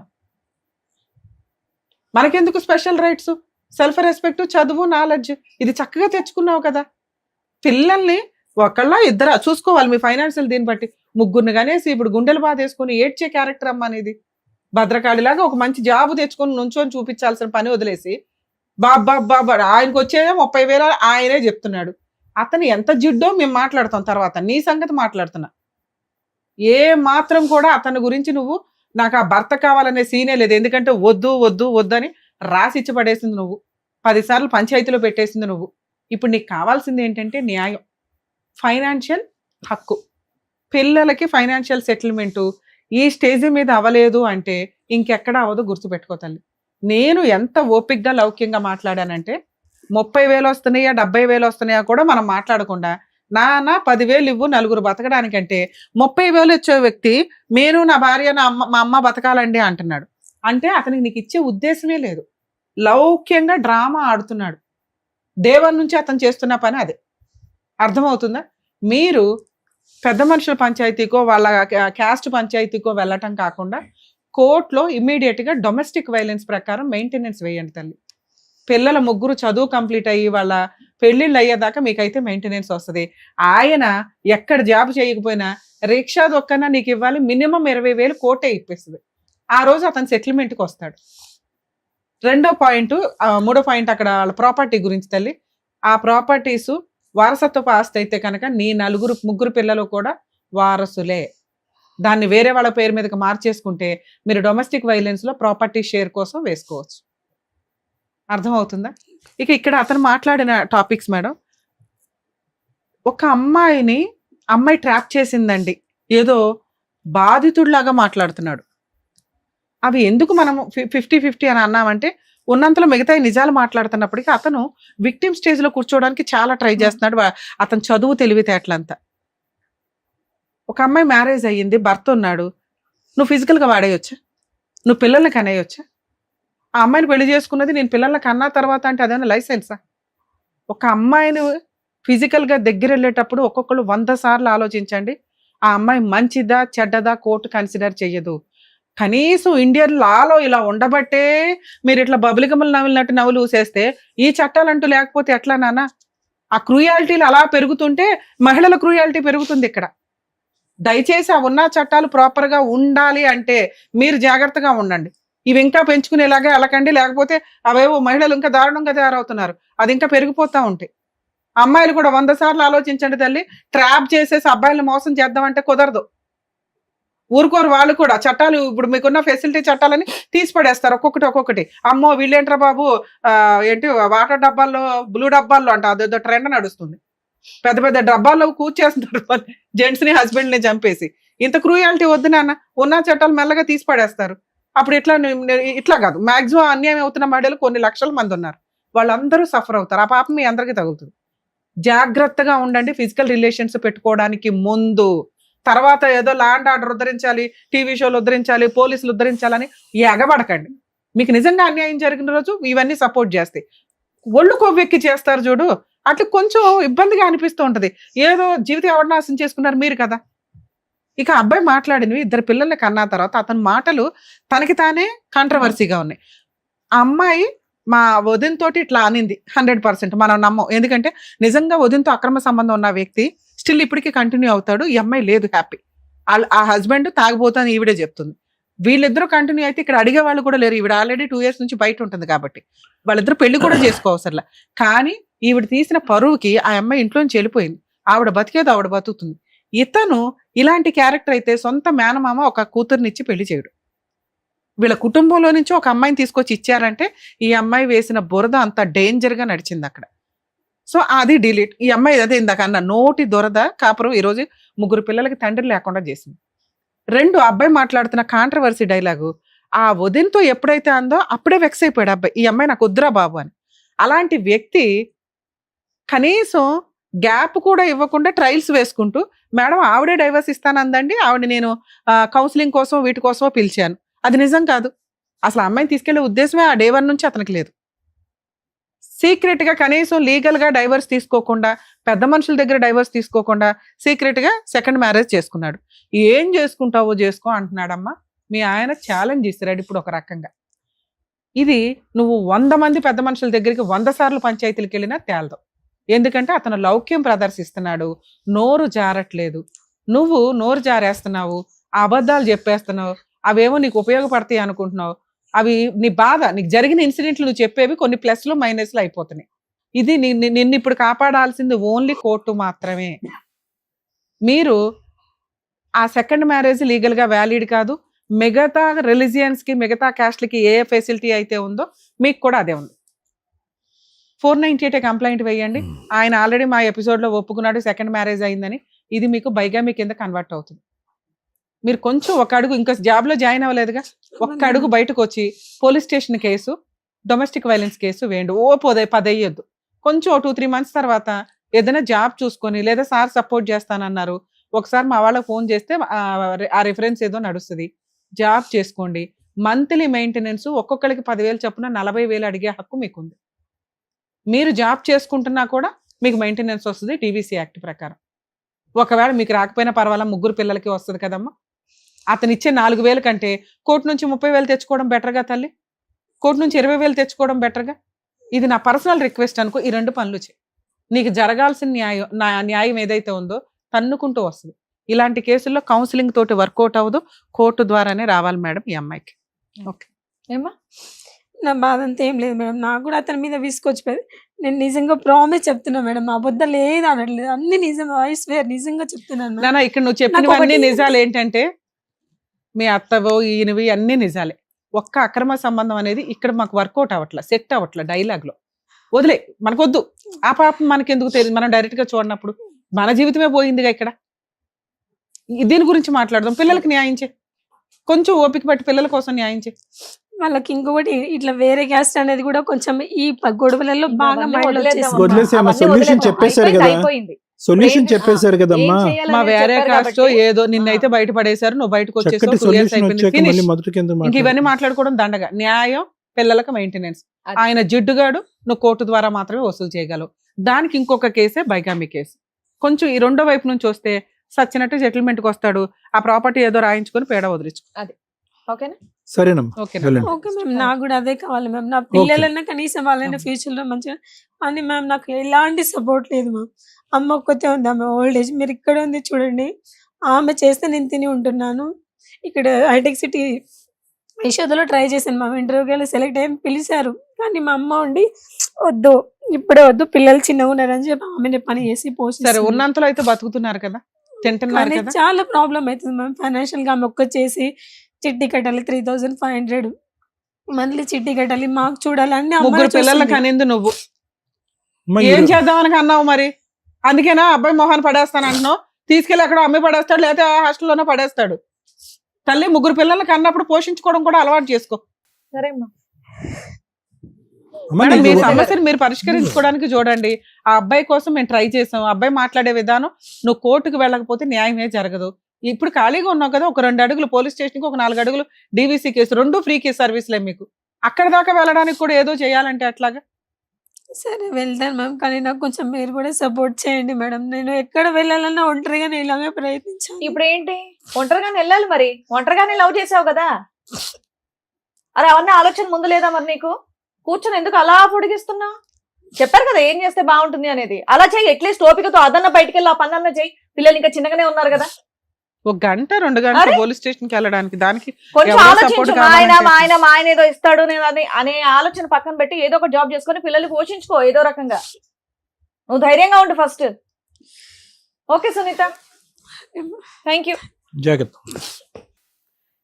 మనకెందుకు స్పెషల్ రైట్స్? సెల్ఫ్ రెస్పెక్ట్, చదువు, నాలెడ్జ్ ఇది చక్కగా తెచ్చుకున్నావు కదా. పిల్లల్ని ఒకళ్ళ ఇద్దరు చూసుకోవాలి మీ ఫైనాన్షియల్. దీన్ని బట్టి 3 కనేసి ఇప్పుడు గుండెలు బాధ వేసుకొని ఏడ్చే క్యారెక్టర్ అమ్మ అనేది. భద్రకాళిలాగా ఒక మంచి జాబు తెచ్చుకొని నుంచొని చూపించాల్సిన పని వదిలేసి బాబా ఆయనకు వచ్చేదే 30,000 ఆయనే చెప్తున్నాడు. అతను ఎంత జిడ్డో మేము మాట్లాడతాం తర్వాత. నీ సంగతి మాట్లాడుతున్నా. ఏ మాత్రం కూడా అతని గురించి నువ్వు నాకు ఆ భర్త కావాలనే సీనే లేదు. ఎందుకంటే వద్దు వద్దు వద్దని రాసిచ్చి పడేసింది నువ్వు. 10 సార్లు పంచాయతీలో పెట్టేసింది నువ్వు. ఇప్పుడు నీకు కావాల్సింది ఏంటంటే న్యాయం, ఫైనాన్షియల్ హక్కు. పిల్లలకి ఫైనాన్షియల్ సెటిల్మెంటు ఈ స్టేజ్ మీద అవ్వలేదు అంటే ఇంకెక్కడ అవ్వదు. గుర్తుపెట్టుకో తల్లి. నేను ఎంత ఓపిక్గా లౌక్యంగా మాట్లాడానంటే 30,000 వస్తున్నాయా 70,000 వస్తున్నాయా కూడా మనం మాట్లాడకుండా నాన్న 10,000 ఇవ్వు 4 బతకడానికంటే 30,000 వచ్చే వ్యక్తి నేను నా భార్య మా అమ్మ బతకాలండి అంటున్నాడు. అంటే అతనికి నీకు ఇచ్చే ఉద్దేశమే లేదు. లౌక్యంగా డ్రామా ఆడుతున్నాడు. దేవుని నుంచి అతను చేస్తున్న పని అదే. అర్థమవుతుందా? మీరు పెద్ద మనుషుల పంచాయతీకో వాళ్ళ క్యాస్ట్ పంచాయతీకో వెళ్ళటం కాకుండా కోర్టులో ఇమ్మీడియట్గా డొమెస్టిక్ వైలెన్స్ ప్రకారం మెయింటెనెన్స్ వేయండి తల్లి. పిల్లల 3 చదువు కంప్లీట్ అయ్యి వాళ్ళ పెళ్ళిళ్ళు అయ్యేదాకా మీకైతే మెయింటెనెన్స్ వస్తుంది. ఆయన ఎక్కడ జాబ్ చేయకపోయినా రిక్షా దొక్కన నీకు ఇవ్వాలి. మినిమం 20,000 కోటే ఇప్పిస్తుంది. ఆ రోజు అతను సెటిల్మెంట్కి వస్తాడు. 2వ పాయింట్ 3వ పాయింట్ అక్కడ వాళ్ళ ప్రాపర్టీ గురించి తల్లి. ఆ ప్రాపర్టీసు వారసత్వపు ఆస్తి అయితే కనుక నీ 3 పిల్లలు కూడా వారసులే. దాన్ని వేరే వాళ్ళ పేరు మీదకి మార్చేసుకుంటే మీరు డొమెస్టిక్ వైలెన్స్లో ప్రాపర్టీ షేర్ కోసం వేసుకోవచ్చు. అర్థమవుతుందా? ఇక ఇక్కడ అతను మాట్లాడిన టాపిక్స్ మేడం, ఒక అమ్మాయి ట్రాప్ చేసిందండి, ఏదో బాధితుడిలాగా మాట్లాడుతున్నాడు. అవి ఎందుకు మనము 50-50 అని అన్నామంటే ఉన్నంతలో మిగతా నిజాలు మాట్లాడుతున్నప్పటికీ అతను విక్టిమ్ స్టేజ్లో కూర్చోవడానికి చాలా ట్రై చేస్తున్నాడు. అతను చదువు తెలివితేటలంతా. ఒక అమ్మాయి మ్యారేజ్ అయ్యింది, భర్త ఉన్నాడు. నువ్వు ఫిజికల్గా వాడేయొచ్చా? నువ్వు పిల్లల్ని కనేయొచ్చా? ఆ అమ్మాయిని పెళ్లి చేసుకున్నది నేను పిల్లల్ని కన్నా తర్వాత అంటే అదేమైనా లైసెన్సా? ఒక అమ్మాయిని ఫిజికల్గా దగ్గర వెళ్ళేటప్పుడు ఒక్కొక్కరు 100 సార్లు ఆలోచించండి. ఆ అమ్మాయి మంచిదా చెడ్డదా కోర్టు కన్సిడర్ చెయ్యదు. కనీసం ఇండియన్ లాలో ఇలా ఉండబట్టే మీరు ఇట్లా బబులికమ్మలు నవ్వినట్టు నవ్వులు ఊసేస్తే ఈ చట్టాలంటూ లేకపోతే ఎట్లా నాన్న? ఆ క్రూయాలిటీలు అలా పెరుగుతుంటే మహిళల క్రూయాలిటీ పెరుగుతుంది ఇక్కడ. దయచేసి ఆ ఉన్న చట్టాలు ప్రాపర్గా ఉండాలి అంటే మీరు జాగ్రత్తగా ఉండండి. ఇవి ఇంకా పెంచుకునేలాగా వెళ్ళకండి. లేకపోతే అవేవో మహిళలు ఇంకా దారుణంగా తయారవుతున్నారు. అది ఇంకా పెరిగిపోతూ ఉంటాయి. అమ్మాయిలు కూడా 100 సార్లు ఆలోచించండి తల్లి. ట్రాప్ చేసేసి అబ్బాయిలను మోసం చేద్దామంటే కుదరదు. ఊరుకోరు వాళ్ళు కూడా. చట్టాలు ఇప్పుడు మీకున్న ఫెసిలిటీ చట్టాలని తీసి పడేస్తారు ఒక్కొక్కటి. అమ్మో వీళ్ళేంట్రా బాబు ఏంటి వాటర్ డబ్బాల్లో బ్లూ డబ్బాల్లో అంట అదేదో ట్రెండ్ నడుస్తుంది. పెద్ద డబ్బాల్లో కూర్చేస్తున్నారు జెంట్స్ని హస్బెండ్ని చంపేసి. ఇంత క్రూయాలిటీ వద్దు నాన్న. ఉన్న చట్టాలు మెల్లగా తీసి పడేస్తారు. అప్పుడు ఇట్లా కాదు. మాక్సిమం అన్యాయం అవుతున్న మహిళలు కొన్ని లక్షల మంది ఉన్నారు. వాళ్ళందరూ సఫర్ అవుతారు. ఆ పాపం మీ అందరికీ తగులుతుంది. జాగ్రత్తగా ఉండండి ఫిజికల్ రిలేషన్స్ పెట్టుకోవడానికి ముందు. తర్వాత ఏదో ల్యాండ్ ఆర్డర్ ఉద్ధరించాలి, టీవీ షోలు ఉద్ధరించాలి, పోలీసులు ఉద్ధరించాలని ఎగబడకండి. మీకు నిజంగా అన్యాయం జరిగిన రోజు ఇవన్నీ సపోర్ట్ చేస్తాయి. ఒళ్ళు కొవ్వెక్కి చేస్తారు చూడు, అట్లా కొంచెం ఇబ్బందిగా అనిపిస్తూ ఉంటుంది. ఏదో జీవితం ఎవరు నాశనం చేసుకున్నారు మీరు కదా. ఇక అబ్బాయి మాట్లాడినవి 2 పిల్లల్ని కన్నా తర్వాత అతని మాటలు తనకి తానే కాంట్రవర్సీగా ఉన్నాయి. ఆ అమ్మాయి మా వదినతోటి ఇట్లా అనింది 100% మనం నమ్మం. ఎందుకంటే నిజంగా వదినతో అక్రమ సంబంధం ఉన్న వ్యక్తి స్టిల్ ఇప్పటికీ కంటిన్యూ అవుతాడు. ఈ అమ్మాయి లేదు హ్యాపీ. ఆ హస్బెండ్ తాగిపోతాను ఈవిడే చెప్తుంది. వీళ్ళిద్దరూ కంటిన్యూ అయితే ఇక్కడ అడిగే వాళ్ళు కూడా లేరు. ఈవిడ ఆల్రెడీ 2 years నుంచి బయట ఉంటుంది కాబట్టి వాళ్ళిద్దరు పెళ్లి కూడా చేసుకోవసరలా. కానీ ఈవిడ తీసిన పరువుకి ఆ అమ్మాయి ఇంట్లోంచి వెళ్ళిపోయింది. ఆవిడ బతికేదో ఆవిడ బతుకుతుంది. ఇతను ఇలాంటి క్యారెక్టర్ అయితే సొంత మేనమామ ఒక కూతుర్నిచ్చి పెళ్లి చేయడు. వీళ్ళ కుటుంబంలో నుంచి ఒక అమ్మాయిని తీసుకొచ్చి ఇచ్చారంటే ఈ అమ్మాయి వేసిన బురద అంత డేంజర్ గా నడిచింది అక్కడ. సో అది డిలీట్. ఈ అమ్మాయి అదే ఇందాక అన్న నోటి దొరద కాపురం ఈరోజు 3 పిల్లలకి తండ్రి లేకుండా చేసింది. 2 అబ్బాయి మాట్లాడుతున్న కాంట్రవర్సీ డైలాగు ఆ వదినతో ఎప్పుడైతే అందో అప్పుడే వెక్స్ అయిపోయాడు అబ్బాయి, ఈ అమ్మాయి నాకు వద్దురా బాబు అని. అలాంటి వ్యక్తి కనీసం గ్యాప్ కూడా ఇవ్వకుండా ట్రయల్స్ వేసుకుంటూ మేడం ఆవిడే డైవర్స్ ఇస్తానందండి, ఆవిడ నేను కౌన్సిలింగ్ కోసం వీటి కోసమో పిలిచాను. అది నిజం కాదు. అసలు ఆ అమ్మాయిని తీసుకెళ్లే ఉద్దేశమే ఆ డే 1 నుంచి అతనికి లేదు. సీక్రెట్ గా కనీసం లీగల్ గా డైవర్స్ తీసుకోకుండా, పెద్ద మనుషుల దగ్గర డైవర్స్ తీసుకోకుండా సీక్రెట్ గా సెకండ్ మ్యారేజ్ చేసుకున్నాడు. ఏం చేసుకుంటావో చేసుకో అంటున్నాడమ్మా. మీ ఆయన ఛాలెంజ్ చేశాడు ఇప్పుడు ఒక రకంగా. ఇది నువ్వు 100 మంది పెద్ద మనుషుల దగ్గరికి 100 సార్లు పంచాయతీలకు వెళ్ళినా తేలదు. ఎందుకంటే అతను లౌక్యం ప్రదర్శిస్తున్నాడు, నోరు జారట్లేదు. నువ్వు నోరు జారేస్తున్నావు, ఆ అబద్ధాలు చెప్పేస్తున్నావు, అవేమో నీకు ఉపయోగపడతాయి అనుకుంటున్నావు. అవి నీ బాధ, నీకు జరిగిన ఇన్సిడెంట్లు నువ్వు చెప్పేవి కొన్ని ప్లస్లు మైనస్లు అయిపోతున్నాయి. ఇది నిన్ను ఇప్పుడు కాపాడాల్సింది ఓన్లీ కోర్టు మాత్రమే. మీరు ఆ సెకండ్ మ్యారేజ్ లీగల్ గా వ్యాలిడ్ కాదు. మిగతా రిలీజియన్స్ కి, మిగతా క్యాస్ట్లకి ఏ ఫెసిలిటీ అయితే ఉందో మీకు కూడా అదే ఉంది. 498 కంప్లైంట్ వేయండి. ఆయన ఆల్రెడీ మా ఎపిసోడ్ లో ఒప్పుకున్నాడు సెకండ్ మ్యారేజ్ అయిందని. ఇది మీకు బైగామీ కింద కన్వర్ట్ అవుతుంది. మీరు కొంచెం ఒక అడుగు, ఇంకా జాబ్ లో జాయిన్ అవ్వలేదుగా, ఒక్క అడుగు బయటకు వచ్చి police station case, domestic violence case వేయండి. 10 అయ్యొద్దు. కొంచెం 2-3 మంత్స్ తర్వాత ఏదైనా జాబ్ చూసుకొని, లేదా సార్ సపోర్ట్ చేస్తానన్నారు, ఒకసారి మా వాళ్ళకి ఫోన్ చేస్తే ఆ రిఫరెన్స్ ఏదో నడుస్తుంది, జాబ్ చేసుకోండి. మంత్లీ మెయింటెనెన్స్ ఒక్కొక్కరికి 10,000 చొప్పున 40,000 అడిగే హక్కు మీకుంది. మీరు జాబ్ చేసుకుంటున్నా కూడా మీకు మెయింటెనెన్స్ వస్తుంది టీవీసీ యాక్ట్ ప్రకారం. ఒకవేళ మీకు రాకపోయినా పర్వాలా, 3 పిల్లలకి వస్తుంది కదమ్మా. అతను ఇచ్చే 4,000 కంటే కోర్టు నుంచి 30,000 తెచ్చుకోవడం బెటర్గా తల్లి, కోర్టు నుంచి 20,000 తెచ్చుకోవడం బెటర్గా. ఇది నా పర్సనల్ రిక్వెస్ట్ అనుకో. ఈ 2 పనులు చేయి. నీకు జరగాల్సిన న్యాయం ఏదైతే ఉందో తన్నుకుంటూ వస్తుంది. ఇలాంటి కేసుల్లో కౌన్సిలింగ్ తోటి వర్కౌట్ అవ్వదు, కోర్టు ద్వారానే రావాలి మేడం ఈ అమ్మాయికి. ఓకే ఏమ్మా? నా బాధ అంతా ఏం లేదు మేడం. నాకు కూడా అతని మీద విసుకొచ్చిపోయింది. నేను నిజంగా ప్రామిస్ చెప్తున్నా మేడం, అబద్ధం లేదు అనట్లేదు, అన్ని నిజం. ఐ స్వేర్ నిజంగా చెప్తున్నాను మేడం. నాన్న ఇక్కడ నువ్వు చెప్పినవన్నీ నిజాలు. ఏంటంటే మీ అత్తవో ఈయనవి అన్ని నిజాలే. ఒక్క అక్రమ సంబంధం అనేది ఇక్కడ మాకు వర్కౌట్ అవ్వట్లా, సెట్ అవ్వట్లా. డైలాగ్ లో వదిలే, మనకొద్దు. ఆ పాపం మనకెందుకు తెలియదు, మనం డైరెక్ట్ గా చూడనప్పుడు మన జీవితమే పోయిందిగా. ఇక్కడ దీని గురించి మాట్లాడదాం. పిల్లలకి న్యాయం చే, కొంచెం ఓపిక పట్టి పిల్లల కోసం న్యాయం చే. వాళ్ళకి ఇంకొకటి, ఇట్లా వేరే క్యాస్ట్ అనేది కూడా కొంచెం ఈ గొడవలలో బాగా అవన్నీ మైండ్ వదిలేద్దాం. వచ్చేసింది. అవన్నీ సొల్యూషన్ వదిలేద్దాం. చెప్పేశారు అయిపోయింది, కదా. అయిపోయింది. సొల్యూషన్ చెప్పేశారు కదమ్మా. ఏం చేయాలనేది మా వేరే చెప్పారు కాస్ట్ కాబట్టి. ఏదో నిన్నైతే బయట పడేశారు, నువ్వు బయటకు చక్కటి వచ్చేసావు, 2 years సొల్యూషన్ అయిపోయింది, వచ్చాక ఫినిష్. మళ్ళీ మొదటికి ఎందుకు ఇంక ఇవన్నీ మాట్లాడాలి? మాట్లాడుకోవడం దండగా. న్యాయం, పిల్లలకు మెయింటెనెన్స్. అది. ఆయన జిడ్డుగాడు, నువ్వు కోర్టు ద్వారా మాత్రమే వసూలు చేయగలవు. దానికి ఇంకొక కేసే బైగామి కేసు. కొంచెం ఈ రెండో వైపు నుంచి వస్తే సచ్చినట్టు సెటిల్మెంట్కి వస్తాడు. ఆ ప్రాపర్టీ ఏదో రాయించుకొని పేడ వదిలించు. ఓకేనా? సరేనమ్మా, ఓకేనా? వెళ్ళండి. ఓకే మ్యామ్, నాకు కూడా అదే కావాలి మ్యామ్. నా పిల్లలన్నా కనీసం వాళ్ళైనా ఫ్యూచర్ లో మంచిగా. అని మ్యామ్ నాకు ఎలాంటి సపోర్ట్ లేదు మ్యామ్. అమ్మ ఒక్కతే ఉంది, ఆమె ఓల్డ్ ఏజ్. మీరు ఇక్కడ ఉంది చూడండి, ఆమె చేస్తే నేను తిని ఉంటున్నాను. ఇక్కడ హైటెక్ సిటీ యశోదలో ట్రై చేశాను మ్యామ్, ఇంటర్వ్యూకి సెలెక్ట్ అయ్యి పిలిచారు. కానీ మా అమ్మ ఉండి వద్దు, ఇప్పుడే వద్దు, పిల్లలు చిన్నగా ఉన్నారని చెప్పి ఆమెనే పని చేసి సరే, పోసి. ఉన్నంతలో అయితే బతుకుతున్నారు కదా, తింటున్నారు కానీ కదా. చాలా ప్రాబ్లం అవుతుంది మ్యామ్ ఫైనాన్షియల్ గా. ఆమె ఒక్క చేసి చిట్టి కట్టాలి 3,500 మంత్లీ, చిట్టి కట్టాలి, మాకు చూడాలి, అన్ని 3 పిల్లలకి అనింది నువ్వు. అమ్మా, ఏం చేద్దామని అన్నావు మరి? అందుకేనా అబ్బాయి మొహాన్ని పడేస్తాను అంటున్నావు? తీసుకెళ్ళి అక్కడ అమ్మాయి పడేస్తాడు, లేకపోతే హాస్టల్లోనే పడేస్తాడు. తల్లి 3 పిల్లలకి అన్నప్పుడు పోషించుకోవడం కూడా అలవాటు చేసుకో. సరే అమ్మా. అమ్మా, మేడం, మీ నీకు- సమస్యను మీరు పరిష్కరించుకోవడానికి చూడండి. ఆ అబ్బాయి కోసం మేము ట్రై చేసాం. ఆ అబ్బాయి మాట్లాడే విధానం, నువ్వు కోర్టుకు వెళ్ళకపోతే న్యాయమే జరగదు. ఇప్పుడు ఖాళీగా ఉన్నావు కదా, ఒక 2 అడుగులు పోలీస్ స్టేషన్కి, ఒక 4 అడుగులు డీవీసీ కేసు, 2 ఫ్రీ కేసు సర్వీస్లే మీకు. అక్కడ దాకా వెళ్ళడానికి కూడా ఏదో చేయాలంటే అట్లాగా. సరే వెళ్తాను మ్యామ్, కానీ నాకు కొంచెం మీరు కూడా సపోర్ట్ చేయండి మేడం. నేను ఎక్కడ వెళ్ళాలన్నా ఒంటరిగానే ఇలాగే ప్రయత్నించాను. ఇప్పుడు ఏంటి, ఒంటరిగానే వెళ్ళాలి మరి. ఒంటరిగానే లవ్ చేసావు కదా, అరే అవన్నీ ఆలోచన ముందు లేదా మరి నీకు? కూర్చొని ఎందుకు అలా పొడిగిస్తున్నా? చెప్పారు కదా ఏం చేస్తే బాగుంటుంది అనేది. అలా చెయ్యి, అట్లీస్ట్ ఓపికతో అదన్న బయటికి వెళ్ళి ఆ పనన్న చెయ్యి. పిల్లలు ఇంకా చిన్నగానే ఉన్నారు కదా. 1 గంట 2 గంటలు అరే! పోలీస్ స్టేషన్కి వెళ్ళడానికి, దానికి కొంచెం ఎవరో ఆలోచించు. support మా ఆయన కావాలంటే- మా ఆయన మా ఆయన ఏదో ఇస్తాడు నేను అనే ఆలోచన పక్కన పెట్టి ఏదో ఒక జాబ్ చేసుకొని పిల్లల్ని పోషించుకో ఏదో రకంగా. నువ్వు ధైర్యంగా ఉండు first. Okay Sunita, thank you. జాగ్రత్త.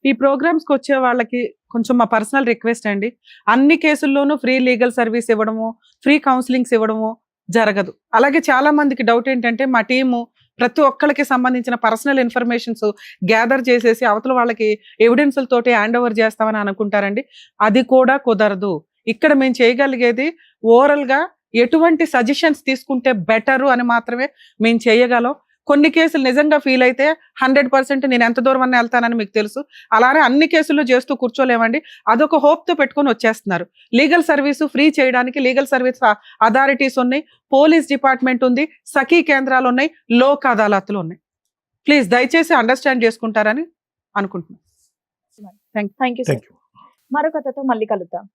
ఈ ప్రోగ్రామ్స్ కి వచ్చే వాళ్ళకి కొంచెం మా పర్సనల్ రిక్వెస్ట్ అండి, అన్ని కేసుల్లోనూ ఫ్రీ లీగల్ సర్వీస్ ఇవ్వడము, ఫ్రీ కౌన్సిలింగ్స్ ఇవ్వడము జరగదు. అలాగే చాలా మందికి డౌట్ ఏంటంటే మా టీము ప్రతి ఒక్కరికి సంబంధించిన పర్సనల్ ఇన్ఫర్మేషన్స్ గ్యాదర్ చేసేసి అవతల వాళ్ళకి ఎవిడెన్స్లతోటి హ్యాండ్ ఓవర్ చేస్తామని అనుకుంటారండి. అది కూడా కుదరదు. ఇక్కడ మేము చేయగలిగేది ఓరల్ గా ఎటువంటి సజెషన్స్ తీసుకుంటే బెటరు అని మాత్రమే మేము చేయగలం. కొన్ని కేసులు నిజంగా ఫీల్ అయితే 100% నేను ఎంత దూరం అన్న వెళ్తానని మీకు తెలుసు. అలానే అన్ని కేసుల్లో చేస్తూ కూర్చోలేమండి. అదొక హోప్ తో పెట్టుకొని వచ్చేస్తున్నారు. లీగల్ సర్వీస్ ఫ్రీ చేయడానికి లీగల్ సర్వీస్ అథారిటీస్ ఉన్నాయి, పోలీస్ డిపార్ట్మెంట్ ఉంది, సఖీ కేంద్రాలు ఉన్నాయి, లోక్ అదాలత్లు ఉన్నాయి. ప్లీజ్ దయచేసి అండర్స్టాండ్ చేసుకుంటారని అనుకుంటున్నాను. Thank you. Thank you. మరో కథతో మళ్ళీ కలుద్దాం.